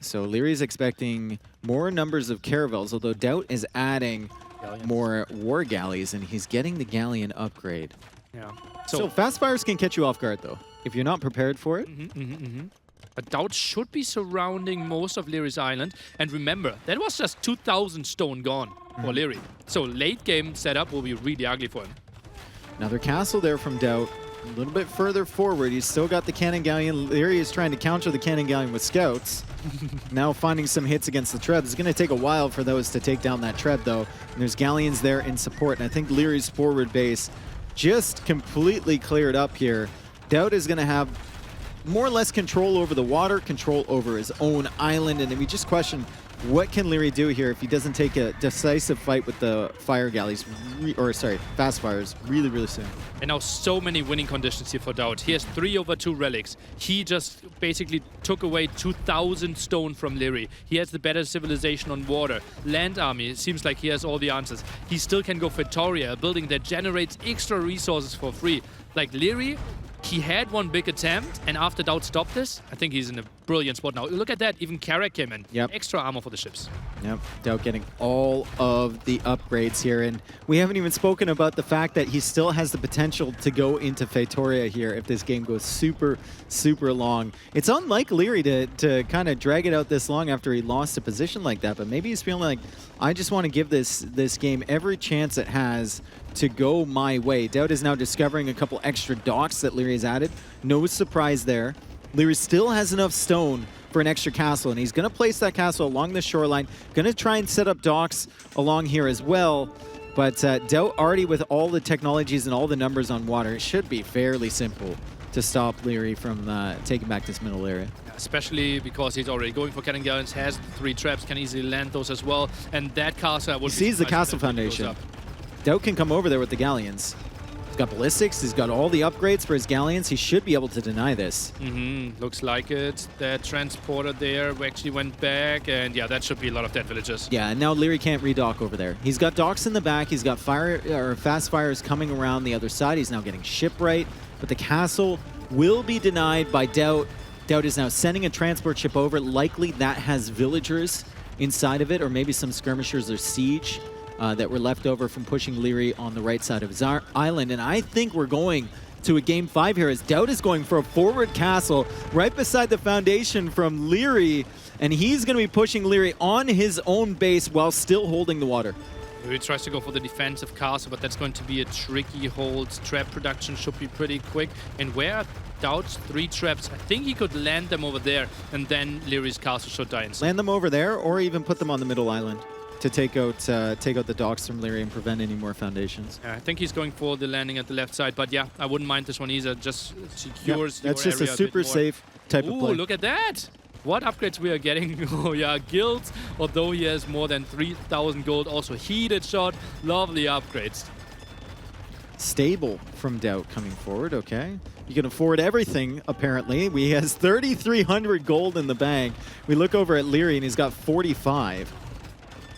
So Leary is expecting more numbers of caravels, although Doubt is adding more war galleys, and he's getting the galleon upgrade. Yeah. So fast fires can catch you off guard, though, if you're not prepared for it. But Doubt should be surrounding most of Leary's island. And remember, that was just 2,000 stone gone for Leary. So late game setup will be really ugly for him. Another castle there from Doubt. A little bit further forward, he's still got the cannon galleon. Leary is trying to counter the cannon galleon with scouts. Now finding some hits against the Trebs. It's going to take a while for those to take down that Treb, though. And there's galleons there in support. And I think Leary's forward base just completely cleared up here. Doubt is going to have more or less control over the water, control over his own island. And we just question, what can Leary do here if he doesn't take a decisive fight with the fire galleys, fast fires, really, really soon? And now so many winning conditions here for Doubt. He has 3/2 relics. He just basically took away 2,000 stone from Leary. He has the better civilization on water. Land army, it seems like he has all the answers. He still can go for Toria, a building that generates extra resources for free. Like Leary, he had one big attempt, and after Doubt stopped this, I think he's in a brilliant spot now. Look at that, even Carrack came in. Yep. Extra armor for the ships. Yep, Doubt getting all of the upgrades here. And we haven't even spoken about the fact that he still has the potential to go into Feitoria here if this game goes super, super long. It's unlike Leary to kind of drag it out this long after he lost a position like that, but maybe he's feeling like, I just want to give this game every chance it has to go my way. Doubt is now discovering a couple extra docks that Leary has added. No surprise there. Leary still has enough stone for an extra castle, and he's going to place that castle along the shoreline. Going to try and set up docks along here as well. But Doubt already with all the technologies and all the numbers on water, it should be fairly simple to stop Leary from taking back this middle area. Especially because he's already going for cannon galleons, has 3 traps, can easily land those as well. And that castle would He sees the castle foundation. Doubt can come over there with the galleons. He's got ballistics, he's got all the upgrades for his galleons. He should be able to deny this. Looks like it. That transporter there actually went back, and yeah, that should be a lot of dead villagers. Yeah, and now Leary can't redock over there. He's got docks in the back, he's got fast fires coming around the other side. He's now getting shipwright, but the castle will be denied by Doubt. Doubt is now sending a transport ship over. Likely that has villagers inside of it, or maybe some skirmishers or siege that were left over from pushing Leary on the right side of his island. And I think we're going to a game 5 here as Doubt is going for a forward castle right beside the foundation from Leary, and he's going to be pushing Leary on his own base while still holding the water. He tries to go for the defensive castle, but that's going to be a tricky hold. Trap production should be pretty quick. And where are Doubt's 3 traps? I think he could land them over there, and then Leary's castle should die inside. Land them over there, or even put them on the middle island. to take out the docks from Leary and prevent any more foundations. Yeah, I think he's going for the landing at the left side, but yeah, I wouldn't mind this one either. Just secures that's your just a area super bit more. safe type of play. Ooh, look at that! What upgrades we are getting. Oh yeah, guild, although he has more than 3,000 gold, also heated shot, lovely upgrades. Stable from Doubt coming forward, okay. You can afford everything, apparently. He has 3,300 gold in the bank. We look over at Leary and he's got 45.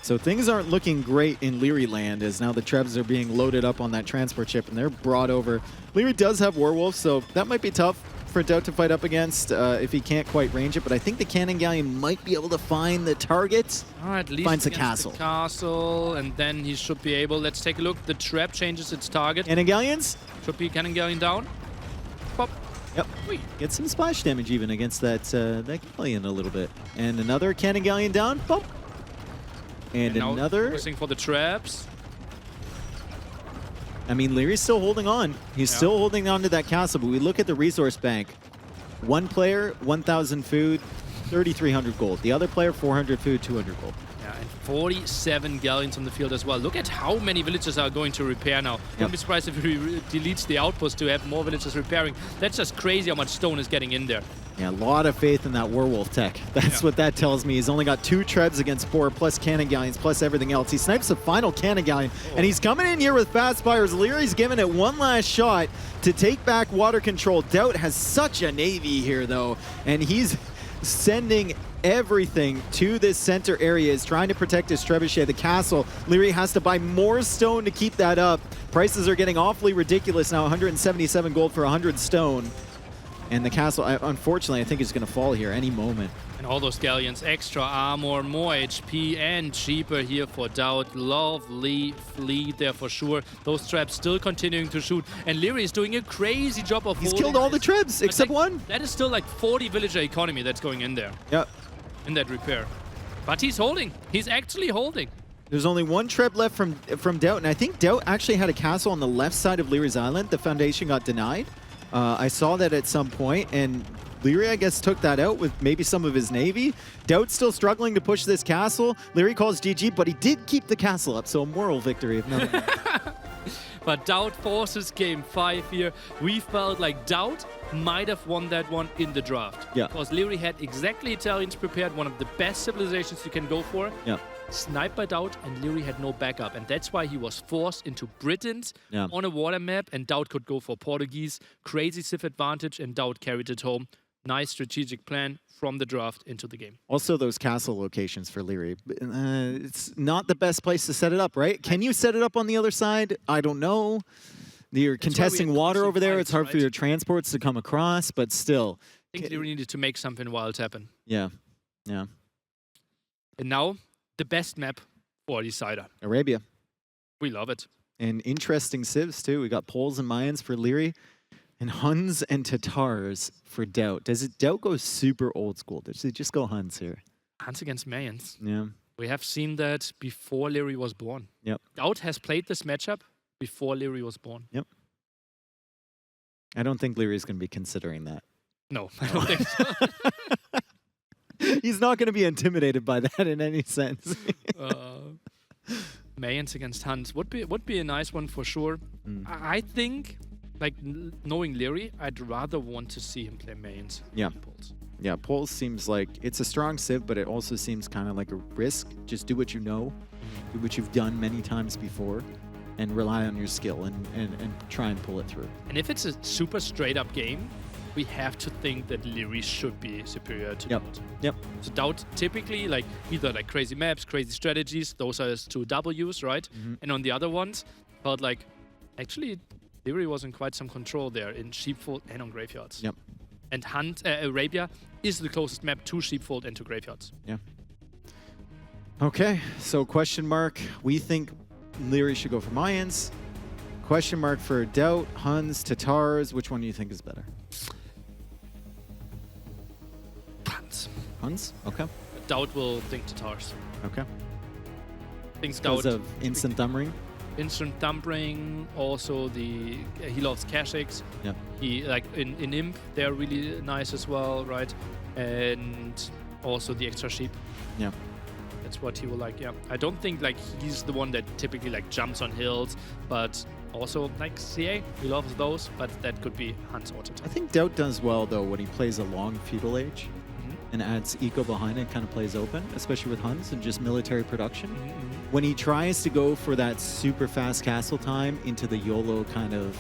So things aren't looking great in Leary land as now the Trebs are being loaded up on that transport ship and they're brought over. Leary does have Werewolf, so that might be tough for Doubt to fight up against if he can't quite range it, but I think the Cannon Galleon might be able to find the target. At least finds the against castle. The castle, and then he should be able. Let's take a look. The trap changes its target. Cannon Galleons? Should be Cannon Galleon down. Pop. Yep. Whee. Get some splash damage even against that Galleon a little bit. And another Cannon Galleon down. Pop. And now another. focusing for the traps. I mean, Leary's still holding on. He's still holding on to that castle, but we look at the resource bank. One player, 1,000 food, 3,300 gold. The other player, 400 food, 200 gold. Yeah, and 47 galleons on the field as well. Look at how many villages are going to repair now. Don't be surprised if he deletes the outpost to have more villages repairing. That's just crazy how much stone is getting in there. Yeah, a lot of faith in that Werewolf tech. That's what that tells me. He's only got 2 Trebs against 4, plus Cannon Galleons, plus everything else. He snipes the final Cannon Galleon, and he's coming in here with fast fires. Leary's giving it one last shot to take back water control. Doubt has such a navy here, though, and he's sending everything to this center area. He's trying to protect his trebuchet, the castle. Leary has to buy more stone to keep that up. Prices are getting awfully ridiculous now, 177 gold for 100 stone. And the castle, unfortunately, I think is going to fall here any moment. And all those galleons, extra armor, more HP, and cheaper here for Doubt. Lovely fleet there for sure. Those traps still continuing to shoot. And Leary is doing a crazy job of He's holding killed all the this. Trebs, except one. That is still like 40 villager economy that's going in there. Yep. In that repair. But he's holding. He's actually holding. There's only one Treb left from Doubt, and I think Doubt actually had a castle on the left side of Leary's island. The foundation got denied. I saw that at some point, and Leary, I guess, took that out with maybe some of his navy. Doubt's still struggling to push this castle. Leary calls GG, but he did keep the castle up, so a moral victory if nothing. But Doubt forces game 5 here. We felt like Doubt might have won that one in the draft. Yeah. Because Leary had exactly Italians prepared, one of the best civilizations you can go for. Yeah. Sniped by Doubt, and Leary had no backup. And that's why he was forced into Britons on a water map, and Doubt could go for Portuguese. Crazy civ advantage, and Doubt carried it home. Nice strategic plan from the draft into the game. Also, those castle locations for Leary. It's not the best place to set it up, right? Can you set it up on the other side? I don't know. You're contesting water over there. It's hard for your transports to come across, but still. I think Leary needed to make something wild happen. Yeah, yeah. And now, the best map for Decider. Arabia. We love it. And interesting civs, too. We got Poles and Mayans for Leary, and Huns and Tatars for Doubt. Does Doubt go super old school? Does it just go Huns here? Huns against Mayans. Yeah. We have seen that before Leary was born. Yep. Doubt has played this matchup before Leary was born. Yep. I don't think Leary's going to be considering that. No, I don't think so. He's not going to be intimidated by that in any sense. Mayans against Huns would be a nice one for sure. I think, like knowing Leary, I'd rather want to see him play Mayans. Yeah. than Poles. Yeah, Poles seems like it's a strong civ, but it also seems kind of like a risk. Just do what you know, do what you've done many times before, and rely on your skill and try and pull it through. And if it's a super straight up game, we have to think that Leary should be superior to Doubt. Yep. So Doubt typically like either like crazy maps, crazy strategies, those are his 2 Ws, right? And on the other ones, felt like actually Leary was in quite some control there in Sheepfold and on Graveyards. Yep. And Arabia is the closest map to Sheepfold and to Graveyards. Yeah. Okay, so question mark. We think Leary should go for Mayans. Question mark for Doubt, Huns, Tatars. Which one do you think is better? Huns. Huns? Okay. Doubt will think Tatars. Okay. Thinks Because Doubt. of instant thumbring? Instant thumbring, also he loves Kashyyyks. Yeah. He like in Imp, they're really nice as well, right? And also the extra sheep. Yeah. That's what he will like, yeah. I don't think like he's the one that typically like jumps on hills, but also like CA, he loves those, but that could be Hunt's auto I type. think Doubt does well, though, when he plays a long feudal age and adds eco behind it, kind of plays open, especially with Hunts and just military production. When he tries to go for that super fast castle time into the YOLO kind of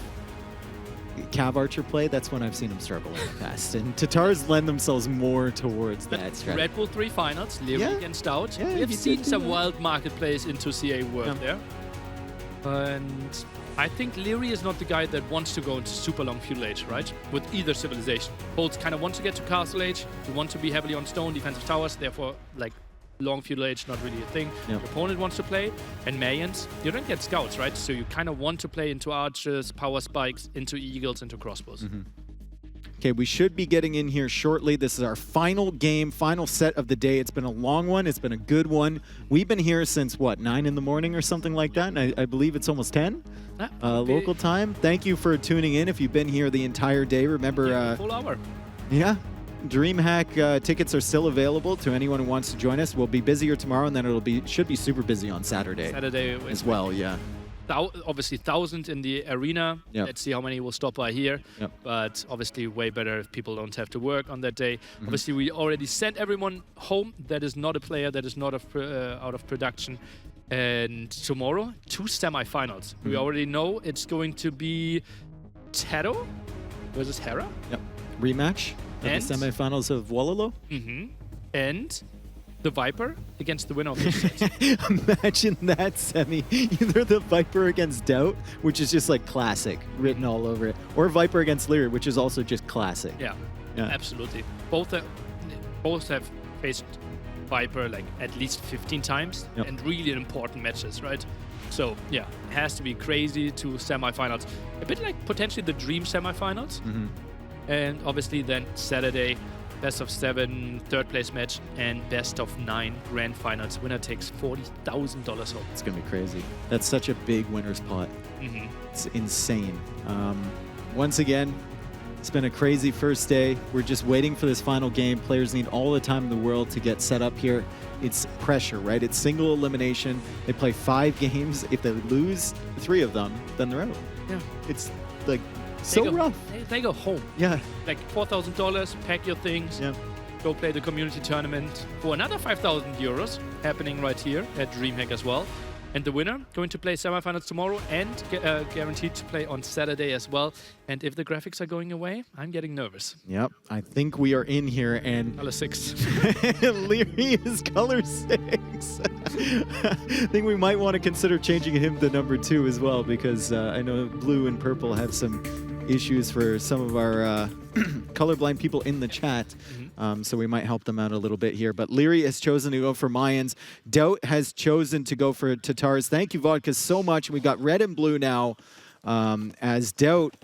Cav Archer play, that's when I've seen him struggle in the past. And Tatars lend themselves more towards that strategy. Red Bull 3 finals, Leary Yeah. against Doubt. Yeah, We have he seen did do some that. wild marketplace into CA work there. And I think Leary is not the guy that wants to go into super long feudal age, right? With either civilization. Bolts kind of want to get to castle age. You want to be heavily on stone, defensive towers, therefore, like, long feudal age, not really a thing. Yep. Your opponent wants to play. And Mayans, you don't get scouts, right? So you kind of want to play into archers, power spikes, into eagles, into crossbows. Okay, we should be getting in here shortly. This is our final game, final set of the day. It's been a long one. It's been a good one. We've been here since, what, 9 in the morning or something like that? And I believe it's almost 10 local time. Thank you for tuning in if you've been here the entire day. Remember, Full hour. yeah, DreamHack tickets are still available to anyone who wants to join us. We'll be busier tomorrow, and then should be super busy on Saturday as well, yeah. Obviously 1,000 in the arena. Yep. Let's see how many will stop by here. Yep. But obviously way better if people don't have to work on that day. Obviously we already sent everyone home that is not a player, that is not out of production. And tomorrow, 2 semifinals. We already know it's going to be Tero versus Hera. Yep. Rematch of And- the semifinals of Wololo. And the Viper against the winner of this set. Imagine that semi. Either the Viper against Doubt, which is just like classic, written all over it, or Viper against Lear, which is also just classic. Yeah, Yeah. absolutely. Both have faced Viper like at least 15 times Yep. and really important matches, right? So yeah, it has to be crazy to semifinals. A bit like potentially the Dream semifinals. And obviously then Saturday, best of 7 third place match and best of 9 grand finals. Winner takes $40,000 home. It's going to be crazy. That's such a big winner's pot. It's insane. Once again, it's been a crazy first day. We're just waiting for this final game. Players need all the time in the world to get set up here. It's pressure, right? It's single elimination. They play 5 games. If they lose 3 of them, then they're out. Yeah. It's like so rough. They go home. Yeah. Like $4,000, pack your things, Yeah. go play the community tournament for another 5,000 euros happening right here at DreamHack as well. And the winner going to play semifinals tomorrow and guaranteed to play on Saturday as well. And if the graphics are going away, I'm getting nervous. Yep. I think we are in here, and Color 6. Leary is color 6. I think we might want to consider changing him to number 2 as well, because I know blue and purple have some issues for some of our colorblind people in the chat. So we might help them out a little bit here. But Leary has chosen to go for Mayans. Doubt has chosen to go for Tatars. Thank you, Vodka, so much. We got red and blue now, as Doubt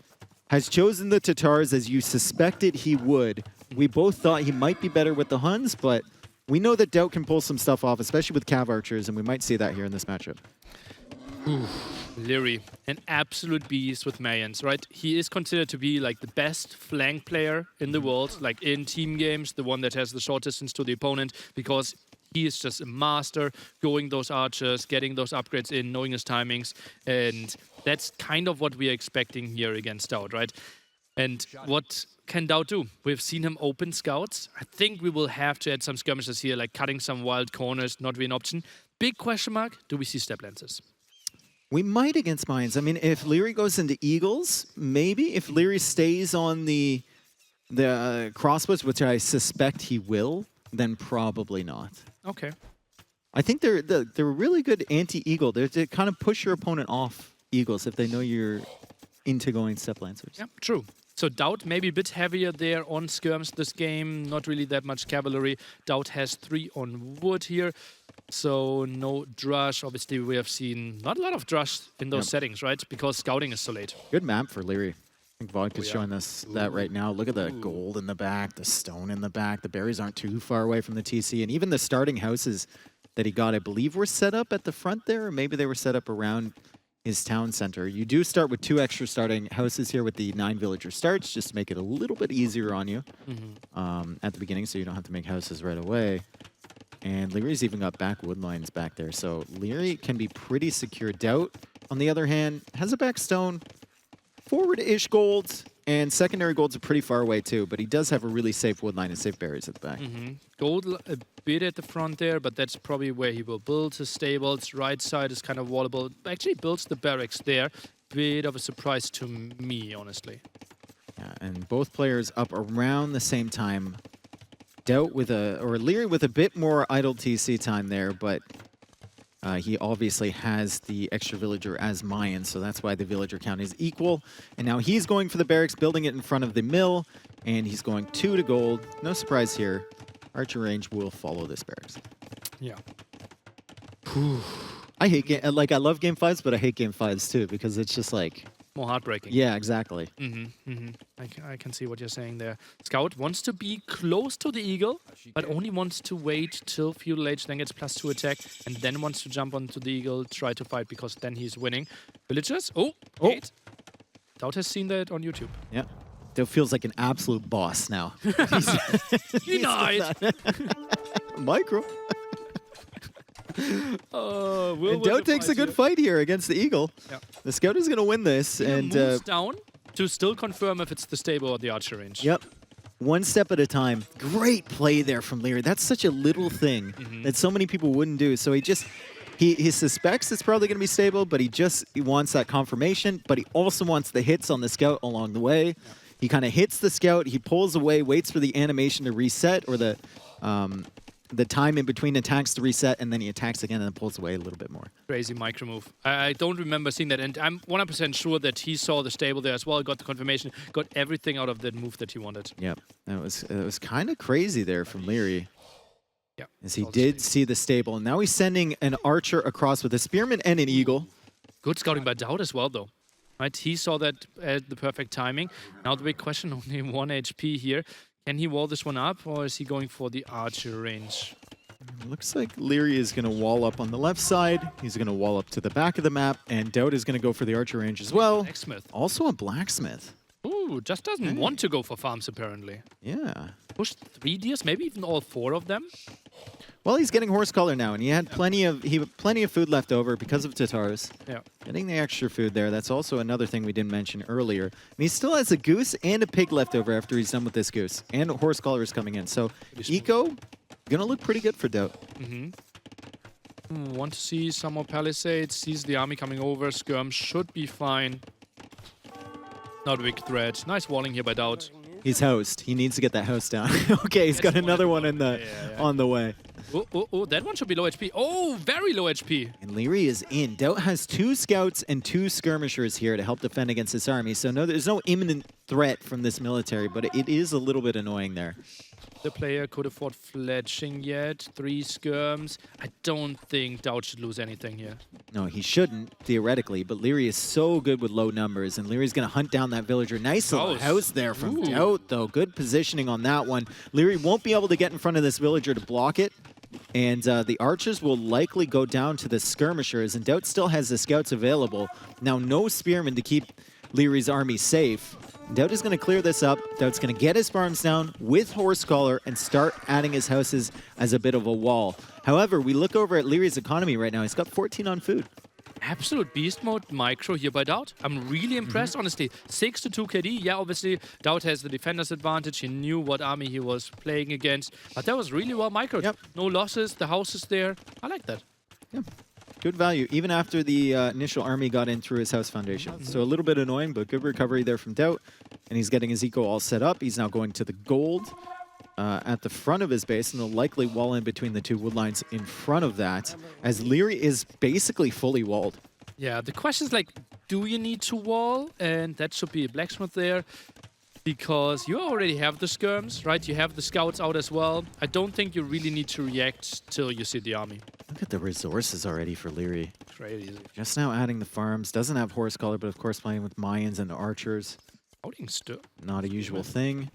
has chosen the Tatars as you suspected he would. We both thought he might be better with the Huns, but we know that Doubt can pull some stuff off, especially with Cav Archers, and we might see that here in this matchup. Leary, an absolute beast with Mayans, right? He is considered to be like the best flank player in the world, like in team games, the one that has the short distance to the opponent, because he is just a master going those archers, getting those upgrades in, knowing his timings, and that's kind of what we are expecting here against Doubt, right? And what can Doubt do? We've seen him open scouts. I think we will have to add some skirmishes here, like cutting some wild corners, not really an option. Big question mark, do we see step lances? We might against Mayans. I mean, if Leary goes into Eagles, maybe. If Leary stays on the crossbows, which I suspect he will, then probably not. Okay. I think they're really good anti-Eagle. They kind of push your opponent off Eagles if they know you're into going step lancers. Yeah, true. So Doubt maybe a bit heavier there on skirms this game. Not really that much cavalry. Doubt has 3 on wood here. So no drush. Obviously, we have seen not a lot of drush in those settings, right? Because scouting is so late. Good map for Leary. I think Vodka's showing us that right now. Look at the gold in the back, the stone in the back. The berries aren't too far away from the TC. And even the starting houses that he got, I believe, were set up at the front there. Or maybe they were set up around his town center. You do start with 2 extra starting houses here with the 9 villager starts, just to make it a little bit easier on you at the beginning, so you don't have to make houses right away. And Leary's even got back wood lines back there. So Leary can be pretty secure. Doubt, on the other hand, has a back stone. Forward-ish golds, and secondary golds are pretty far away too, but he does have a really safe wood line and safe berries at the back. Gold a bit at the front there, but that's probably where he will build his stables. Right side is kind of wallable. Actually builds the barracks there. Bit of a surprise to me, honestly. Yeah, and both players up around the same time. Doubt with Leary with a bit more idle TC time there, but he obviously has the extra villager as Mayan, so that's why the villager count is equal. And now he's going for the barracks, building it in front of the mill, and he's going 2 to gold. No surprise here. Archer range will follow this barracks. Yeah. I hate I love game 5s, but I hate game 5s too, because it's just like... More heartbreaking. Yeah, exactly. I can see what you're saying there. Scout wants to be close to the eagle, but only wants to wait till feudal age, then gets +2 attack, and then wants to jump onto the eagle, try to fight, because then he's winning. Villagers? Oh! Doubt has seen that on YouTube. Yeah. Doubt feels like an absolute boss now. Denied! Micro. And Doubt takes a good fight here against the eagle. Yeah. The scout is going to win this. He and moves down to still confirm if it's the stable or the archer range. Yep. One step at a time. Great play there from Leary. That's such a little thing that so many people wouldn't do. So he suspects it's probably going to be stable, but he wants that confirmation, but he also wants the hits on the scout along the way. Yeah. He kind of hits the scout, he pulls away, waits for the animation to reset, or the time in between attacks to reset, and then he attacks again and then pulls away a little bit more. Crazy micro move. I don't remember seeing that, and I'm 100% sure that he saw the stable there as well, got the confirmation, got everything out of that move that he wanted. Yep, it was kind of crazy there from Leary. Yeah, as he did see the stable, and now he's sending an archer across with a spearman and an eagle. Good scouting by Doubt as well, though. Right, he saw that at the perfect timing. Now the big question, only 1 HP here. Can he wall this one up, or is he going for the archer range? Looks like Leary is going to wall up on the left side. He's going to wall up to the back of the map, and Doubt is going to go for the archer range as well. Blacksmith. Also a blacksmith. Ooh, just doesn't want to go for farms, apparently. Yeah. Push 3 deers, maybe even all 4 of them. Well, he's getting horse collar now, and he had plenty of food left over because of Tatars. Yeah. Getting the extra food there. That's also another thing we didn't mention earlier. And he still has a goose and a pig left over after he's done with this goose. And a horse collar is coming in. So eco, gonna look pretty good for Doubt. Want to see some more palisades. Sees the army coming over. Skirm should be fine. Not a big threat. Nice walling here by Doubt. He's host. He needs to get that host down. Okay, he's got another one in the on the way. Oh, that one should be low HP. Oh, very low HP. And Leary is in. Doubt has 2 scouts and 2 skirmishers here to help defend against this army. So no, there's no imminent threat from this military, but it is a little bit annoying there. The player could afford fletching yet. 3 skirms. I don't think Doubt should lose anything here. No, he shouldn't, theoretically, but Leary is so good with low numbers, and Leary's going to hunt down that villager. Nice little house there from Doubt, though. Good positioning on that one. Leary won't be able to get in front of this villager to block it, and the archers will likely go down to the skirmishers, and Doubt still has the scouts available. Now, no spearmen to keep Leary's army safe. Doubt is going to clear this up. Doubt's going to get his farms down with horse collar and start adding his houses as a bit of a wall. However, we look over at Leary's economy right now. He's got 14 on food. Absolute beast mode micro here by Doubt. I'm really impressed, honestly. 6 to 2 KD. Yeah, obviously, Doubt has the defender's advantage. He knew what army he was playing against. But that was really well microed. Yep. No losses. The house is there. I like that. Yeah. Good value, even after the initial army got in through his house foundation. So a little bit annoying, but good recovery there from Doubt. And he's getting his eco all set up. He's now going to the gold at the front of his base, and they'll likely wall in between the 2 wood lines in front of that, as Leary is basically fully walled. Yeah, the question is, like, do you need to wall? And that should be a blacksmith there, because you already have the skirms, right? You have the scouts out as well. I don't think you really need to react till you see the army. Look at the resources already for Leary. Crazy. Just now adding the farms. Doesn't have horse collar, but of course playing with Mayans and archers. Not a usual thing.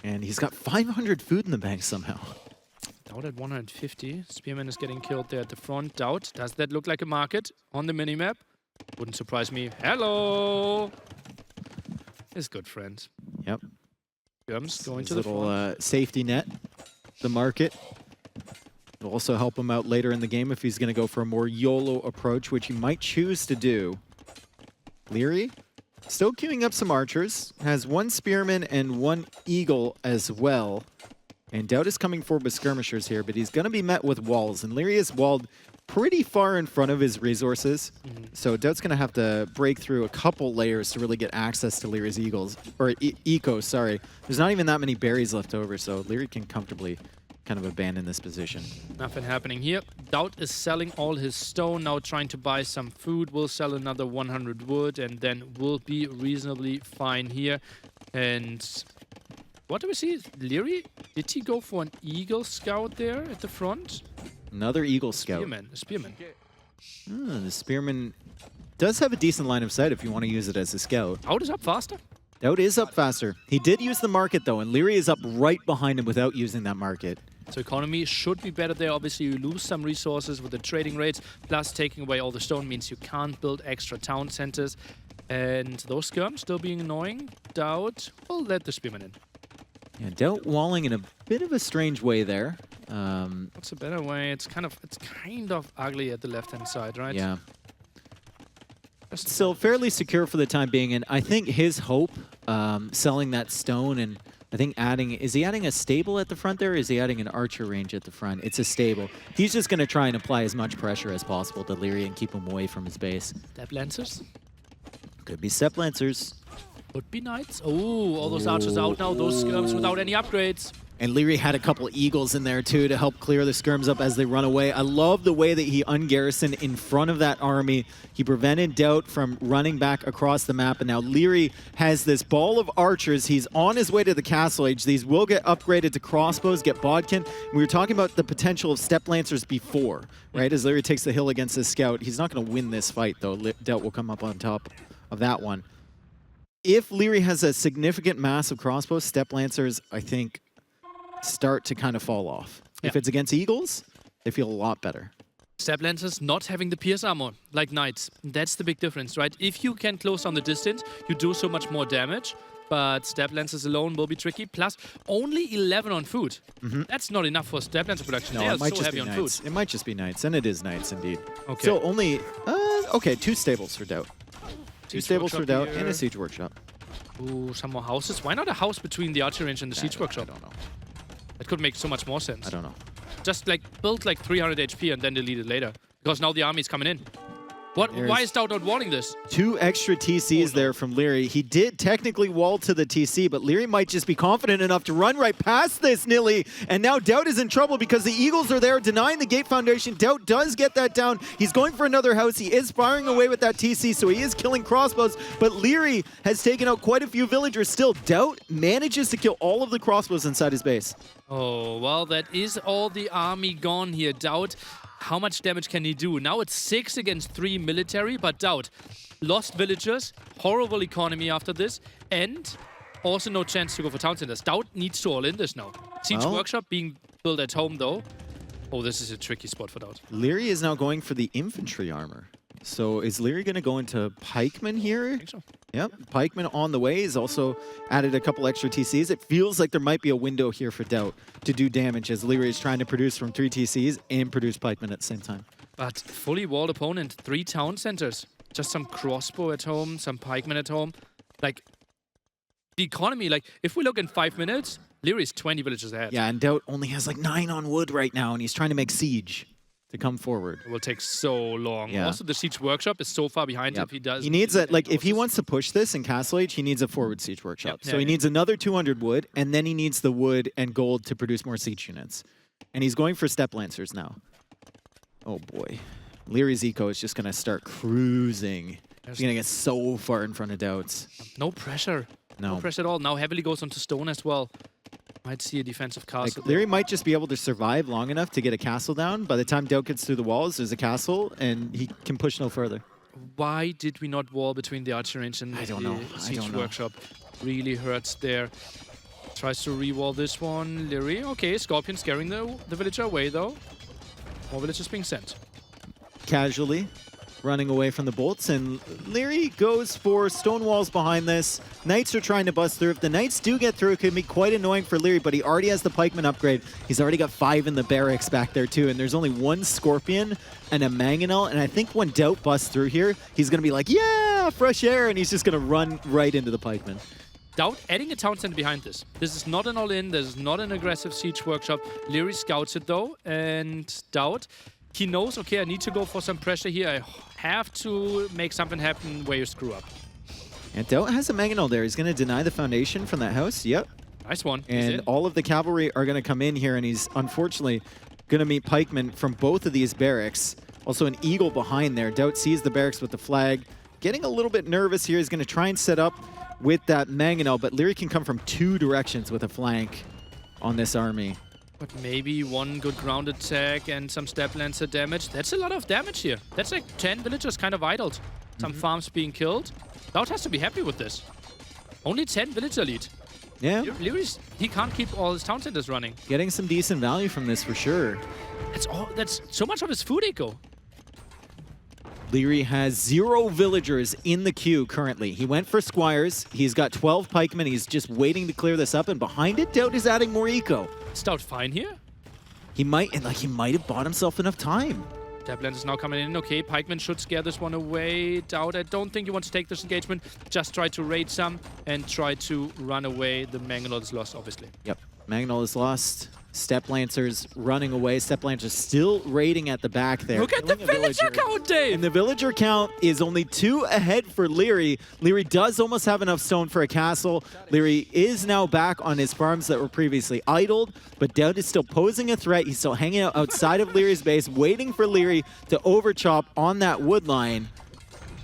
And he's got 500 food in the bank somehow. Doubt at 150. Spearman is getting killed there at the front. Doubt. Does that look like a market on the minimap? Wouldn't surprise me. Hello! His good friend. Yep. Skirms going His to the little front. safety net. the market. It'll also help him out later in the game if he's going to go for a more YOLO approach, which he might choose to do. Leary, still queuing up some archers, has 1 spearman and 1 eagle as well. And Doubt is coming forward with skirmishers here, but he's going to be met with walls. And Leary is walled pretty far in front of his resources. So Doubt's going to have to break through a couple layers to really get access to Leary's eagles, or eco, sorry. There's not even that many berries left over, so Leary can comfortably kind of abandon this position. Nothing happening here. Doubt is selling all his stone, now trying to buy some food. We'll sell another 100 wood, and then we'll be reasonably fine here. And what do we see? Leary, did he go for an eagle scout there at the front? Another eagle scout. A spearman. The spearman does have a decent line of sight if you want to use it as a scout. Doubt is up faster. Doubt is up faster. He did use the market though, and Leary is up right behind him without using that market. So economy should be better there. Obviously, you lose some resources with the trading rates, plus taking away all the stone means you can't build extra town centers. And those skirms still being annoying. Doubt will let the spearman in. Yeah, Doubt walling in a bit of a strange way there. What's a better way? It's kind of ugly at the left-hand side, right? Yeah. Still fairly secure for the time being, and I think his hope, selling that stone and I think is he adding a stable at the front there, or is he adding an archer range at the front? It's a stable. He's just going to try and apply as much pressure as possible to Leary and keep him away from his base. Step lancers? Could be step lancers. Could be knights. Oh, all those archers out now. Those skirms without any upgrades. And Leary had a couple eagles in there too to help clear the skirms up as they run away. I love the way that he ungarrisoned in front of that army. He prevented Doubt from running back across the map. And now Leary has this ball of archers. He's on his way to the castle age. These will get upgraded to crossbows, get bodkin. We were talking about the potential of step lancers before, right? As Leary takes the hill against his scout. He's not going to win this fight though. Doubt will come up on top of that one. If Leary has a significant mass of crossbows, step lancers, I think, start to kind of fall off. Yeah. If it's against eagles, they feel a lot better. Step lancers not having the pierce armor like knights. That's the big difference, right? If you can close on the distance, you do so much more damage. But step lancers alone will be tricky. Plus, only 11 on food. That's not enough for step lancer production. No, they are it might so just heavy be on knights. food. It might just be knights, and it is knights indeed. Okay. So only, okay, 2 stables for Doubt. 2 stables for Doubt and a siege workshop. Ooh, some more houses. Why not a house between the archer range and the siege workshop? I don't know. That could make so much more sense. I don't know. Just like build like 300 HP and then delete it later. Because now the army's coming in. Why is Doubt not walling this? 2 extra TCs there from Leary. He did technically wall to the TC, but Leary might just be confident enough to run right past this, Nilly. And now Doubt is in trouble because the Eagles are there denying the gate foundation. Doubt does get that down. He's going for another house. He is firing away with that TC, so he is killing crossbows. But Leary has taken out quite a few villagers still. Doubt manages to kill all of the crossbows inside his base. Oh, well, that is all the army gone here. Doubt, how much damage can he do? Now it's 6 against 3 military, but Doubt lost villagers, horrible economy after this, and also no chance to go for town centers. Doubt needs to all in this now. Siege workshop being built at home, though. Oh, this is a tricky spot for Doubt. Leary is now going for the infantry armor. So is Leary going to go into pikemen here? I think so. Yep, pikemen on the way. He's also added a couple extra TCs. It feels like there might be a window here for Doubt to do damage as Leary is trying to produce from 3 TCs and produce pikemen at the same time. But fully walled opponent, 3 town centers. Just some crossbow at home, some pikemen at home. Like, the economy, like, if we look in 5 minutes, Leary's 20 villages ahead. Yeah, and Doubt only has like 9 on wood right now, and he's trying to make siege to come forward. It will take so long. Yeah. Also, the siege workshop is so far behind if he does. He needs like, if he wants to push this in Castle Age, he needs a forward siege workshop. Yep. So he needs another 200 wood, and then he needs the wood and gold to produce more siege units. And he's going for step lancers now. Oh boy. Leary's eco is just going to start cruising. He's going to get so far in front of Doubts. No pressure. No. No pressure at all. Now heavily goes onto stone as well. Might see a defensive castle. Like, Leary might just be able to survive long enough to get a castle down. By the time Doubt gets through the walls, there's a castle, and he can push no further. Why did we not wall between the archer range and I don't the know. siege workshop? Really hurts there. Tries to re-wall this one. Leary, okay, Scorpion scaring the villager away though. More villagers being sent. Casually. running away from the bolts, and Leary goes for stone walls behind this. Knights are trying to bust through. If the Knights do get through, it could be quite annoying for Leary, but he already has the pikeman upgrade. He's already got 5 in the barracks back there too, and there's only 1 Scorpion and a Mangonel, and I think when Doubt busts through here, he's going to be like, yeah, fresh air, and he's just going to run right into the pikeman. Doubt adding a town center behind this. This is not an all-in, this is not an aggressive siege workshop. Leary scouts it though, and Doubt, he knows, okay, I need to go for some pressure here. I have to make something happen where you screw up. And Doubt has a Mangonel there. He's going to deny the foundation from that house. Yep. Nice one. And all of the cavalry are going to come in here, and he's unfortunately going to meet pikemen from both of these barracks. Also an eagle behind there. Doubt sees the barracks with the flag. Getting a little bit nervous here. He's going to try and set up with that Mangonel, but Leary can come from 2 directions with a flank on this army. But maybe 1 good ground attack and some step lancer damage. That's a lot of damage here. That's like 10 villagers kind of idled. Some farms being killed. Doubt has to be happy with this. Only 10 villager lead. Yeah. Leary's, he can't keep all his town centers running. Getting some decent value from this for sure. That's so much of his food eco. Leary has 0 villagers in the queue currently. He went for squires. He's got 12 pikemen. He's just waiting to clear this up, and behind it, Doubt is adding more eco. Is Doubt fine here? He might have bought himself enough time. Steplands is now coming in. Okay, pikemen should scare this one away. Doubt, I don't think you want to take this engagement. Just try to raid some and try to run away. The Mangonel is lost, obviously. Yep, Mangonel is lost. Step Lancers running away. Step Lancers still raiding at the back there. Look at the villager count, Dave! And the villager count is only 2 ahead for Leary. Leary does almost have enough stone for a castle. Leary is now back on his farms that were previously idled, but Doubt is still posing a threat. He's still hanging out outside of Leary's base, waiting for Leary to overchop on that wood line.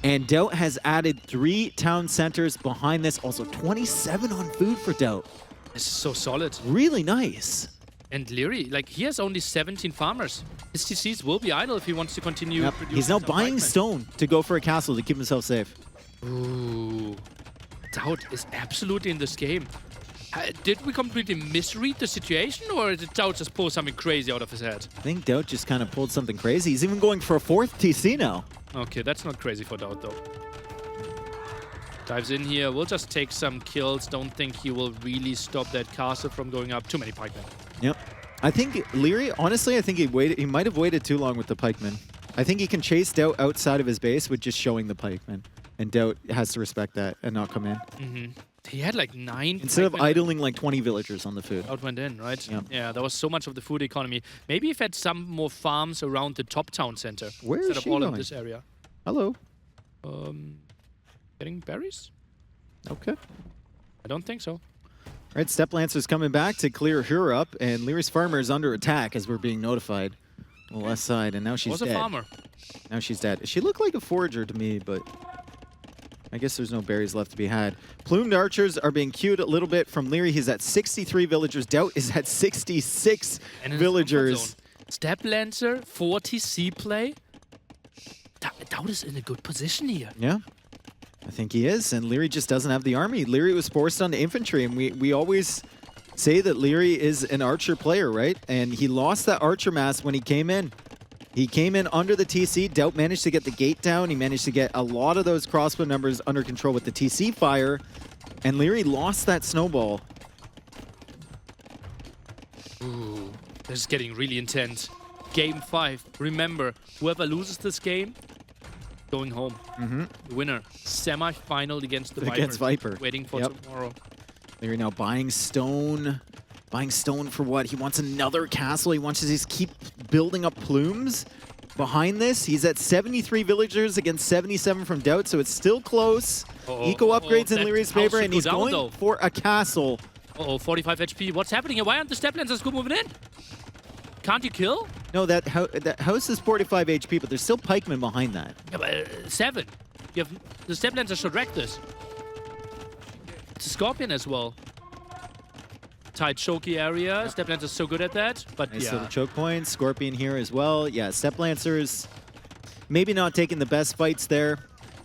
And Doubt has added 3 town centers behind this. Also 27 on food for Doubt. This is so solid. Really nice. And Leary, like, he has only 17 farmers. His TCs will be idle if he wants to continue producing. He's now some buying pikemen. stone to go for a castle to keep himself safe. Ooh. Doubt is absolutely in this game. Did we completely misread the situation, or did Doubt just pull something crazy out of his head? I think Doubt just kind of pulled something crazy. He's even going for a 4th TC now. Okay, that's not crazy for Doubt, though. Dives in here. We'll just take some kills. Don't think he will really stop that castle from going up. Too many pikemen. Yep. I think Leary, honestly, I think he might have waited too long with the pikemen. I think he can chase Doubt outside of his base with just showing the pikemen. And Doubt has to respect that and not come in. Mm-hmm. He had like 9 Instead of pikemen. idling like 20 villagers on the food. Doubt went in, right? Yeah. Yeah, there was so much of the food economy. Maybe if had some more farms around the top town center. Where is instead of she all going? of this area. Hello. Getting berries? Okay. I don't think so. All right, Step Lancer's coming back to clear her up, and Leary's farmer is under attack as we're being notified on the left side, and now she's Was dead. a farmer. Now she's dead. She looked like a forager to me, but I guess there's no berries left to be had. Plumed archers are being queued a little bit from Leary. He's at 63 villagers. Doubt is at 66 And in his comfort villagers. zone. Step Lancer, 40 C play. Doubt is in a good position here. Yeah, I think he is, and Leary just doesn't have the army. Leary was forced onto infantry, and we always say that Leary is an archer player, right? And he lost that archer mass when he came in. He came in under the TC. Doubt managed to get the gate down. He managed to get a lot of those crossbow numbers under control with the TC fire, and Leary lost that snowball. Ooh, this is getting really intense. Game 5. Remember, whoever loses this game, going home. The winner. Semi-final against the Viper. Against Viper. Waiting for Yep. tomorrow. Leary now buying stone. Buying stone for what? He wants another castle. He wants to just keep building up plumes. Behind this, he's at 73 villagers against 77 from Doubt, so it's still close. Eco upgrades in that Leary's house favor, should and go he's down, going though. for a castle. Uh-oh, 45 HP. What's happening here? Why aren't the Step Lancers good moving in? Can't you kill? No, that house is 45 HP, but there's still pikemen behind that. Yeah, but 7. You have, the Step Lancer should wreck this. It's a Scorpion as well. Tight choky area. Step Lancer's so good at that. But Nice yeah. little choke points. Scorpion here as well. Yeah, Step Lancers maybe not taking the best fights there.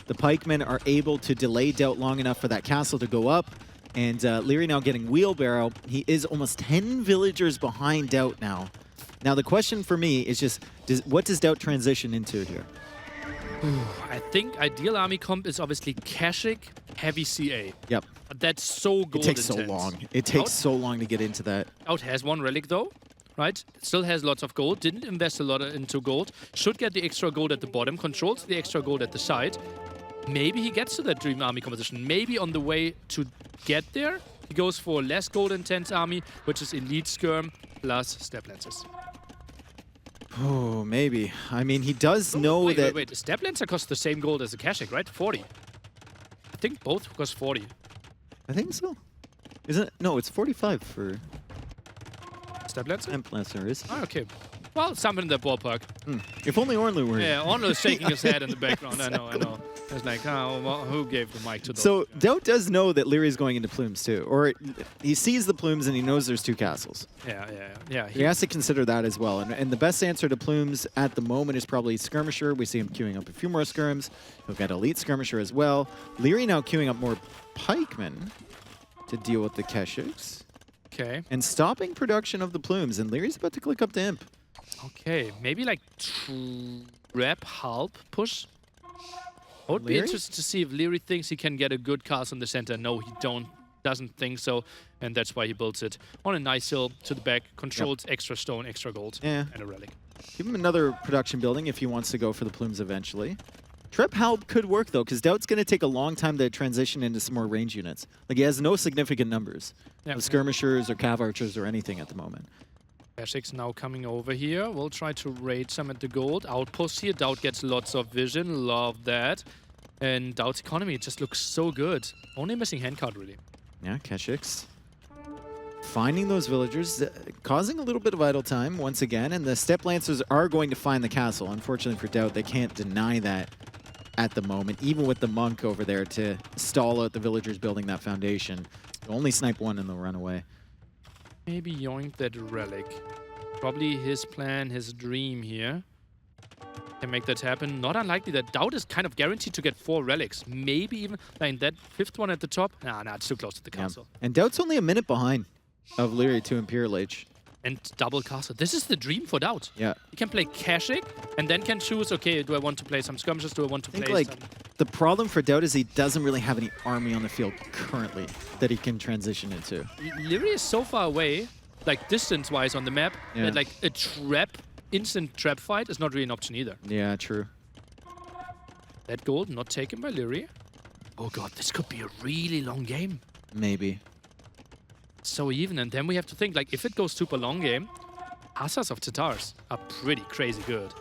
The pikemen are able to delay Doubt long enough for that castle to go up. And Leary now getting wheelbarrow. He is almost 10 villagers behind Doubt now. Now the question for me is just, what does Doubt transition into here? I think ideal army comp is obviously Kashyyyk, heavy CA. Yep. But that's so gold It takes so intense. long. It takes so long to get into that. Out has one relic though, right? Still has lots of gold. Didn't invest a lot into gold. Should get the extra gold at the bottom. Controls the extra gold at the side. Maybe he gets to that dream army composition. Maybe on the way to get there, he goes for less gold intense army, which is elite skirm plus step lancers. Oh, maybe. I mean, he does know that... Wait. The step lancer costs the same gold as the Kashyyyk, right? 40. I think both cost 40. I think so. Isn't it? No, it's 45 for... Step lancer? Step Lancer is. Ah, okay. Well, something in that ballpark. If only Ornlu were here. Yeah, Ornlu is shaking his head in the background. I know. It's like, oh, well, who gave the mic to those? So Doubt does know that Leary's going into plumes too, or he sees the plumes and he knows there's 2 castles. Yeah. He has to consider that as well. And the best answer to plumes at the moment is probably Skirmisher. We see him queuing up a few more skirms. He'll get Elite Skirmisher as well. Leary now queuing up more pikemen to deal with the Keshyiks. Okay. And stopping production of the plumes. And Leary's about to click up to Imp. Okay, maybe like trap halp push. I would be Leary? interested to see if Leary thinks he can get a good cast in the center. No, he doesn't think so, and that's why he builds it on a nice hill to the back. Controls extra stone, extra gold, Yeah. and a relic. Give him another production building if he wants to go for the plumes eventually. Trap Halb could work though, because Doubt's going to take a long time to transition into some more range units. Like he has no significant numbers of skirmishers or cav archers or anything at the moment. Kashyyyks now coming over here. We'll try to raid some at the gold. Outpost here. Doubt gets lots of vision. Love that. And Doubt's economy just looks so good. Only missing handcard, really. Yeah, Keshyiks finding those villagers, causing a little bit of idle time once again, and the Step Lancers are going to find the castle. Unfortunately for Doubt, they can't deny that at the moment, even with the monk over there to stall out the villagers building that foundation. They'll only snipe one and they'll run away. Maybe yoink that relic. Probably his plan, his dream here. Can make that happen. Not unlikely that Doubt is kind of guaranteed to get 4 relics. Maybe even like that 5th one at the top. Nah, it's too close to the castle. And Doubt's only a minute behind of Leary to Imperial Age. And double castle. This is the dream for Doubt. Yeah. He can play Kashyyyk and then can choose, okay, do I want to play some skirmishes? Do I want to I think play like some... the problem for Doubt is he doesn't really have any army on the field currently that he can transition into. Leary is so far away, like distance-wise on the map, Yeah. that like a instant trap fight is not really an option either. Yeah, true. That gold not taken by Leary. Oh god, this could be a really long game. Maybe. So even, and then we have to think, like, if it goes super long game, Asas of Tatars are pretty crazy good.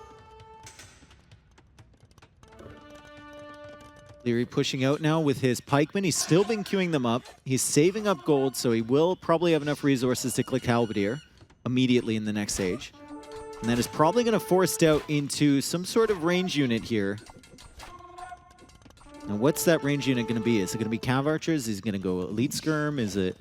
Leary pushing out now with his pikemen. He's still been queuing them up. He's saving up gold, so he will probably have enough resources to click Halberdier immediately in the next stage. And that is probably going to force Doubt into some sort of range unit here. Now, what's that range unit going to be? Is it going to be cav archers? Is it going to go elite skirm? Is it...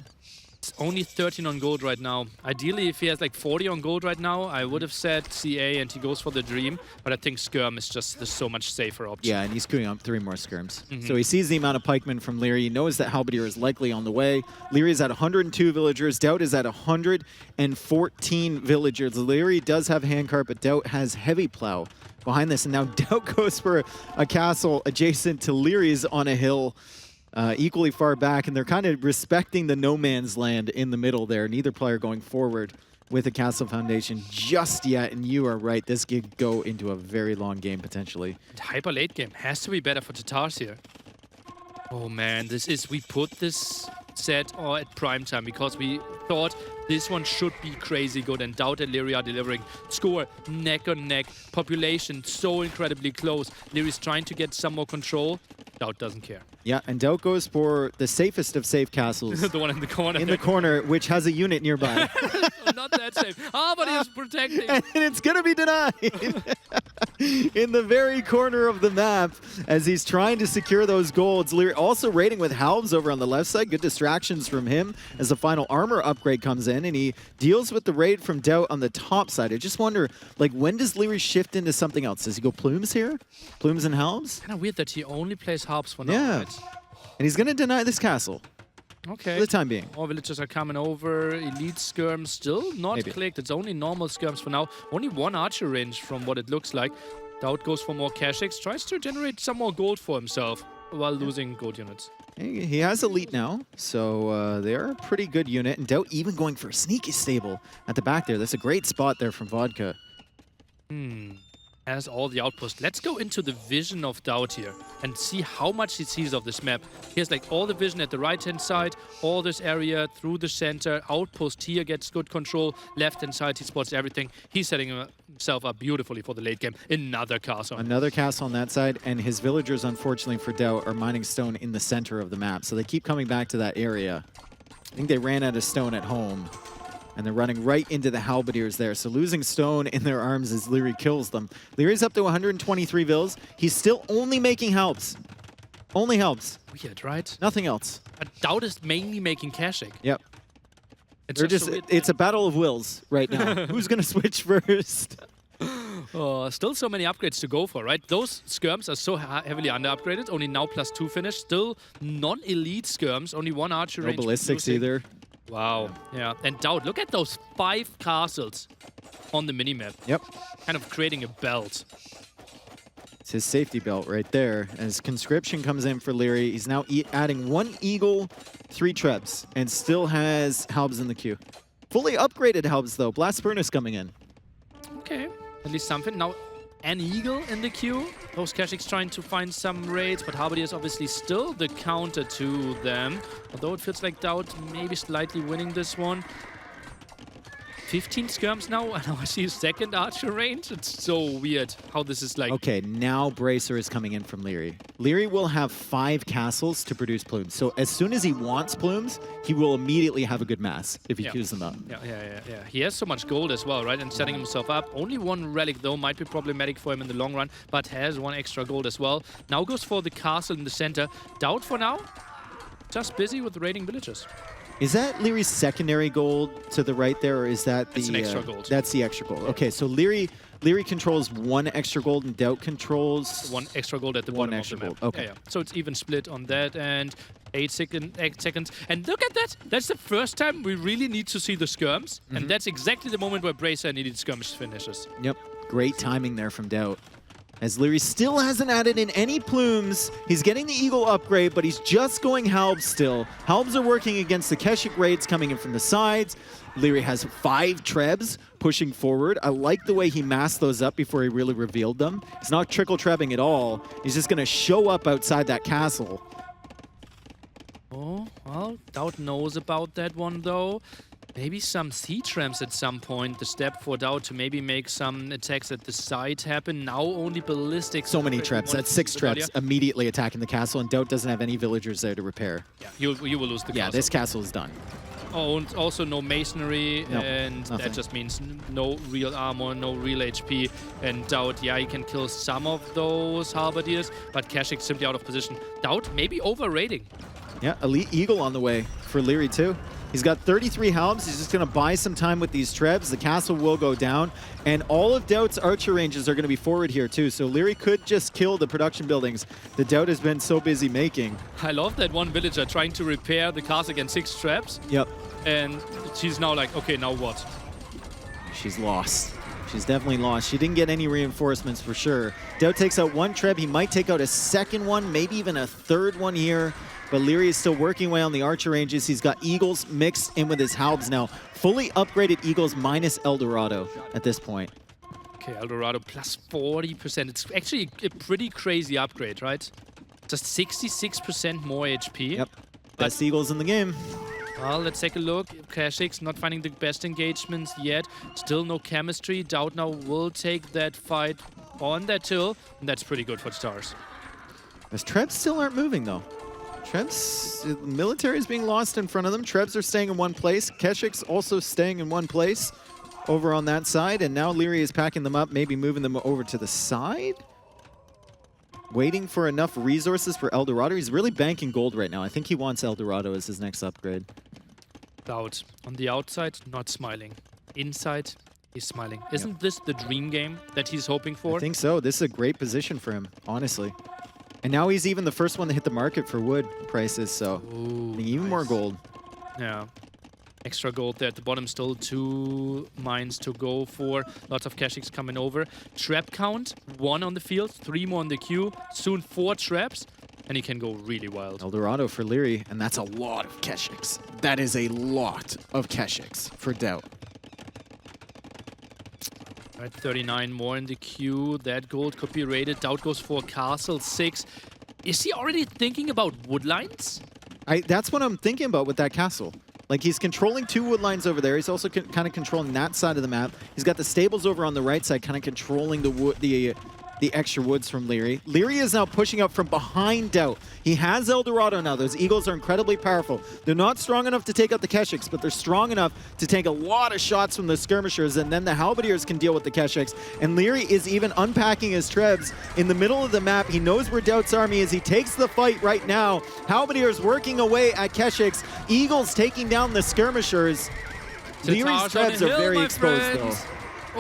It's only 13 on gold right now. Ideally, if he has like 40 on gold right now, I would have said CA and he goes for the dream. But I think skirm is just the so much safer option. Yeah, and he's queuing up 3 more skirms. So he sees the amount of pikemen from Leary. He knows that Halberdier is likely on the way. Leary is at 102 villagers. Doubt is at 114 villagers. Leary does have handcart, but Doubt has heavy plow behind this. And now Doubt goes for a castle adjacent to Leary's on a hill. Equally far back, and they're kind of respecting the no man's land in the middle there. Neither player going forward with a castle foundation just yet, and you are right, this could go into a very long game potentially. Hyper late game has to be better for Tatars here. Oh man, we put this set at prime time because we thought this one should be crazy good, and Doubt and Leary are delivering. Score neck on neck, population so incredibly close. Leary's trying to get some more control. Doubt doesn't care. Yeah, and Doubt goes for the safest of safe castles. The one in the corner. In the corner, which has a unit nearby. Not that safe. Ah, but he was protecting. And it's going to be denied. In the very corner of the map as he's trying to secure those golds. Leary also raiding with Halbs over on the left side. Good distractions from him as the final armor upgrade comes in, and he deals with the raid from Doubt on the top side. I just wonder, like, when does Leary shift into something else? Does he go plumes here? Plumes and Halbs? Kind of weird that he only plays harps for now. Yeah. Right? And he's going to deny this castle Okay. for the time being. More villagers are coming over. Elite skirms still not Maybe. clicked. It's only normal skirms for now. Only 1 archer range from what it looks like. Doubt goes for more Kha'Zix, tries to generate some more gold for himself while losing gold units. He has Elite now, so they're a pretty good unit. And Doubt even going for a sneaky stable at the back there. That's a great spot there from Vodka. Has all the outposts. Let's go into the vision of Doubt here and see how much he sees of this map. He has like all the vision at the right-hand side, all this area through the center. Outpost here gets good control. Left-hand side, he spots everything. He's setting himself up beautifully for the late game. Another castle. Another castle on that side, and his villagers, unfortunately for Doubt, are mining stone in the center of the map. So they keep coming back to that area. I think they ran out of stone at home. And they're running right into the halberdiers there. So losing stone in their arms as Leary kills them. Leary's up to 123 vills. He's still only making helps. Only helps. Weird, right? Nothing else. Doubt is mainly making Kha'Zix. Yep. It's They're just just, so weird. it's a battle of wills right now. Who's going to switch first? Still so many upgrades to go for, right? Those skirms are so heavily under-upgraded. Only now +2 finish. Still non-elite skirms. Only 1 archer No range. ballistics losing. either. Wow. Yeah. And Doubt, look at those 5 castles on the minimap. Yep. Kind of creating a belt. It's his safety belt right there. As conscription comes in for Leary, he's now adding 1 eagle, 3 trebs, and still has halbs in the queue. Fully upgraded halbs though. Blast furnace coming in. Okay. At least something. Now, an eagle in the queue. Those Kha'Zix trying to find some raids, but Halberdier is obviously still the counter to them. Although it feels like Doubt maybe slightly winning this one. 15 skirms now, and now I see a second archer range. It's so weird how this is like. Okay, now Bracer is coming in from Leary. Leary will have 5 castles to produce plumes. So as soon as he wants plumes, he will immediately have a good mass if he queues them up. Yeah. He has so much gold as well, right? And setting himself up. Only 1 relic, though, might be problematic for him in the long run, but has 1 extra gold as well. Now goes for the castle in the center. Doubt for now, just busy with raiding villagers. Is that Leary's secondary gold to the right there, or is that the... It's an extra gold. That's the extra gold. Okay, so Leary controls 1 extra gold, and Doubt controls... 1 extra gold at the one bottom extra of the map. gold. Okay. Yeah. So it's even split on that, and 8 seconds. And look at that! That's the first time we really need to see the skirms, and that's exactly the moment where Bracer needed skirmish finishes. Yep, great timing there from Doubt. As Leary still hasn't added in any plumes. He's getting the Eagle upgrade, but he's just going Halbs still. Halbs are working against the Kha'Zix raids coming in from the sides. Leary has 5 trebs pushing forward. I like the way he masked those up before he really revealed them. He's not trickle-trebbing at all. He's just going to show up outside that castle. Oh, well, Doubt knows about that one, though. Maybe some siege ramps at some point. The step for Doubt to maybe make some attacks at the side happen. Now only ballistics. So many trebs. That's 6 trebs immediately attacking the castle, and Doubt doesn't have any villagers there to repair. Yeah, you will lose the castle. Yeah, this castle is done. Oh, and also no masonry, No, and nothing. that just means no real armor, no real HP. And Doubt, yeah, he can kill some of those halberdiers, but Kha'Zix simply out of position. Doubt maybe over-raiding. Yeah, Elite Eagle on the way for Leary too. He's got 33 halbs. He's just going to buy some time with these trebs. The castle will go down. And all of Doubt's archer ranges are going to be forward here too. So Leary could just kill the production buildings that Doubt has been so busy making. I love that one villager trying to repair the castle against 6 traps. Yep. And she's now like, okay, now what? She's lost. She's definitely lost. She didn't get any reinforcements for sure. Doubt takes out 1 treb. He might take out a second one, maybe even a third one here. But Leary is still working away on the archer ranges. He's got Eagles mixed in with his halbs now. Fully upgraded Eagles minus Eldorado at this point. Okay, Eldorado plus 40%. It's actually a pretty crazy upgrade, right? Just 66% more HP. Yep. Best Eagles in the game. Well, let's take a look. Kha'Zix not finding the best engagements yet. Still no chemistry. Doubt now will take that fight on that hill. And that's pretty good for Stars. As Trebs still aren't moving though. Trebs, military is being lost in front of them. Trebs are staying in one place. Kha'Zix also staying in one place over on that side. And now Leary is packing them up, maybe moving them over to the side. Waiting for enough resources for Eldorado. He's really banking gold right now. I think he wants Eldorado as his next upgrade. Doubt on the outside, not smiling. Inside, he's smiling. Isn't this the dream game that he's hoping for? I think so. This is a great position for him, honestly. And now he's even the first one to hit the market for wood prices, so Ooh, even more gold. Yeah. Extra gold there at the bottom, still 2 mines to go for. Lots of Keshiks coming over. Trap count, 1 on the field, 3 more on the queue. Soon 4 traps, and he can go really wild. Eldorado for Leary, and that's a lot of Keshiks. That is a lot of Keshiks for Doubt. Right, 39 more in the queue. That gold could be raided. Doubt goes for Castle 6. Is he already thinking about wood lines? That's what I'm thinking about with that castle. Like, he's controlling 2 wood lines over there. He's also kind of controlling that side of the map. He's got the stables over on the right side, kind of controlling the extra woods from Leary. Leary is now pushing up from behind Doubt. He has Eldorado now. Those Eagles are incredibly powerful. They're not strong enough to take out the Keshiks, but they're strong enough to take a lot of shots from the skirmishers, and then the Halberdiers can deal with the Keshiks. And Leary is even unpacking his trebs in the middle of the map. He knows where Doubt's army is. He takes the fight right now. Halberdiers working away at Keshiks. Eagles taking down the skirmishers. Leary's trebs are very exposed, though.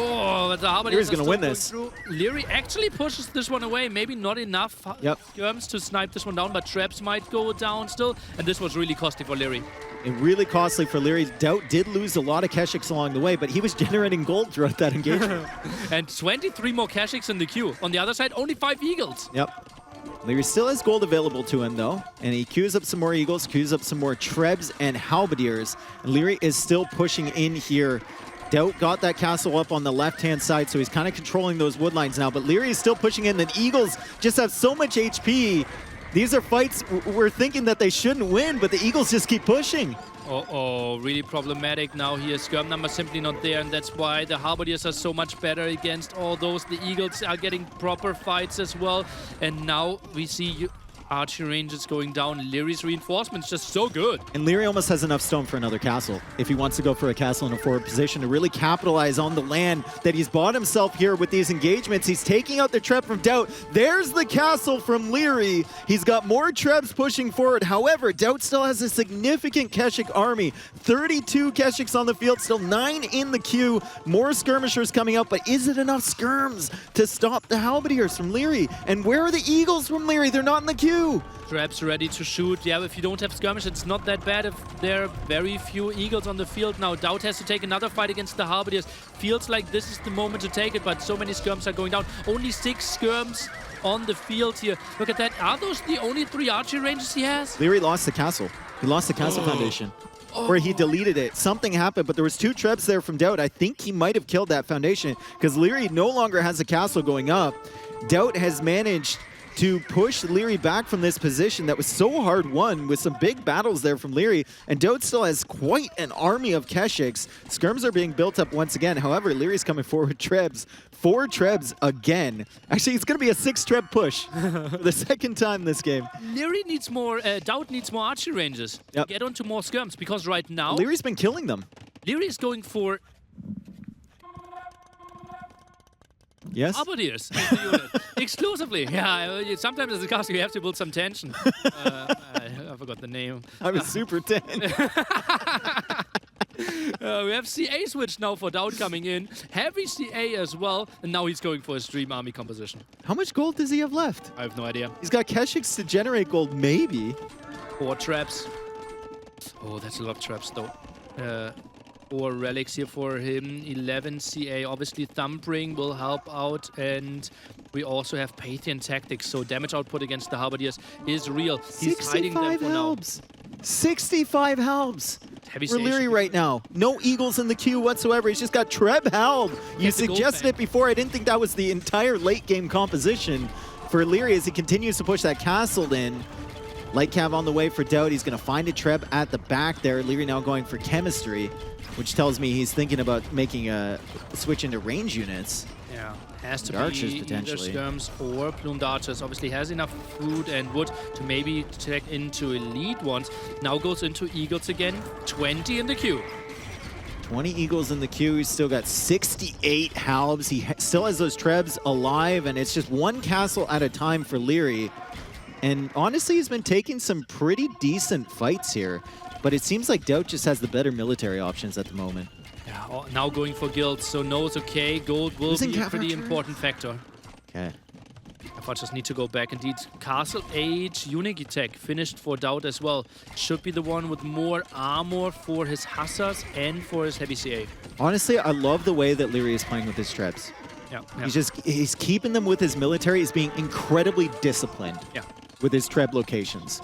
Oh, but the Halberdiers Leary's going to win this. Leary actually pushes this one away. Maybe not enough skirms to snipe this one down, but traps might go down still. And this was really costly for Leary. And really costly for Leary. Doubt did lose a lot of Keshiks along the way, but he was generating gold throughout that engagement. And 23 more Keshiks in the queue. On the other side, only 5 Eagles. Yep. Leary still has gold available to him, though, and he queues up some more Eagles, queues up some more Trebs and Halberdiers. And Leary is still pushing in here. Doubt got that castle up on the left-hand side, so he's kind of controlling those wood lines now. But Leary is still pushing in. The Eagles just have so much HP. These are fights we're thinking that they shouldn't win, but the Eagles just keep pushing. Uh-oh, really problematic now here. Skirm number simply not there, and that's why the Halberdiers are so much better against all those. The Eagles are getting proper fights as well. And now we see archery ranges going down. Leary's reinforcements just so good. And Leary almost has enough stone for another castle if he wants to go for a castle in a forward position to really capitalize on the land that he's bought himself here with these engagements. He's taking out the trap from Doubt. There's the castle from Leary. He's got more traps pushing forward. However, Doubt still has a significant Keshik army. 32 Keshiks on the field, still 9 in the queue. More skirmishers coming out, but is it enough skirms to stop the Halberdiers from Leary? And where are the Eagles from Leary? They're not in the queue. Traps ready to shoot. Yeah, if you don't have skirmish, it's not that bad if there are very few Eagles on the field now. Doubt has to take another fight against the Halberdiers. Feels like this is the moment to take it, but so many skirms are going down. Only 6 skirms on the field here. Look at that. Are those the only 3 archery ranges he has? Leary lost the castle. He lost the castle foundation. Where he deleted it. Something happened, but there was 2 trebs there from Doubt. I think he might have killed that foundation because Leary no longer has a castle going up. Doubt has managed to push Leary back from this position that was so hard won with some big battles there from Leary. And Doubt still has quite an army of Keshiks. Skirms are being built up once again. However, Leary's coming forward with trebs. 4 trebs again. Actually, it's going to be a 6 treb push for the second time this game. Leary needs more, Doubt needs more archery ranges. Yep. Get onto more skirms because right now Leary's been killing them. Leary is going for Yes? Halberdiers as the unit. Exclusively. Yeah, sometimes as a caster you have to build some tension. I forgot the name. I was super tense. We have CA switch now for Doubt coming in. Heavy CA as well. And now he's going for his dream army composition. How much gold does he have left? I have no idea. He's got Keshiks to generate gold, maybe. 4 traps. Oh, that's a lot of traps though. 4 relics here for him. 11 CA. Obviously, Thumbring will help out. And we also have Pathian Tactics. So damage output against the Halberdiers is real. He's hiding them for helps. 65 helps. Heavy for Leary right now. No Eagles in the queue whatsoever. He's just got Treb held. You suggested it before. I didn't think that was the entire late game composition for Leary as he continues to push that castle in. Light Cav on the way for Doubt. He's going to find a Treb at the back there. Leary now going for chemistry, which tells me he's thinking about making a switch into range units. Yeah, has to Archers, be potentially. either skirms or plumed archers. Obviously has enough food and wood to maybe check into elite ones. Now goes into Eagles again. 20 in the queue. 20 Eagles in the queue. He's still got 68 Halbs. He still has those Trebs alive, and it's just 1 castle at a time for Leary. And honestly, he's been taking some pretty decent fights here. But it seems like Doubt just has the better military options at the moment. Yeah, now going for guilds, so knows, okay, gold will be a pretty important factor. Okay. Archers need to go back. Indeed, Castle Age Unigitech finished for Doubt as well. Should be the one with more armor for his Hussars and for his heavy CA. Honestly, I love the way that Leary is playing with his Trebs. Yeah, He's keeping them with his military. He's being incredibly disciplined with his Treb locations.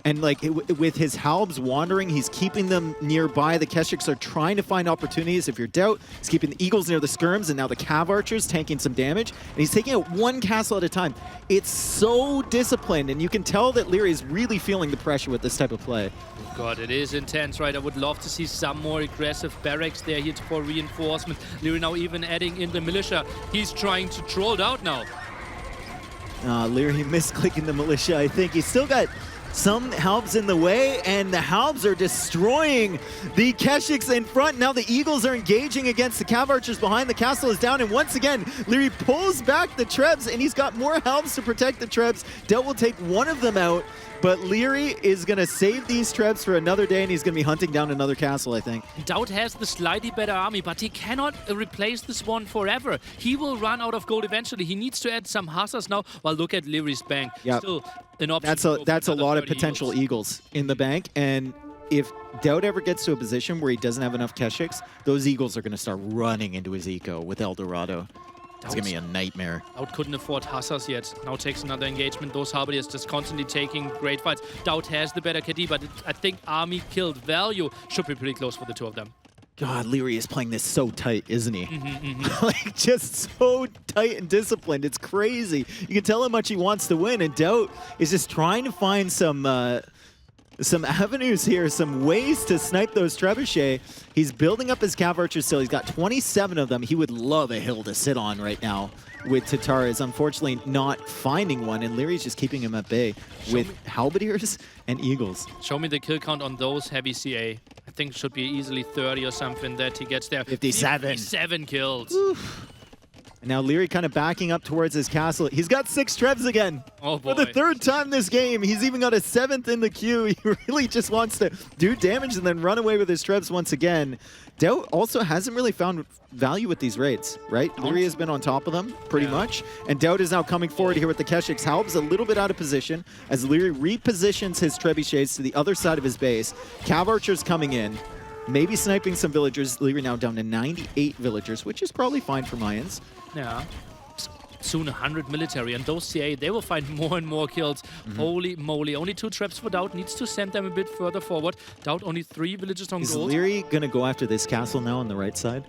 And like with his Halbs wandering, he's keeping them nearby. The Keshiks are trying to find opportunities. If you're Doubt, he's keeping the Eagles near the Skirms, and now the Cav Archers tanking some damage. And he's taking out one castle at a time. It's so disciplined, and you can tell that Leary is really feeling the pressure with this type of play. God, it is intense, right? I would love to see some more aggressive barracks there here for reinforcement. Leary now even adding in the militia. He's trying to troll out now. Leary misclicking the militia. I think he's still got some Halbs in the way, and the Halbs are destroying the Keshiks in front. Now the Eagles are engaging against the Cav Archers behind. The castle is down, and once again, Leary pulls back the Trebs, and he's got more Halbs to protect the Trebs. Doubt will take one of them out, but Leary is going to save these Trebs for another day, and he's going to be hunting down another castle, I think. Doubt has the slightly better army, but he cannot replace this one forever. He will run out of gold eventually. He needs to add some Hussars now. Well, look at Leary's bank. Yep. Still an option. That's a lot of potential Eagles in the bank, and if Doubt ever gets to a position where he doesn't have enough Keshiks, those Eagles are going to start running into his eco with Eldorado. It's going to be a nightmare. Doubt couldn't afford Hussars yet. Now takes another engagement. Those Halberdiers just constantly taking great fights. Doubt has the better KD, but I think army killed value should be pretty close for the two of them. God, Leary is playing this so tight, isn't he? Like, just so tight and disciplined. It's crazy. You can tell how much he wants to win, and Doubt is just trying to find some avenues here, some ways to snipe those Trebuchet. He's building up his Cav Archers still. He's got 27 of them. He would love a hill to sit on right now with Tatars. Unfortunately, not finding one, and Leary's just keeping him at bay with Halberdiers and Eagles. Show me the kill count on those heavy CA. I think it should be easily 30 or something that he gets there. 57. 57 kills. Oof. And now Leary kind of backing up towards his castle. He's got 6 Trebs again. Oh boy. For the 3rd time this game. He's even got a 7th in the queue. He really just wants to do damage and then run away with his Trebs once again. Doubt also hasn't really found value with these raids, right? Leary has been on top of them pretty much. And Doubt is now coming forward here with the Keshiks. Halb's a little bit out of position as Leary repositions his Trebuchets to the other side of his base. Cav Archers coming in. Maybe sniping some villagers. Leary now down to 98 villagers, which is probably fine for Mayans. Yeah. Soon 100 military, and those CA, they will find more and more kills. Holy moly. Only 2 traps for Doubt. Needs to send them a bit further forward. Doubt only 3 villages on gold. Is Leary going to go after this castle now on the right side?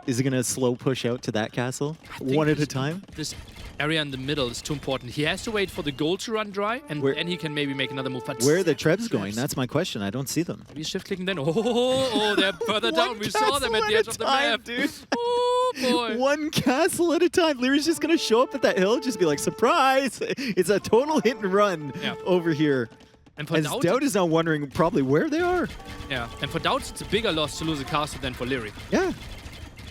Is he going to slow push out to that castle? One at a time? This area in the middle is too important. He has to wait for the gold to run dry, and then he can maybe make another move. But where are the Trebs going? That's my question. I don't see them. Maybe shift clicking then. Oh, they're further down. We saw them at the edge of the map. Dude. Oh, boy. One castle at a time. Leary's just going to show up at that hill, just be like, surprise. It's a total hit and run over here. And for Doubt is now wondering probably where they are. Yeah, and for Doubt, it's a bigger loss to lose a castle than for Leary. Yeah.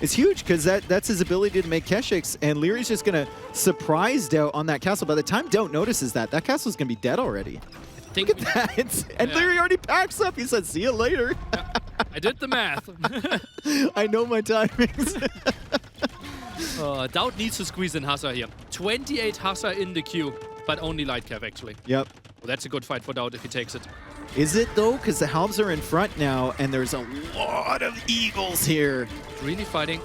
It's huge because that's his ability to make Keshiks, and Leary's just going to surprise Doubt on that castle. By the time Doubt notices that castle's going to be dead already. Look at that. And Leary already packs up. He said, see you later. Yeah, I did the math. I know my timings. Doubt needs to squeeze in Hussar here. 28 Hussar in the queue, but only light cav actually. Yep. Well, that's a good fight for Doubt if he takes it. Is it though? Because the Halbs are in front now, and there's a lot of Eagles here. Really fighting.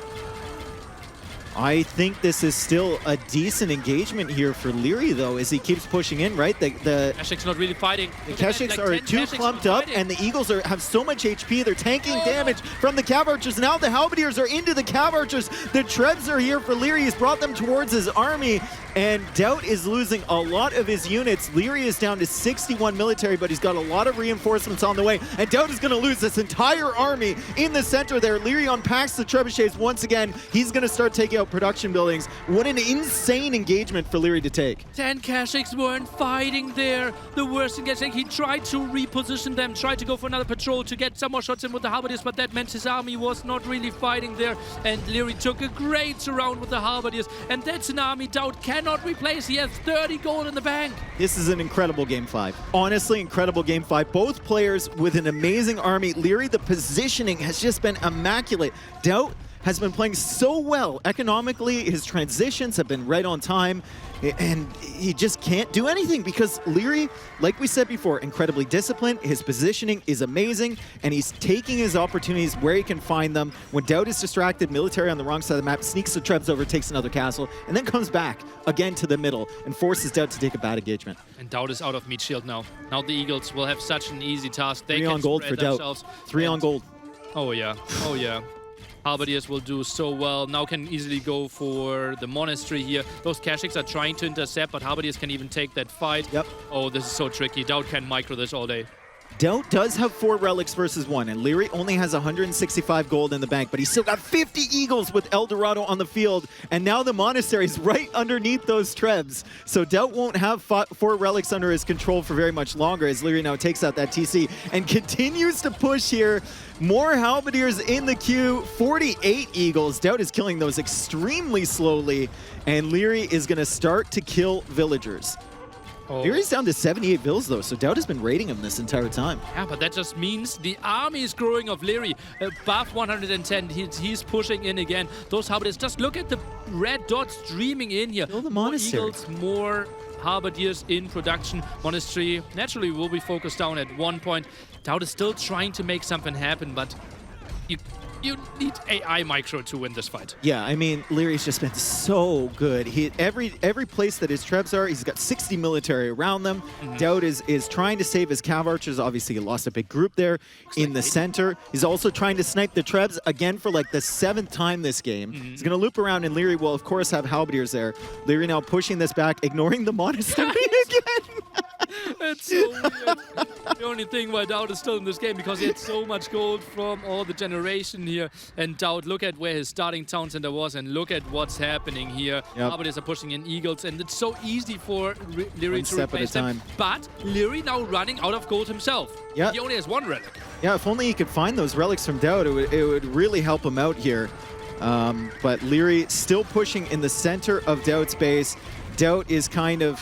I think this is still a decent engagement here for Leary, though, as he keeps pushing in, right? The Keshiks not really fighting. The Keshiks are too clumped up, and the Eagles have so much HP. They're tanking damage from the Cav Archers. Now the Halberdiers are into the Cav Archers. The Trebs are here for Leary. He's brought them towards his army, and Doubt is losing a lot of his units. Leary is down to 61 military, but he's got a lot of reinforcements on the way, and Doubt is going to lose this entire army in the center there. Leary unpacks the trebuchets once again. He's going to start taking out production buildings. What an insane engagement for Leary to take. 10 Keshiks weren't fighting there. The worst engagement. He tried to reposition them, tried to go for another patrol to get some more shots in with the Halberdiers, but that meant his army was not really fighting there. And Leary took a great surround with the Halberdiers, and that's an army Doubt cannot replace. He has 30 gold in the bank. This is an incredible Game 5. Honestly, incredible Game 5. Both players with an amazing army. Leary, the positioning has just been immaculate. Doubt has been playing so well. Economically, his transitions have been right on time, and he just can't do anything because Leary, like we said before, incredibly disciplined. His positioning is amazing, and he's taking his opportunities where he can find them. When Doubt is distracted, Military on the wrong side of the map, sneaks the Trebs over, takes another castle, and then comes back again to the middle and forces Doubt to take a bad engagement. And Doubt is out of meat shield now. Now the Eagles will have such an easy task. They 3 can on gold spread for Doubt. themselves. 3 on gold. Oh yeah, oh yeah. Halberdiers will do so well. Now can easily go for the Monastery here. Those Kashyyyks are trying to intercept, but Halberdiers can even take that fight. Yep. Oh, this is so tricky. Doubt can micro this all day. Doubt does have 4 relics versus 1, and Leary only has 165 gold in the bank, but he's still got 50 Eagles with Eldorado on the field, and now the Monastery's right underneath those Trebs. So Doubt won't have 4 relics under his control for very much longer as Leary now takes out that TC and continues to push here. More Halberdiers in the queue, 48 Eagles. Doubt is killing those extremely slowly, and Leary is going to start to kill villagers. Oh. Leary's down to 78 vills, though, so Doubt has been raiding him this entire time. Yeah, but that just means the army is growing of Leary. Above 110, he's pushing in again. Those Halberdiers, just look at the red dots streaming in here. Kill the More Monastery. Eagles, more Halberdiers in production. Monastery naturally will be focused down at one point. Doubt is still trying to make something happen, but you need AI micro to win this fight. Yeah, I mean, Leary's just been so good. Every place that his Trebs are, he's got 60 military around them. Doubt is trying to save his Cav Archers. Obviously, he lost a big group there in the center. He's also trying to snipe the Trebs again for like the 7th time this game. He's going to loop around, and Leary will, of course, have Halberdiers there. Leary now pushing this back, ignoring the Monastery again. It's so weird. The only thing why Doubt is still in this game because he had so much gold from all the generation here. And Doubt, look at where his starting town center was and look at what's happening here. Yep. Halberdiers are pushing in Eagles and it's so easy for Leary One to step at a replace them. time. But Leary now running out of gold himself. Yeah. He only has 1 relic. Yeah, if only he could find those relics from Doubt, it would really help him out here. But Leary still pushing in the center of Doubt's base. Doubt is kind of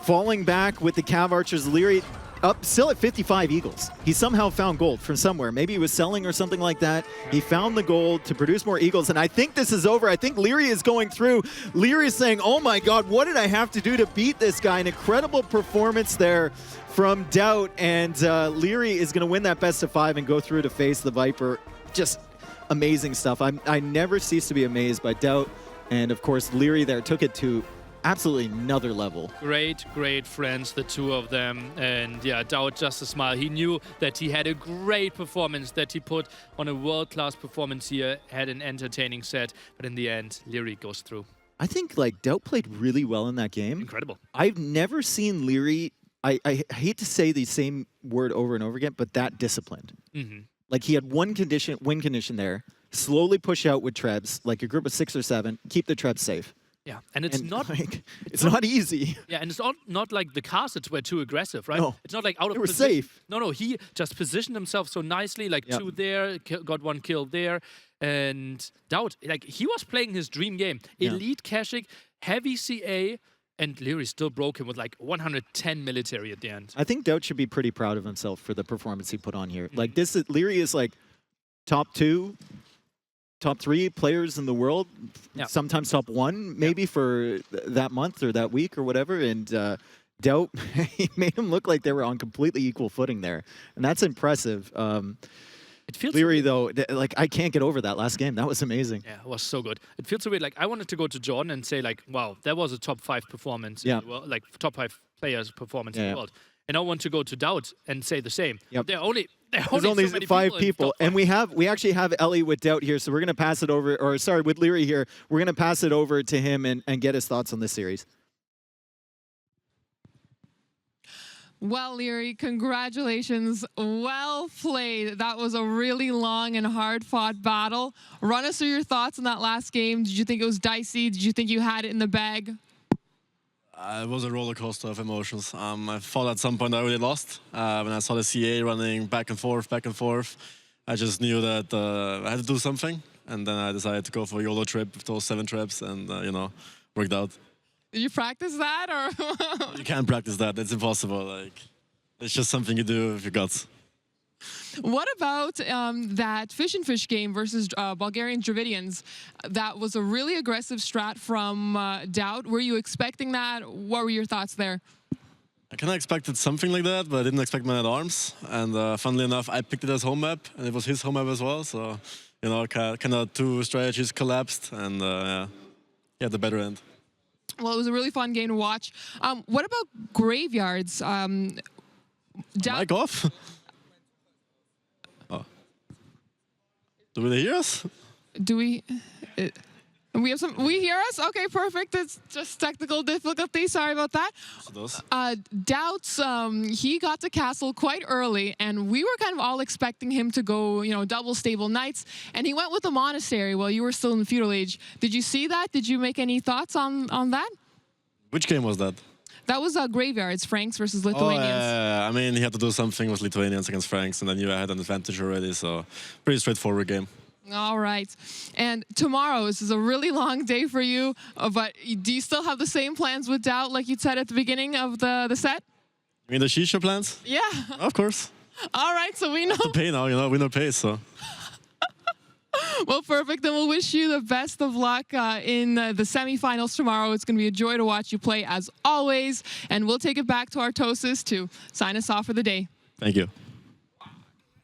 falling back with the Cav Archers. Leary up still at 55 Eagles. He somehow found gold from somewhere. Maybe he was selling or something like that. He found the gold to produce more Eagles, and I think this is over. I think Leary is going through. Leary is saying, oh my God, what did I have to do to beat this guy? An incredible performance there from Doubt, and Leary is going to win that best of 5 and go through to face the Viper. Just amazing stuff. I never cease to be amazed by Doubt, and of course Leary there took it to absolutely another level. Great friends, the two of them. And yeah, Doubt just a smile. He knew that he had a great performance, that he put on a world-class performance here, had an entertaining set. But in the end, Leary goes through. I think like Doubt played really well in that game. Incredible. I've never seen Leary, I hate to say the same word over and over again, but that disciplined. Like he had win condition there, slowly push out with Trebs, like a group of 6 or 7, keep the Trebs safe. Yeah, and it's not like, it's not easy. Yeah, and it's not like the casters were too aggressive, right? No. It's not like out of They were position. safe. No, he just positioned himself so nicely, like 2 there, got 1 kill there, and Doubt, like he was playing his dream game. Elite Kashyyyk, heavy CA, and Leary still broke him with like 110 military at the end. I think Doubt should be pretty proud of himself for the performance he put on here. Like this, Leary is like top 2. Top 3 players in the world, sometimes top 1 maybe for that month or that week or whatever. And Doubt, he made them look like they were on completely equal footing there. And that's impressive. It feels Leary, though, like I can't get over that last game. That was amazing. Yeah, it was so good. It feels so weird. Like I wanted to go to Jordan and say like, wow, that was a top 5 performance. Yeah. Like top 5 players performance in the world. And I want to go to Doubt and say the same. Yep. There's only so many 5 people. And we actually have Ellie with Doubt here, so we're gonna pass it over, or sorry, with Leary here. We're gonna pass it over to him and get his thoughts on this series. Well, Leary, congratulations. Well played. That was a really long and hard-fought battle. Run us through your thoughts on that last game. Did you think it was dicey? Did you think you had it in the bag? It was a roller coaster of emotions. I thought at some point I really lost. When I saw the CA running back and forth, I just knew that I had to do something. And then I decided to go for a YOLO trip with those 7 trips and, you know, worked out. Did you practice that? Or You can't practice that. It's impossible. Like, it's just something you do with your guts. What about that Fish and Fish game versus Bulgarian Dravidians? That was a really aggressive strat from Doubt. Were you expecting that? What were your thoughts there? I kind of expected something like that, but I didn't expect Man at Arms. And funnily enough, I picked it as home map, and it was his home map as well. So, you know, kind of two strategies collapsed, and yeah, the better end. Well, it was a really fun game to watch. What about Graveyards? Mic off? Oh. Do they hear us? Do we? We have some. We hear us? Okay, perfect. It's just technical difficulty. Sorry about that. Doubts. He got to castle quite early, and we were kind of all expecting him to go, you know, double stable knights, and he went with the monastery while you were still in the feudal age. Did you see that? Did you make any thoughts on that? Which game was that? That was Graveyards, Franks versus Lithuanians. I mean, he had to do something with Lithuanians against Franks, and I knew I had an advantage already, so pretty straightforward game. All right. And tomorrow, this is a really long day for you, but do you still have the same plans with Doubt like you said at the beginning of the set? You mean the Shisha plans? Yeah. Of course. All right, so we know. To pay now, you know, winner pays, so. Well, perfect. Then we'll wish you the best of luck in the semifinals tomorrow. It's going to be a joy to watch you play as always. And we'll take it back to Artosis to sign us off for the day. Thank you.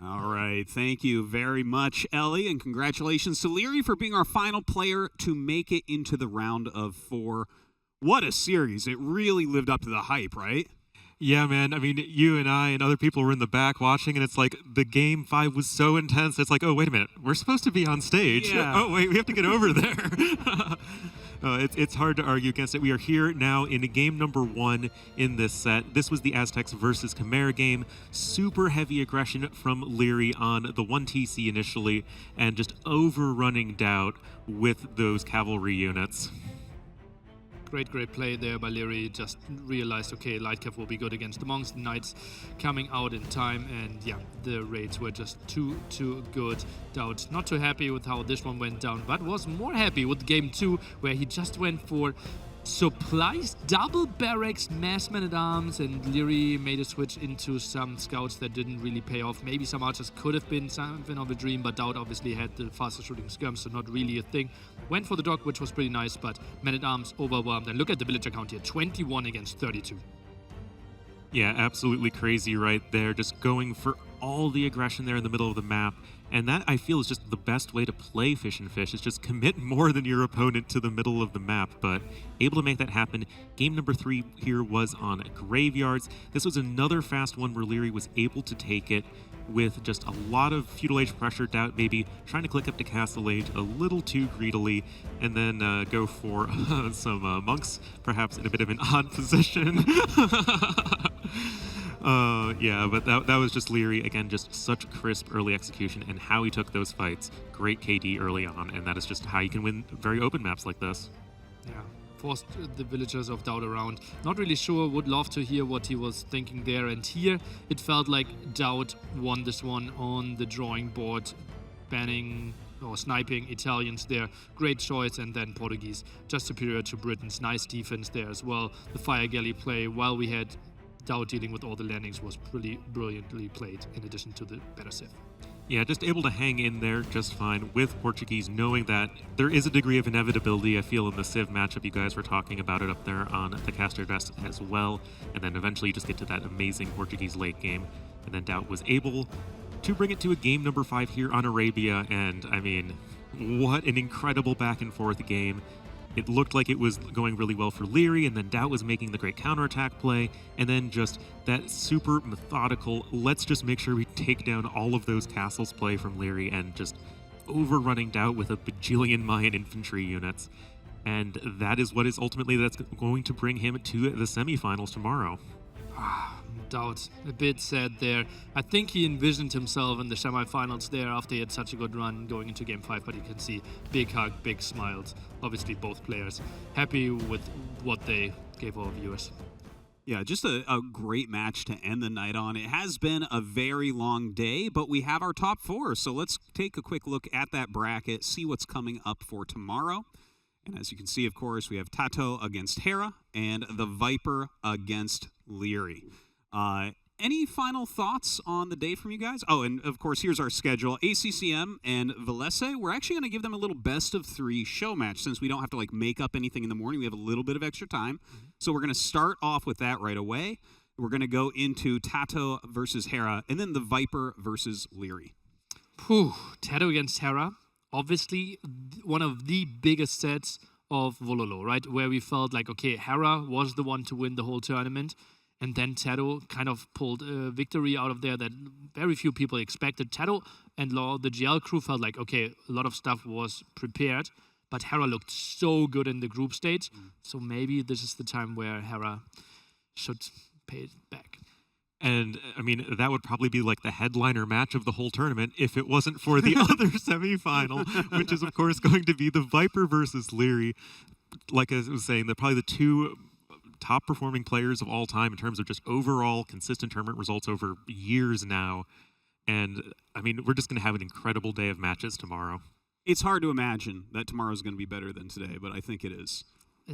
All right. Thank you very much, Ellie. And congratulations to Leary for being our final player to make it into the round of 4. What a series. It really lived up to the hype, right? Yeah, man. I mean, you and I and other people were in the back watching, and it's like the game 5 was so intense. It's like, oh, wait a minute. We're supposed to be on stage. Yeah. Oh, wait, we have to get over there. It's hard to argue against it. We are here now in game number 1 in this set. This was the Aztecs versus Chimera game. Super heavy aggression from Leary on the 1TC initially, and just overrunning Doubt with those cavalry units. Great play there by Leary. Just realized, okay, Lightcav will be good against the monks. The knights coming out in time, and yeah, the raids were just too good. Doubt not too happy with how this one went down, but was more happy with game 2, where he just went for supplies, double barracks, mass men-at-arms, and Leary made a switch into some scouts that didn't really pay off. Maybe some archers could have been something of a dream, but Doubt obviously had the fastest shooting skirms, so not really a thing. Went for the dog, which was pretty nice, but men-at-arms overwhelmed. And look at the villager count here, 21 against 32. Yeah, absolutely crazy right there. Just going for all the aggression there in the middle of the map. And that, I feel, is just the best way to play Fish and Fish, is just commit more than your opponent to the middle of the map. But able to make that happen. Game number 3 here was on Graveyards. This was another fast one where Leary was able to take it with just a lot of feudal age pressure. Doubt maybe trying to click up to castle age a little too greedily, and then go for some monks, perhaps in a bit of an odd position. Yeah, but that was just Leary. Again, just such crisp early execution, and how he took those fights. Great KD early on, and that is just how you can win very open maps like this. Yeah, forced the villagers of Doubt around. Not really sure, would love to hear what he was thinking there. And here, it felt like Doubt won this one on the drawing board, banning or sniping Italians there. Great choice, and then Portuguese, just superior to Britain's. Nice defense there as well. The fire galley play, while we had Doubt dealing with all the landings, was pretty brilliantly played, in addition to the better Civ. Yeah, just able to hang in there just fine with Portuguese, knowing that there is a degree of inevitability, I feel, in the Civ matchup. You guys were talking about it up there on the caster desk as well. And then eventually you just get to that amazing Portuguese late game. And then Doubt was able to bring it to a game number 5 here on Arabia. And I mean, what an incredible back and forth game. It looked like it was going really well for Leary, and then Doubt was making the great counterattack play, and then just that super methodical, let's just make sure we take down all of those castles play from Leary, and just overrunning Doubt with a bajillion Mayan infantry units. And that is what is ultimately that's going to bring him to the semifinals tomorrow. Doubt a bit sad there. I think he envisioned himself in the semifinals there after he had such a good run going into game 5, but you can see big hug, big smiles. Obviously both players happy with what they gave our viewers. Yeah, just a great match to end the night on. It has been a very long day, but we have our top 4. So let's take a quick look at that bracket, see what's coming up for tomorrow. And as you can see, of course, we have Tato against Hera and the Viper against Leary. any final thoughts on the day from you guys? Oh, and of course, here's our schedule. ACCM and Villese, we're actually going to give them a little best-of-3 show match since we don't have to like make up anything in the morning. We have a little bit of extra time. So we're going to start off with that right away. We're going to go into Tato versus Hera, and then the Viper versus Leary. Tato against Hera. Obviously, one of the biggest sets of Vololo, right? Where we felt like, okay, Hera was the one to win the whole tournament. And then Tato kind of pulled a victory out of there that very few people expected. Tato and Law, the GL crew, felt like, okay, a lot of stuff was prepared. But Hera looked so good in the group stage. So maybe this is the time where Hera should pay it back. And, I mean, that would probably be like the headliner match of the whole tournament if it wasn't for the other semifinal, which is, of course, going to be the Viper versus Leary. Like I was saying, they're probably the two top performing players of all time in terms of just overall consistent tournament results over years now. And, I mean, we're just going to have an incredible day of matches tomorrow. It's hard to imagine that tomorrow's going to be better than today, but I think it is.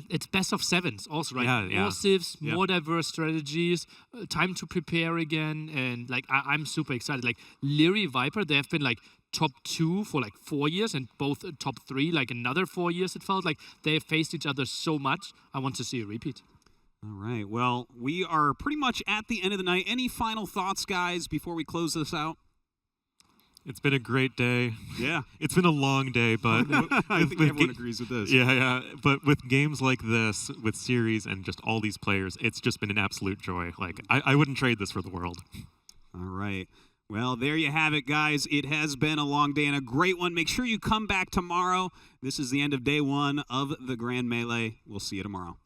It's best of 7s also, right? Yeah. More civs, more diverse strategies, time to prepare again, and like I'm super excited. Like Leary, Viper, they have been like top 2 for like 4 years, and both top 3 like another 4 years. It felt like they have faced each other so much. I want to see a repeat. All right. Well, we are pretty much at the end of the night. Any final thoughts, guys, before we close this out? It's been a great day. Yeah. It's been a long day, but I think everyone agrees with this. Yeah. But with games like this, with series and just all these players, it's just been an absolute joy. Like, I wouldn't trade this for the world. All right. Well, there you have it, guys. It has been a long day and a great one. Make sure you come back tomorrow. This is the end of day 1 of the Grand Melee. We'll see you tomorrow.